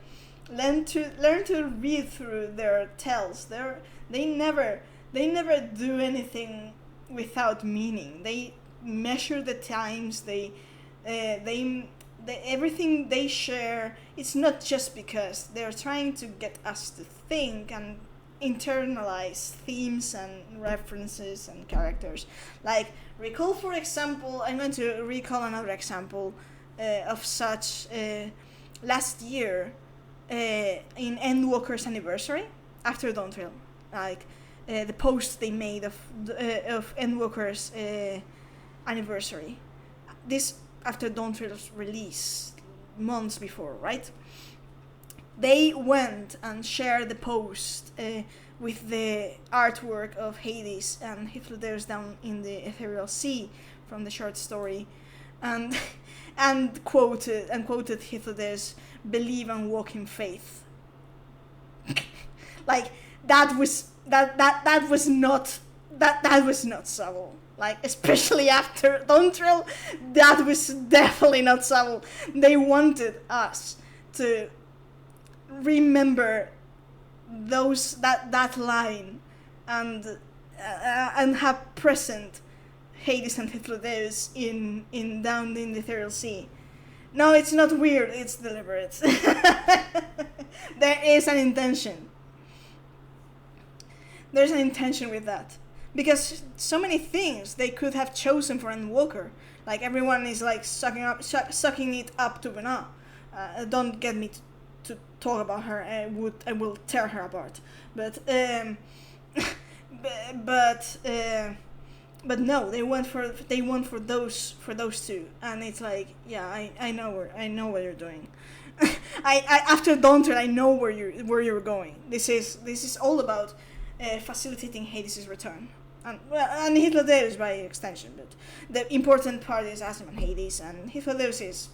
tells. They never do anything without meaning. They measure the times. They everything they share. It's not just because they're trying to get us to think and internalize themes and references and characters. Like, recall, for example, I'm going to recall another example of such last year in Endwalker's anniversary, after Dawntrail. Like, the post they made of Endwalker's anniversary. This after Dawntrail's release, months before, right? They went and shared the post with the artwork of Hades and Hythlodaeus down in the Ethereal Sea from the short story, and quoted Hythlodaeus, "Believe and walk in faith." Like, that was not subtle. Like, especially after Dawntrail, that was definitely not subtle. They wanted us to remember that line and have present Hades and Hythlodaeus in down in the Ethereal Sea. No, it's not weird, it's deliberate. There is an intention. There's an intention with that. Because so many things they could have chosen for Endwalker. Like, everyone is like sucking it up to Vena. Don't get me to talk about her. I will tear her apart. But no, they went for those two, and it's like, yeah, I know what you're doing. I after Dawntrail, I know where you're going. This is all about facilitating Hades' return, and Hythlodaeus by extension. But the important part is Asam and Hades, and Hythlodaeus is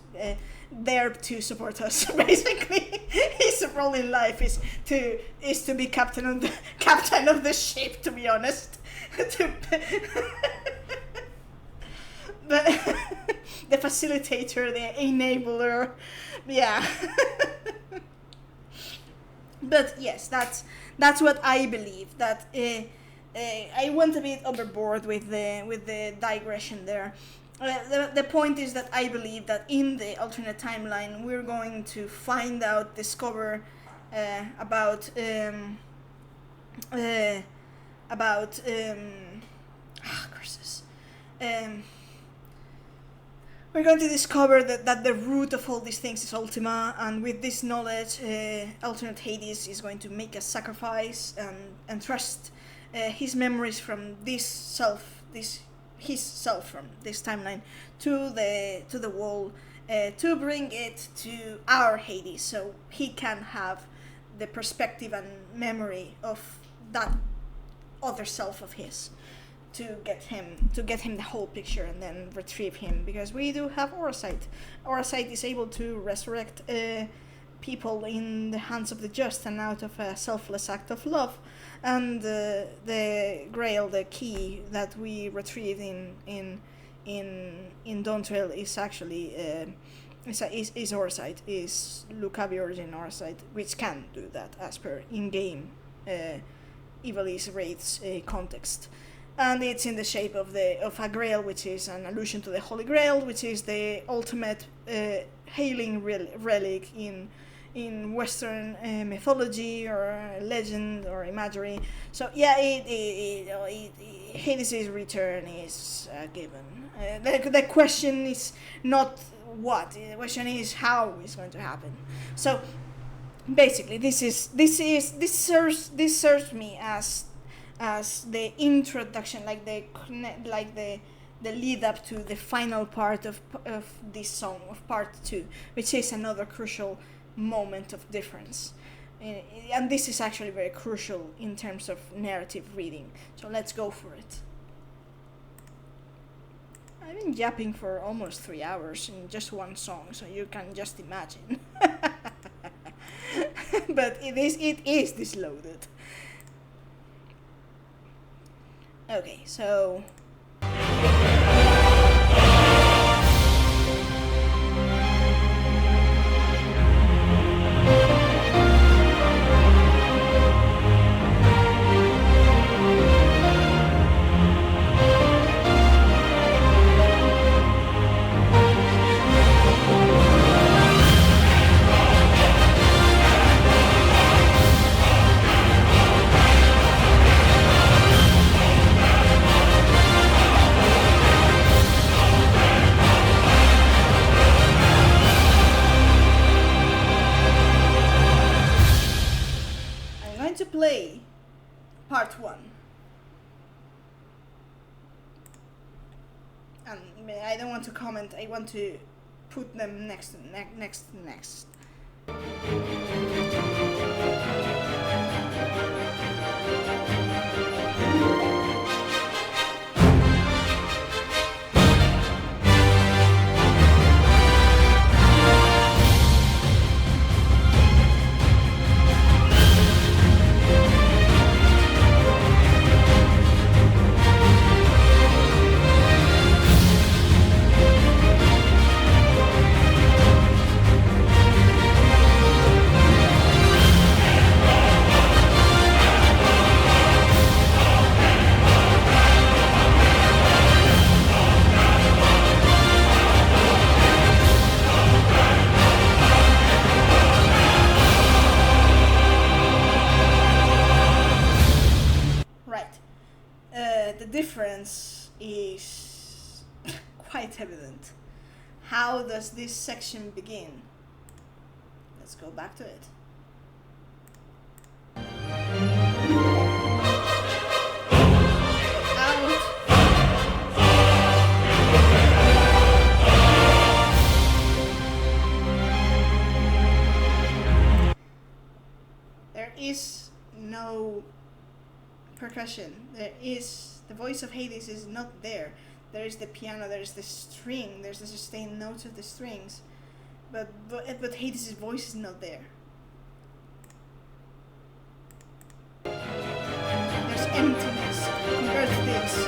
there to support us. Basically, his role in life is to be captain of the ship. To be honest, but the facilitator, the enabler, yeah. But yes, that's what I believe, that I went a bit overboard with the digression there. The point is that I believe that in the alternate timeline we're going to find out, discover about curses. We're going to discover that the root of all these things is Ultima, and with this knowledge, alternate Hades is going to make a sacrifice and trust his memories from his self from this timeline to the wall, to bring it to our Hades, so he can have the perspective and memory of that other self of his, to get him the whole picture and then retrieve him, because we do have Orasight. Orasight is able to resurrect people in the hands of the just and out of a selfless act of love, and the Grail, the key that we retrieved in Dawntrail is actually is Orasight, is Lucavi origin Orasight, which can do that as per in-game Ivalice Wraith's context. And it's in the shape of a Grail, which is an allusion to the Holy Grail, which is the ultimate hailing relic in Western mythology or legend or imagery. So yeah, Hades' return is given. The question is not what, the question is how it's going to happen. So basically, this serves me as the introduction, like the lead up to the final part of this song, of part 2, which is another crucial moment of difference, and this is actually very crucial in terms of narrative reading. So let's go for it. I've been yapping for almost 3 hours in just one song, so you can just imagine. But it is disloaded. Okay, so play part 1, and I don't want to comment, I want to put them next. The difference is quite evident. How does this section begin? Let's go back to it. There is no percussion. The voice of Hades is not there. There is the piano, there is the string, there's the sustained notes of the strings, but Hades' voice is not there. There's emptiness compared to this.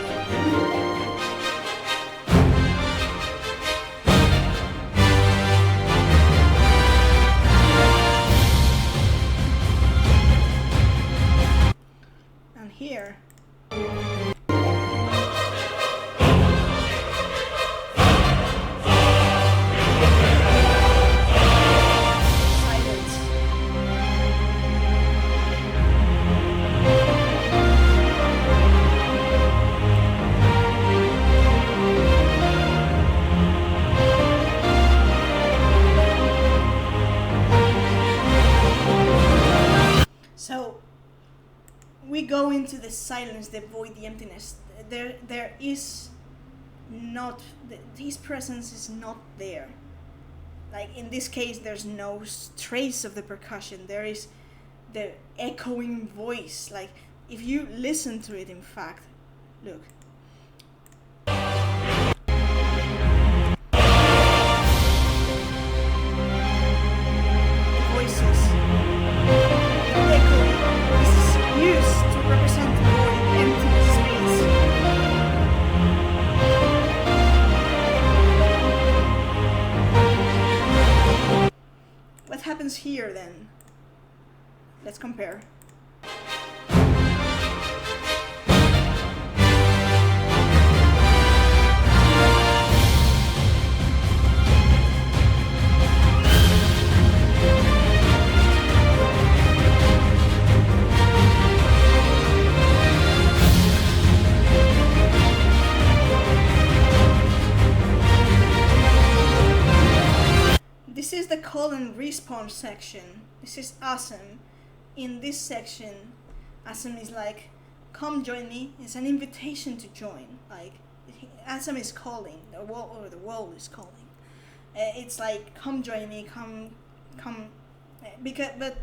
And here, into the silence, the void, the emptiness. There is not, his presence is not there. Like in this case, there's no trace of the percussion. There is the echoing voice. Like if you listen to it, in fact, look. Voices echoing. This is used to represent the void, empty space. What happens here then? Let's compare. This is the call and response section. This is awesome. In this section, Asam is like, come join me. It's an invitation to join. Like, Asam is calling, the world is calling. It's like, come join me, come. But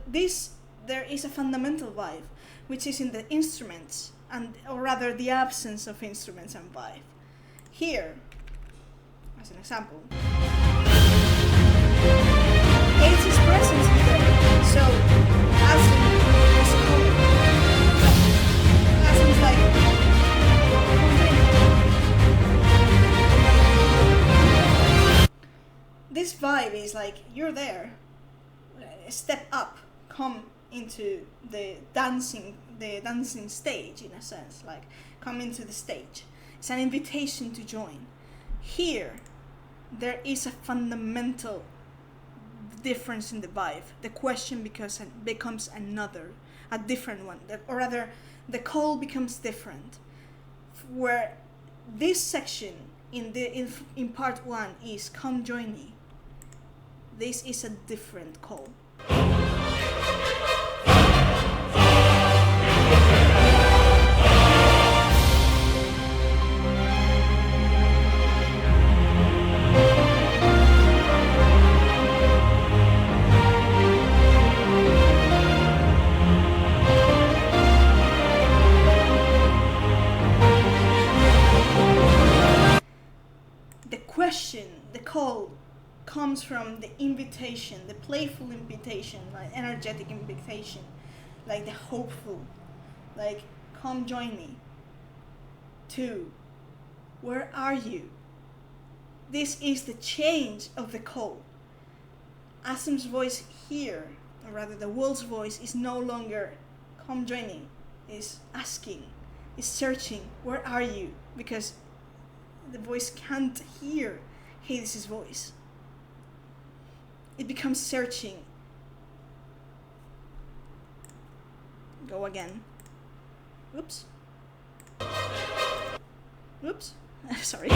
there is a fundamental vibe, which is in the instruments, or rather the absence of instruments and vibe. Here, as an example, Hades' presence is there, so Asam is calling. Asam is like, this vibe is like, you're there, step up, come into the dancing stage, in a sense, like come into the stage. It's an invitation to join. Here, there is a fundamental difference in the vibe. The question becomes a different one, or rather, the call becomes different. Where this section in part 1 is come join me. This is a different call. The call comes from the invitation, the playful invitation, like energetic invitation, like the hopeful, like come join me. 2, where are you? This is the change of the call. Asam's voice here, or rather the world's voice, is no longer come join me, is asking, is searching, where are you? Because the voice can't hear Hades' voice. It becomes searching. Go again. Oops. Oops. Sorry.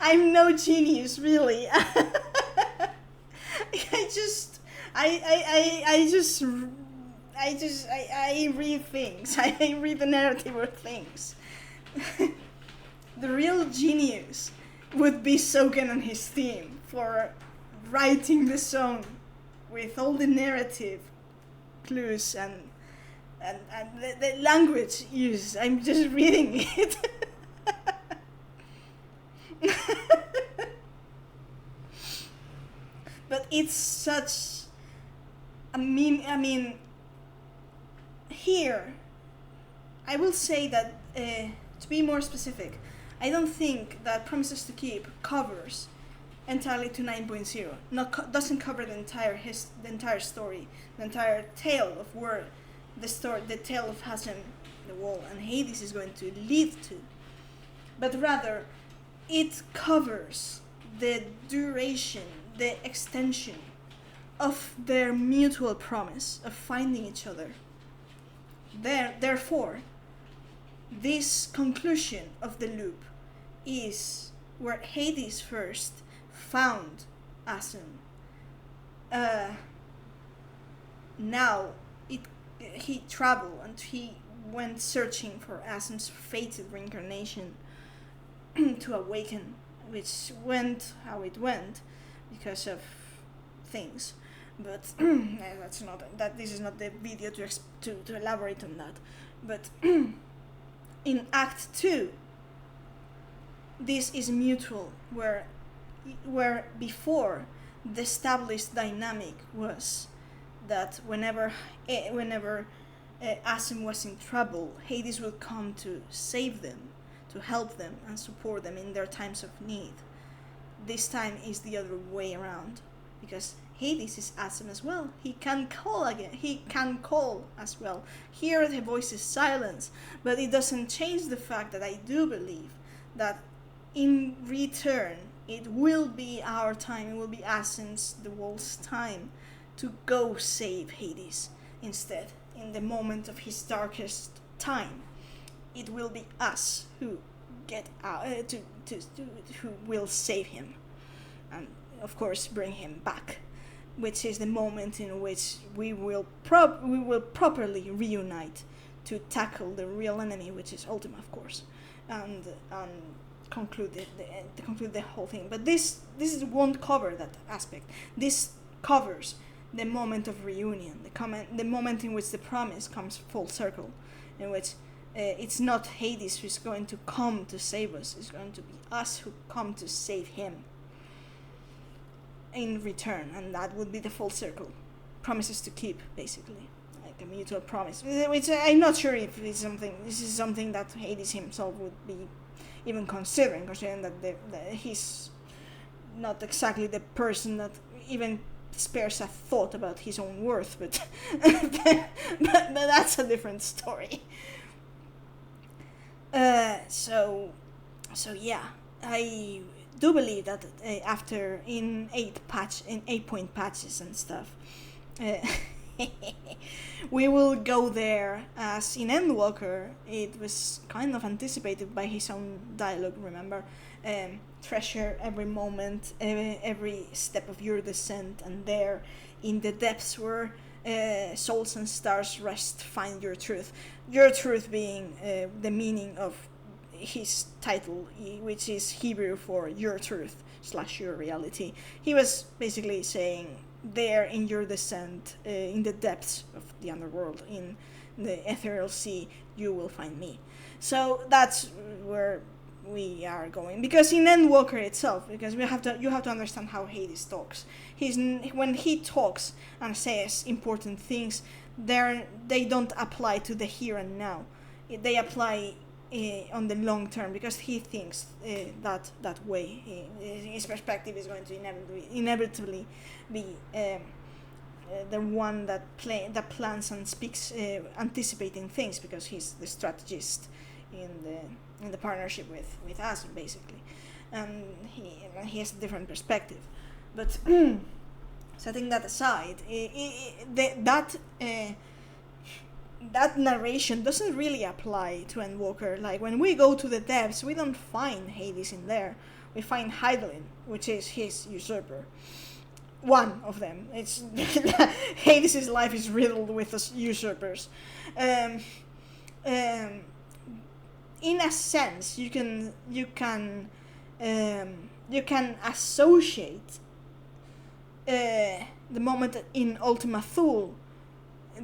I'm no genius, really. I read things. I read the narrative of things. The real genius would be Sogen and his team for writing the song with all the narrative clues and the language used. I'm just reading it. But it's such I mean here, I will say that, to be more specific, I don't think that Promises to Keep covers entirely to 9.0. Doesn't cover the entire story, the entire tale of where the tale of Hashem, the wall, and Hades is going to lead to, but rather it covers the duration, the extension of their mutual promise of finding each other. Therefore, this conclusion of the loop is where Hades first found Asim. Now he traveled and he went searching for Asim's fated reincarnation to awaken, which went how it went because of things. But this is not the video to elaborate on that. But in Act 2, this is mutual, where before the established dynamic was that whenever Asim was in trouble, Hades would come to save them, to help them and support them in their times of need. This time is the other way around, because Hades is Asim as well. He can call again. He can call as well. Here the voice is silence, but it doesn't change the fact that I do believe that in return it will be our time. It will be Asim's, the wall's time, to go save Hades instead. In the moment of his darkest time, it will be us who get out who will save him, and of course bring him back, which is the moment in which we will properly reunite to tackle the real enemy, which is Ultima, of course, and conclude the whole thing. But this won't cover that aspect. This covers the moment of reunion, the moment in which the promise comes full circle, in which it's not Hades who's going to come to save us, it's going to be us who come to save him in return, and that would be the full circle. Promises to keep, basically, like a mutual promise, which I'm not sure if this is something that Hades himself would be even considering that he's not exactly the person that even spares a thought about his own worth, but but that's a different story. So yeah, I do believe that after in 8-point patches and stuff, we will go there, as in Endwalker it was kind of anticipated by his own dialogue, remember? Treasure every moment, every step of your descent, and there in the depths where souls and stars rest, find your truth. Your truth being the meaning of his title, which is Hebrew for your truth / your reality. He was basically saying, there in your descent, in the depths of the underworld, in the ethereal sea, you will find me. So that's where we are going, because in Endwalker itself, because you have to understand how Hades talks. When he talks and says important things, they don't apply to the here and now. They apply on the long term, because he thinks that way. His perspective is going to inevitably be the one that plans and speaks, anticipating things, because he's the strategist in the partnership with us, basically, and he has a different perspective. But setting that aside, that narration doesn't really apply to Endwalker. Like, when we go to the depths, we don't find Hades in there. We find Hydaelyn, which is his usurper. One of them. It's Hades' life is riddled with usurpers. In a sense, you can associate the moment in Ultima Thule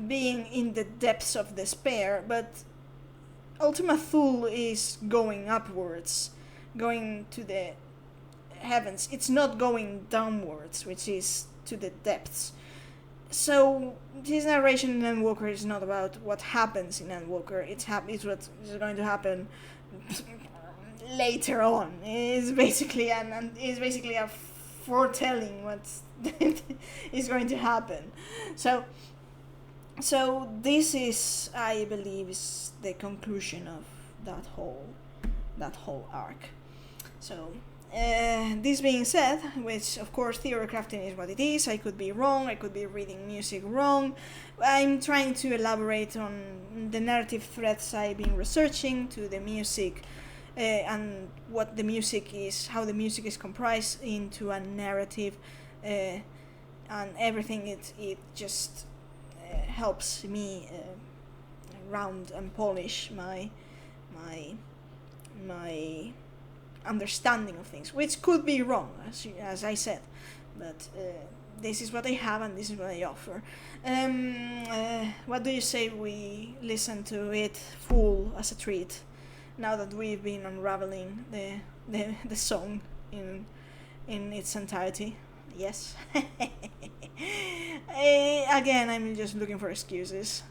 being in the depths of despair, but Ultima Thule is going upwards, going to the heavens. It's not going downwards, which is to the depths. So this narration in Endwalker is not about what happens in Endwalker. It's what is going to happen later on. It's basically a foretelling what is going to happen. So this is, I believe, is the conclusion of that whole arc. So this being said, which of course theory crafting is what it is, I could be wrong, I could be reading music wrong. I'm trying to elaborate on the narrative threads I've been researching to the music, and what the music is, how the music is comprised into a narrative, and everything. It just helps me round and polish my understanding of things, which could be wrong, as I said, but this is what I have and this is what I offer. What do you say we listen to it full as a treat, now that we've been unraveling the song in its entirety? Yes. Again, I'm just looking for excuses.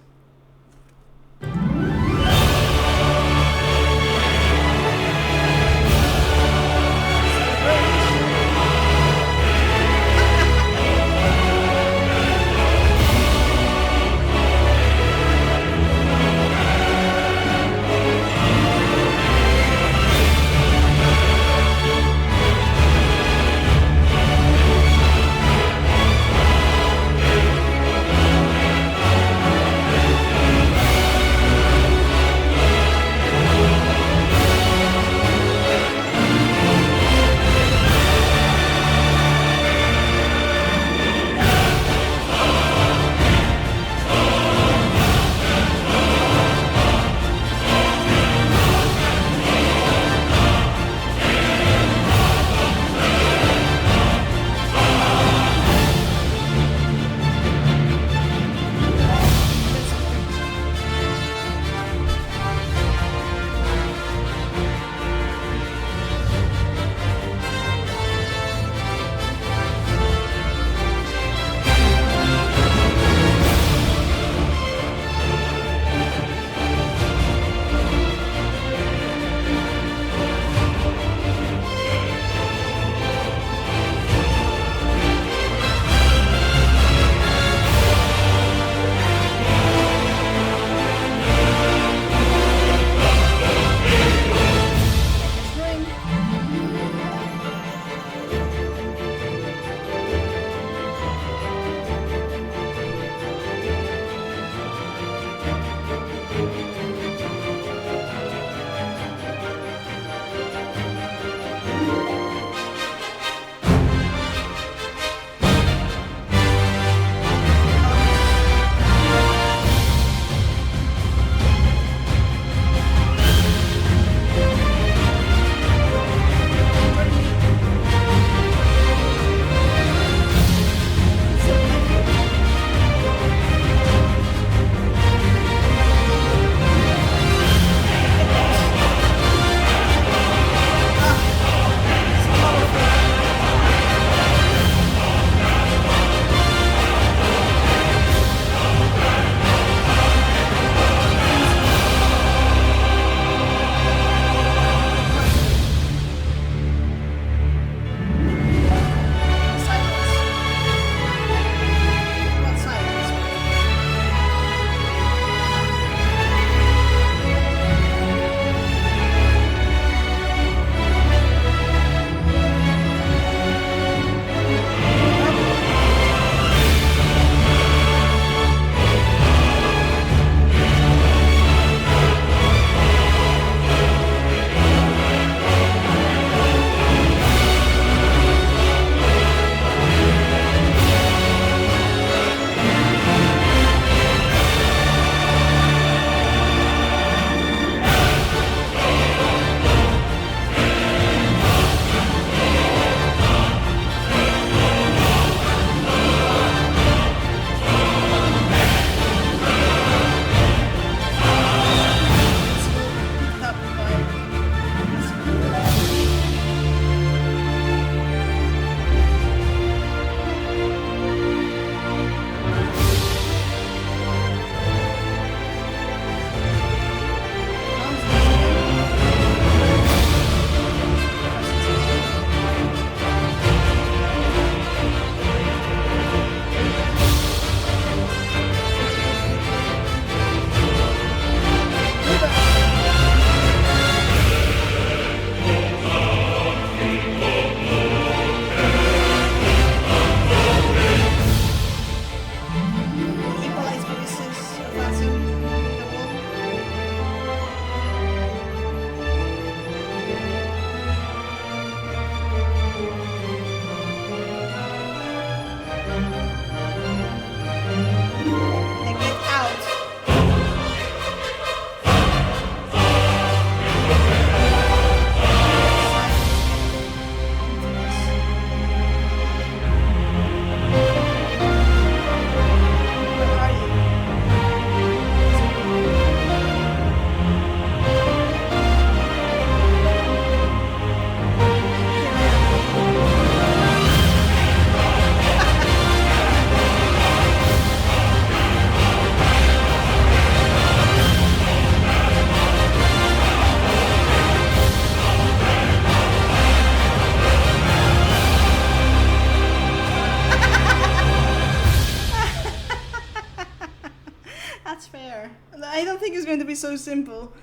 so simple.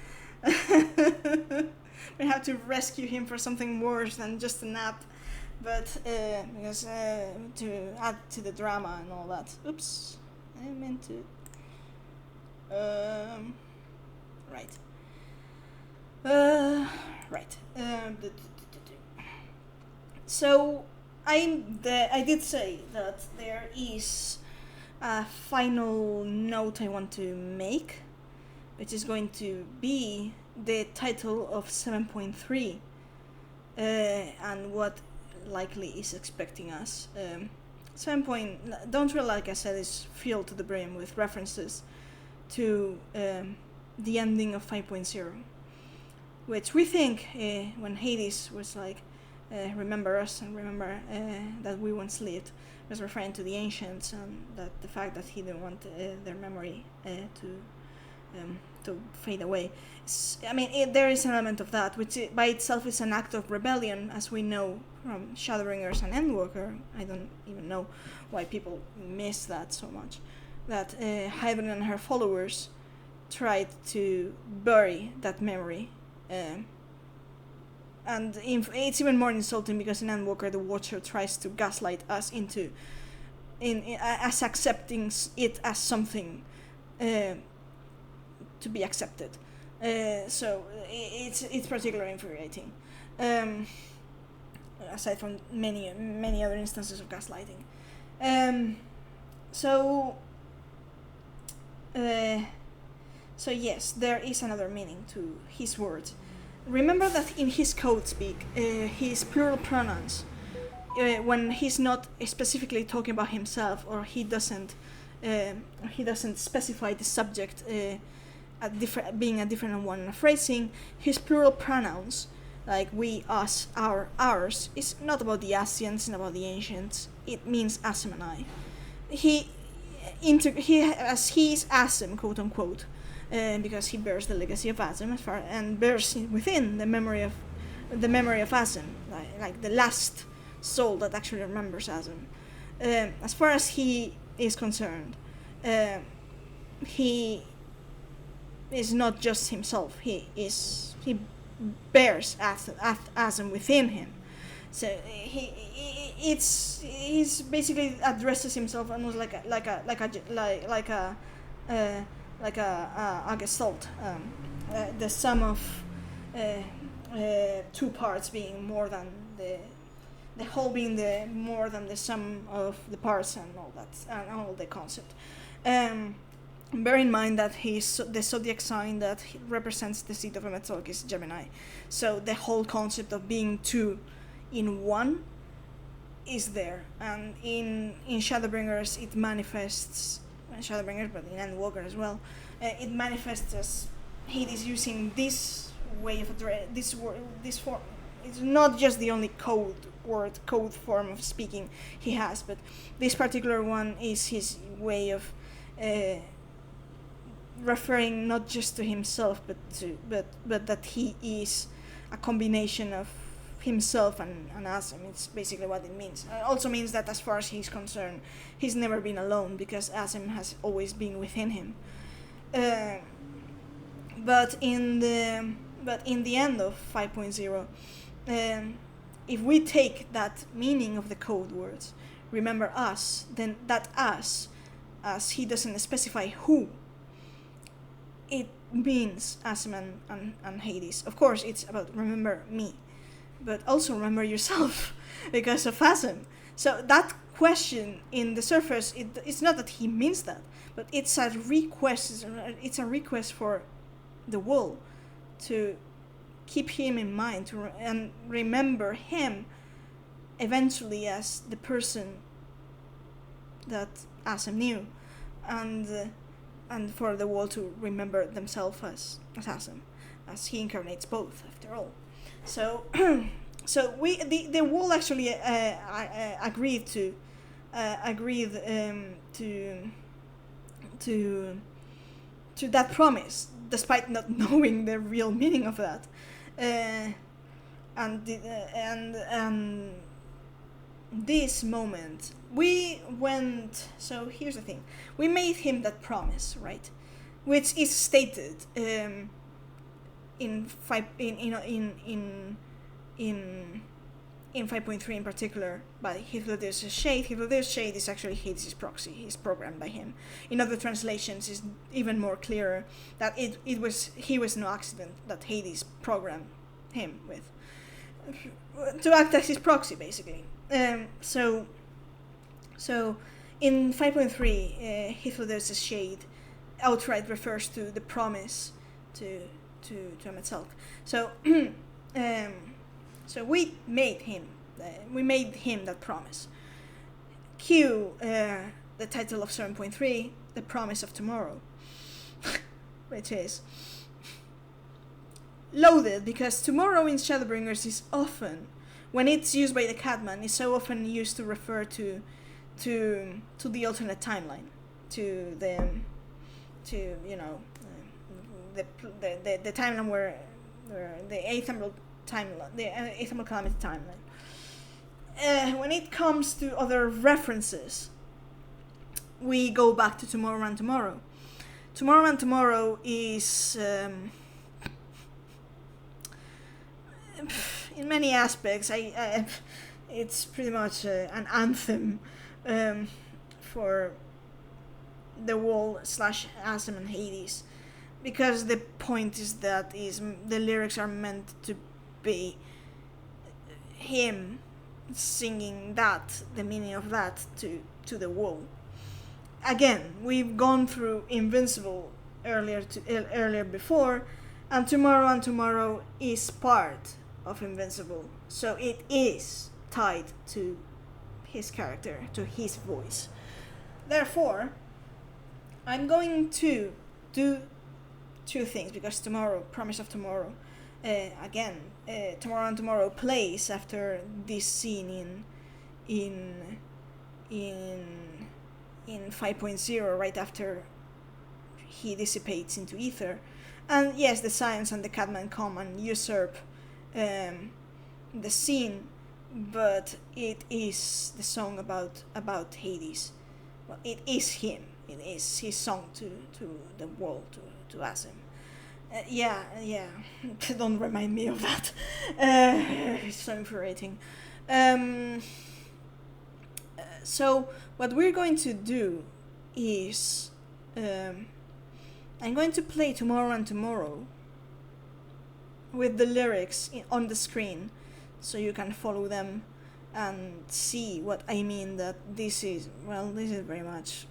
We have to rescue him for something worse than just a nap, but because to add to the drama and all that. Oops, I meant to. Right. Right. So I did say that there is a final note I want to make, which is going to be the title of 7.3 and what likely is expecting us. 7. Don't feel like I said is filled to the brim with references to the ending of 5.0, which we think when Hades was like, remember us and remember that we once lived, was referring to the ancients, and that the fact that he didn't want their memory to fade away. There is an element of that, which by itself is an act of rebellion, as we know from Shadowbringers and Endwalker. I don't even know why people miss that so much. That Hybrid and her followers tried to bury that memory. And it's even more insulting because in Endwalker the Watcher tries to gaslight us into as accepting it as something to be accepted. So it's particularly infuriating. Aside from many other instances of gaslighting. So yes, there is another meaning to his words. Remember that in his code speak, his plural pronouns, when he's not specifically talking about himself, or he doesn't specify the subject being a different one in a phrasing, his plural pronouns, like we, us, our, ours, is not about the Asians and about the ancients. It means Asem and I. He is Asem, quote unquote, because he bears the legacy of Asem and bears within the memory of Asem, like the last soul that actually remembers Asem. As far as he is concerned, he is not just himself. He bears Asem within him. So he's basically addresses himself almost like a gestalt, the sum of two parts being more than the whole being more than the sum of the parts and all that and all the concept. Bear in mind that the zodiac sign that represents the seat of a Metzalk is Gemini, so the whole concept of being two in one is there, and in Shadowbringers it manifests. Shadowbringers, but in Endwalker as well, it manifests as Hades using this way of this form. It's not just the only code form of speaking he has, but this particular one is his way of referring not just to himself, but that he is a combination of himself and Asem. It's basically what it means. It also means that as far as he's concerned, he's never been alone because Asem has always been within him. But in the end of 5.0, if we take that meaning of the code words, remember us, then that us, as he doesn't specify who, it means Asem and Hades. Of course, it's about remember me, but also remember yourself because of Asem. So that question in the surface, it's not that he means that, but it's a request. It's a request for the world to keep him in mind and remember him eventually as the person that Asem knew, and for the world to remember themselves as Asem, as he incarnates both after all. So the world actually agreed to that promise, despite not knowing the real meaning of that, and this moment we went. So here's the thing: we made him that promise, right? which is stated in 5.3 in particular by E12's shade. E12's shade is actually Hades' proxy. He's programmed by him. In other translations, it's even more clearer that he was no accident that Hades programmed him with to act as his proxy, basically. So in 5.3, E12's shade outright refers to the promise to Metzelk. So so we made him that promise. Cue the title of 7.3, The Promise of Tomorrow, which is loaded because tomorrow in Shadowbringers is often, when it's used by the Catman, is so often used to refer to the alternate timeline, to the timeline where the eighth emerald calamity timeline. When it comes to other references, we go back to Tomorrow and Tomorrow. Tomorrow and Tomorrow is in many aspects it's pretty much an anthem for the Wall / Asm and Hades, because the point is that the lyrics are meant to be him singing that, the meaning of that to the Wall. Again, we've gone through Invincible earlier before, and Tomorrow is part of Invincible, so it is tied to his character, to his voice. Therefore, I'm going to do two things, because tomorrow, Promise of Tomorrow, again, Tomorrow and Tomorrow plays after this scene in 5.0, right after he dissipates into ether. And yes, the Science and the Catman come and usurp the scene, but it is the song about Hades. Well, it is him. It is his song to the Wall, to Asm. Yeah. Don't remind me of that. It's so infuriating. So what we're going to do is I'm going to play Tomorrow and Tomorrow with the lyrics on the screen, so you can follow them and see what I mean. That this is very much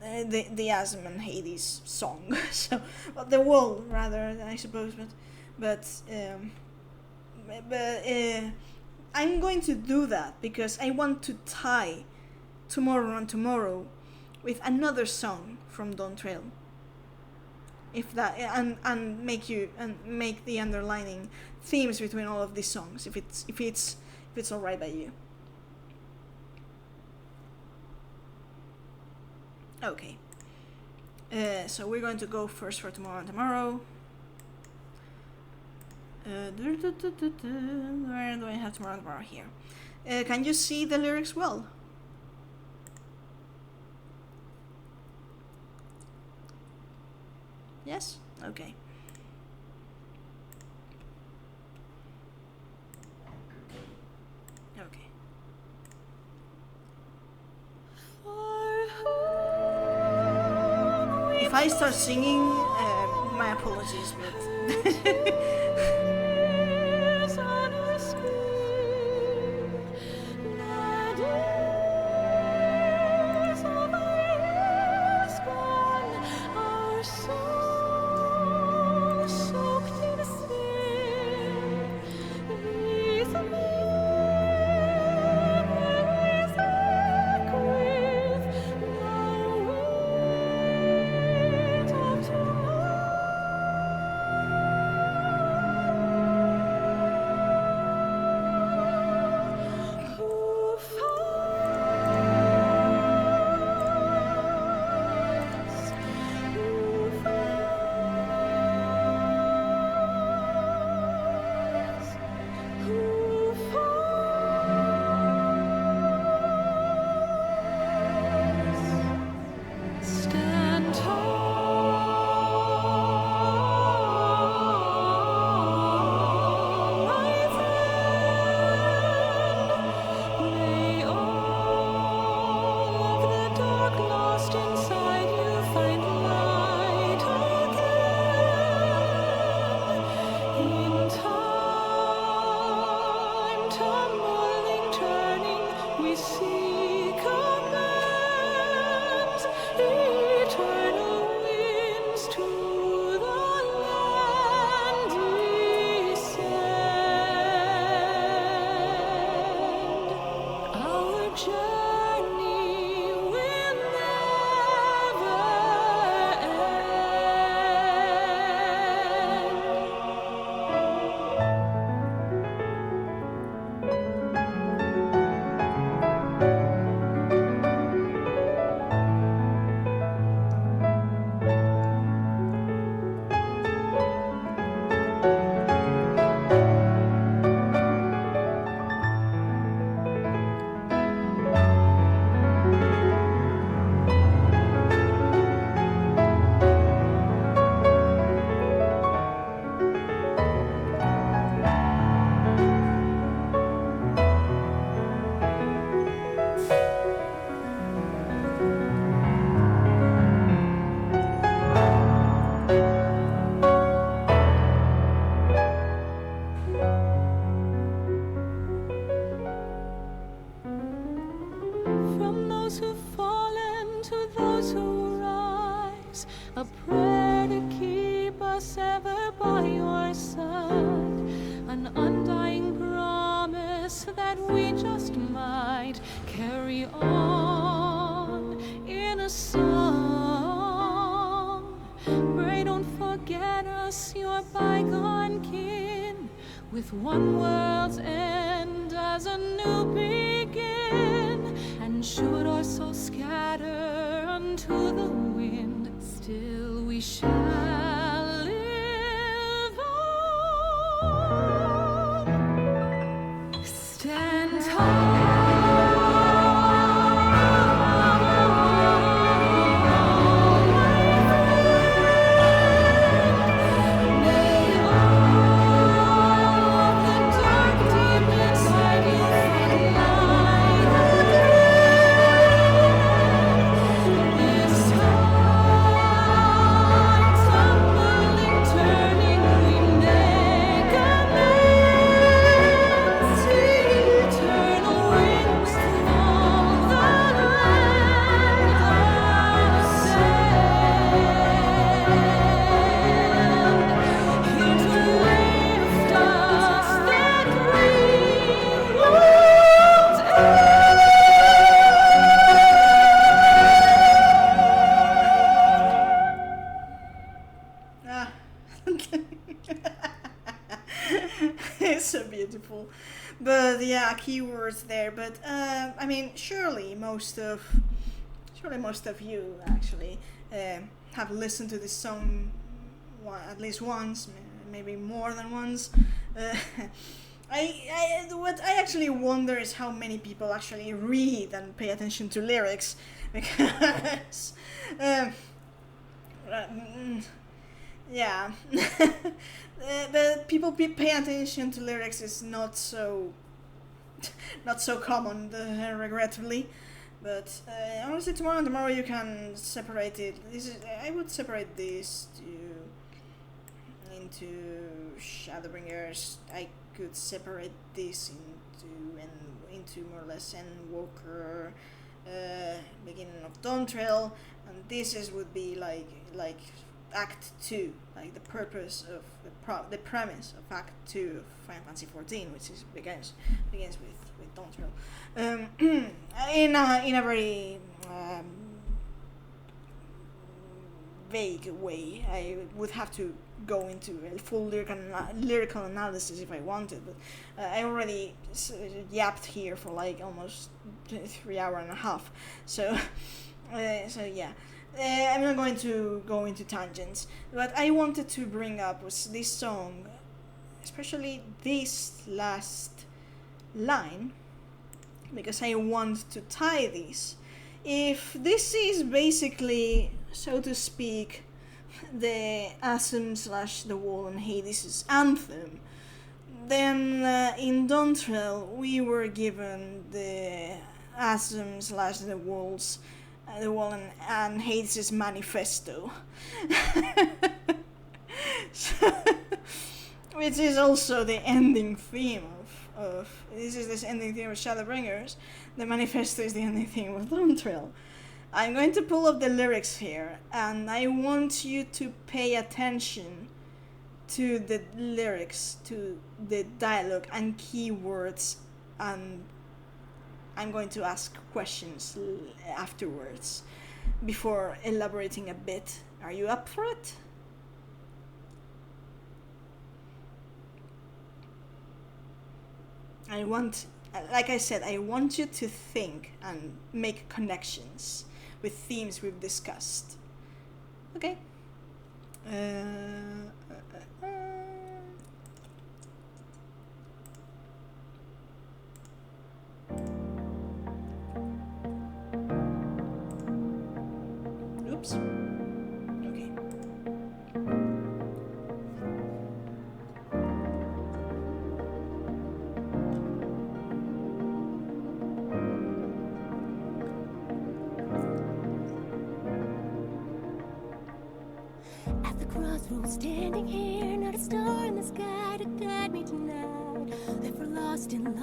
the Asm and Hades song. So, well, the Wall rather, I suppose, but I'm going to do that because I want to tie Tomorrow and Tomorrow with another song from Dawn Trail. If that and make the underlining themes between all of these songs, if it's all right by you. Okay. So we're going to go first for Tomorrow and Tomorrow. Where do I have Tomorrow and Tomorrow here? Can you see the lyrics well? Yes? Okay. Okay. If I start singing, my apologies, but who've fallen, to those who rise, a prayer to keep us ever by your side, an undying promise that we just might carry on in a song. Pray don't forget us, your bygone kin, with one world's end as a new begin. And should our souls scatter unto the wind, still we shall live on. Stand tall. It's so beautiful. But yeah, keywords there. But I mean, surely most of you actually have listened to this song at least once, maybe more than once. What I actually wonder is how many people actually read and pay attention to lyrics, because yeah. But people pay attention to lyrics is not so common, regrettably. But honestly, tomorrow you can separate it. I would separate this into Shadowbringers. I could separate this into more or less Walker, beginning of Dawn Trail, and this would be like Act 2, like the purpose of the premise of Act 2 of Final Fantasy XIV, which begins with Dawn Trail, in a very vague way. I would have to go into a full lyrical analysis if I wanted, but I already yapped here for like almost 3 hours and a half, so yeah. I'm not going to go into tangents. What I wanted to bring up was this song, especially this last line, because I want to tie this. If this is basically, so to speak, the Asum / the Wall and Hades' anthem, then in Dawn Trail we were given the Asum / the Walls. The Wall and Hades' manifesto, which is also the ending theme of this ending theme of Shadowbringers. The manifesto is the ending theme of Dawn Trail. I'm going to pull up the lyrics here, and I want you to pay attention to the lyrics, to the dialogue and keywords, and I'm going to ask questions afterwards before elaborating a bit. Are you up for it? Like I said, I want you to think and make connections with themes we've discussed. Okay. Oops. Okay. At the crossroads, standing here, not a star in the sky to guide me tonight. If we're lost in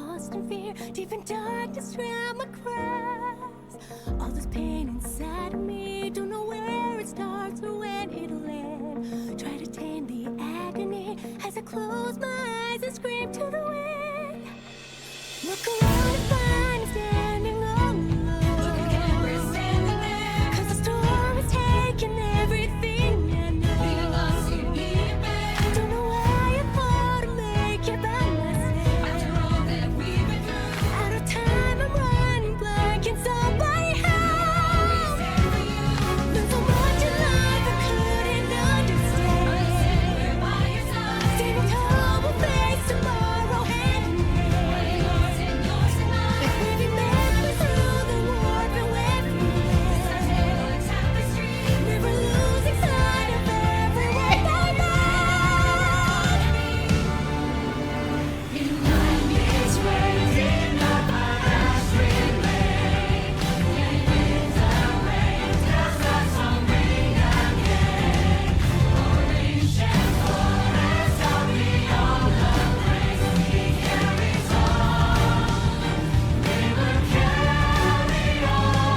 fear, deep in darkness round my cries. All this pain inside of me, don't know where it starts or when it'll end. Try to tame the agony as I close my eyes and scream to the wind. Look around and find me standing all alone. Look again, we're standing there. 'Cause the storm is taking everything I know. Being lost, you need me. Don't know why I thought to make it by myself. After all that we've been through, out of time I'm running blank. Can somebody help? We stand for you. There's so much in life I couldn't understand. Understand we're by your side. Standing tall, we'll face tomorrow hand in hand. Yours and yours and mine. We've been meant through the warfare with me. This our tale, a tapestry. Never losing sight of every word I love. In line is raising up our last remain. And with the rain, tells us hungry again. Orange and forest, I'll be all the praise we carry on. We will carry on.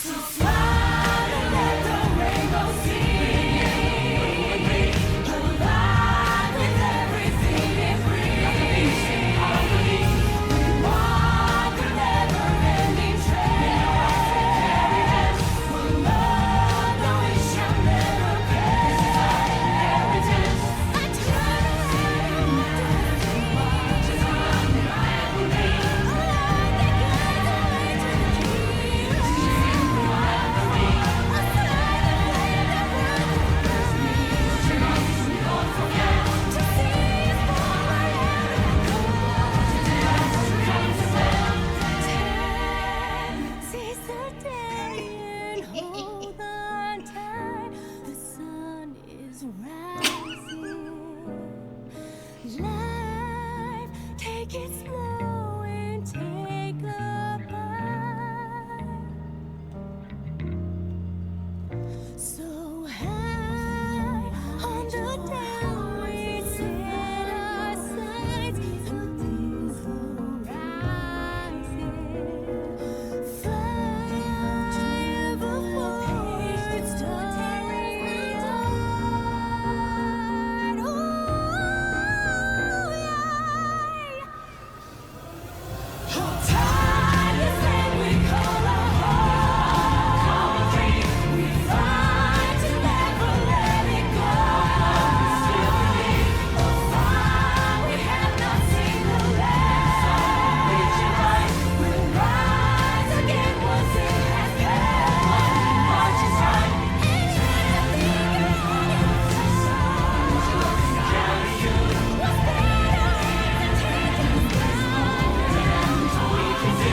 So smile and let the rainbow sing. Alive with everything it brings. We walk a never-ending trail. We'll love, though we shall never perish. Heritage. I try to run the light will be. A light that guides the way to the key. A sign that land that brings me. We won't forget to see us fall seize the day and hold on tight. The sun is rising. Life, take it slow and take a bite. So high on the down we set our sights. Things horizon. Fire before it's starry-eyed. Oh, yeah. Hold tight, this land we call our home. We fight to never let it go. Oh, far we have not seen the land. Reaching light, we'll rise again once it has come. March is right, and everything around us. Carry you. We'll spread our hands and take us down. We can do.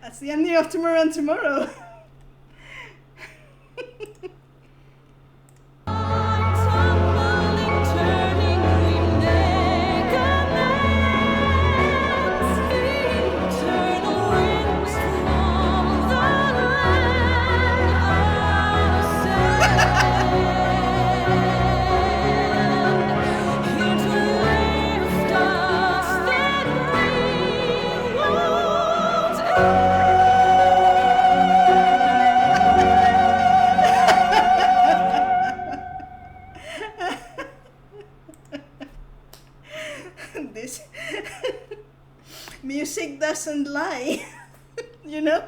That's the ending of Tomorrow and Tomorrow. Tumbling, turning, we make amends. Eternal winds from the land of sand. Here to lift us, that we won't end. This music doesn't lie, you know.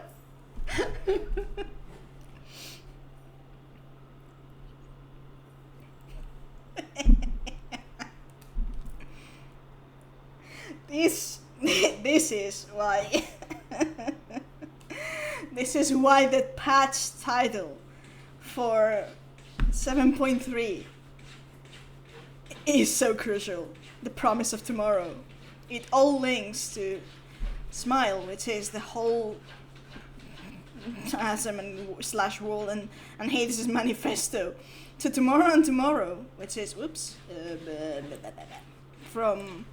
This is why this is why the patch title for 7.3 is so crucial. The promise of tomorrow. It all links to Smile, which is the whole Asm and slash Wall and Hades' manifesto, to Tomorrow and Tomorrow, which is from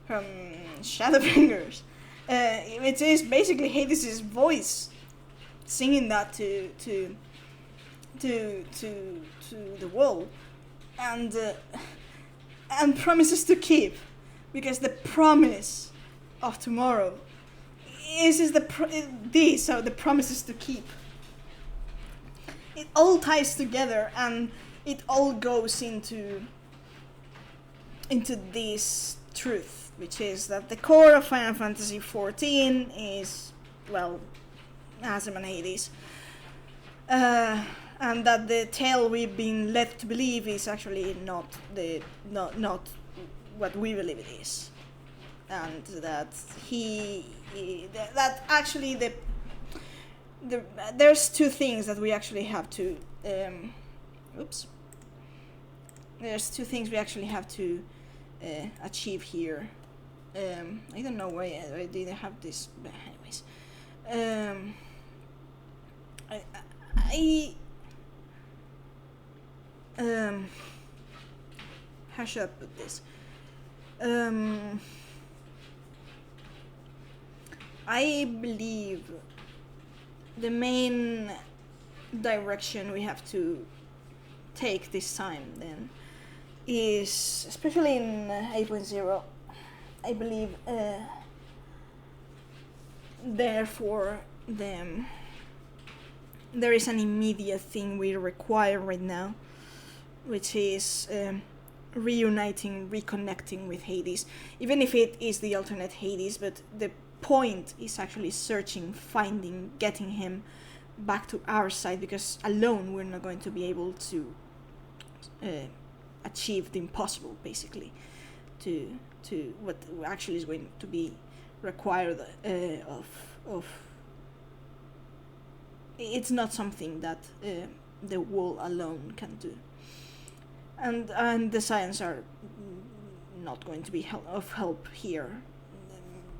Shadowbringers, which is basically Hades' voice singing that to the wall, and promises to keep, because the promise of tomorrow is the promises to keep. It all ties together, and it all goes into this truth, which is that the core of Final Fantasy XIV is, well, Asm and Hades, and that the tale we've been led to believe is actually not what we believe it is, and that that actually there's two things that we actually have to there's two things we actually have to achieve here. I don't know why I didn't have this, but anyways, how should I put this? I believe the main direction we have to take this time then is, especially in 8.0, I believe therefore there is an immediate thing we require right now, which is reuniting, reconnecting with Hades, even if it is the alternate Hades, but the point is actually searching, finding, getting him back to our side, because alone we're not going to be able to achieve the impossible, basically, to what actually is going to be required of it's not something that the wall alone can do, and the Scions are not going to be of help here,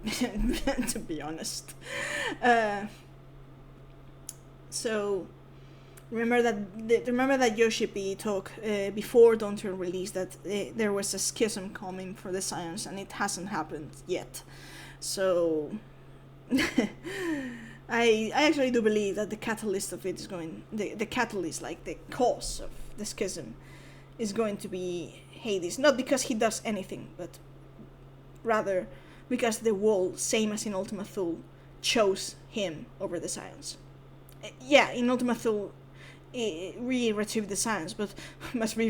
to be honest. So remember that Yoshi P talk before Dawntrail release that there was a schism coming for the Scions, and it hasn't happened yet. So I actually do believe that the catalyst of it is going, the catalyst, like the cause of the schism, is going to be Hades. Not because he does anything, but rather because the wall, same as in Ultima Thule, chose him over the Scions. Yeah, in Ultima Thule, we retrieved the Scions, but must be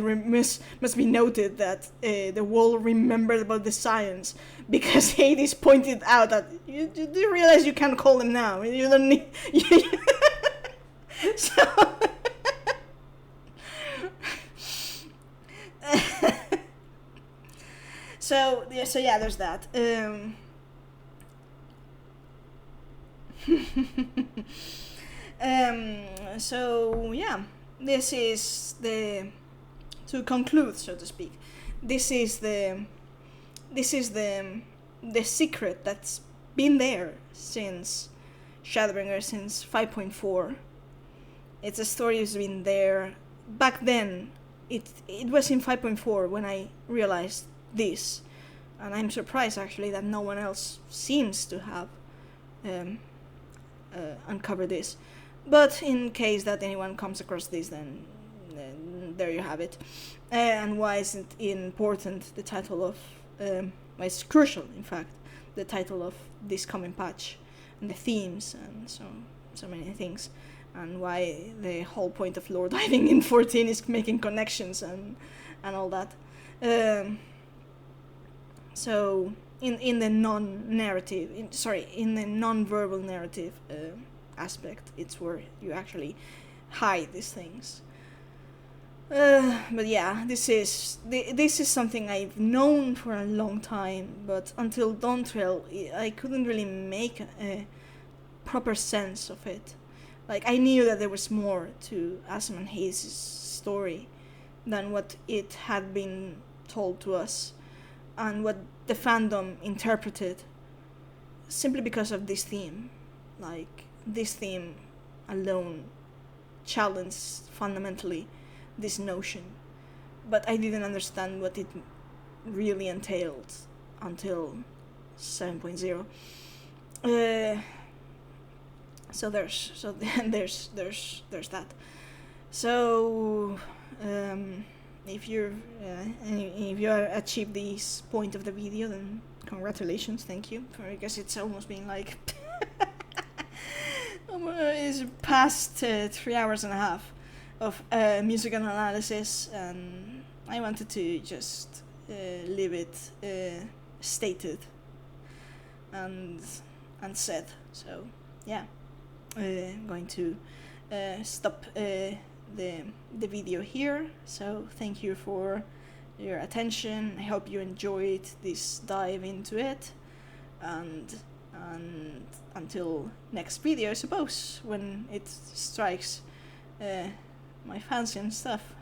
noted that the wall remembered about the Scions because Hades pointed out that you do realize you can't call them now. You don't need. So. So yeah, there's that. So yeah, this is to conclude, so to speak. This is the secret that's been there since Shadowbringers, since 5.4. It's a story that's been there back then. It was in 5.4 when I realized this, and I'm surprised actually that no one else seems to have uncovered this. But in case that anyone comes across this, then there you have it. And why isn't it important? The title of why it's crucial, in fact, the title of this coming patch, and the themes, and so many things, and why the whole point of lore diving in 14 is making connections and all that. So in the non-narrative, in the non-verbal narrative aspect, it's where you actually hide these things. But yeah, this is something I've known for a long time, but until Dawntrail, I couldn't really make a proper sense of it. Like, I knew that there was more to Asman Hayes' story than what it had been told to us and what the fandom interpreted, simply because of this theme. Like, this theme alone challenged fundamentally this notion, but I didn't understand what it really entailed until 7.0. So there's that. So if you achieved this point of the video, then congratulations, thank you. Because it's almost been like it's past 3 hours and a half of musical analysis, and I wanted to just leave it stated and said. So yeah, I'm going to stop the video here. So thank you for your attention. I hope you enjoyed this dive into it, and until next video, I suppose, when it strikes my fancy and stuff.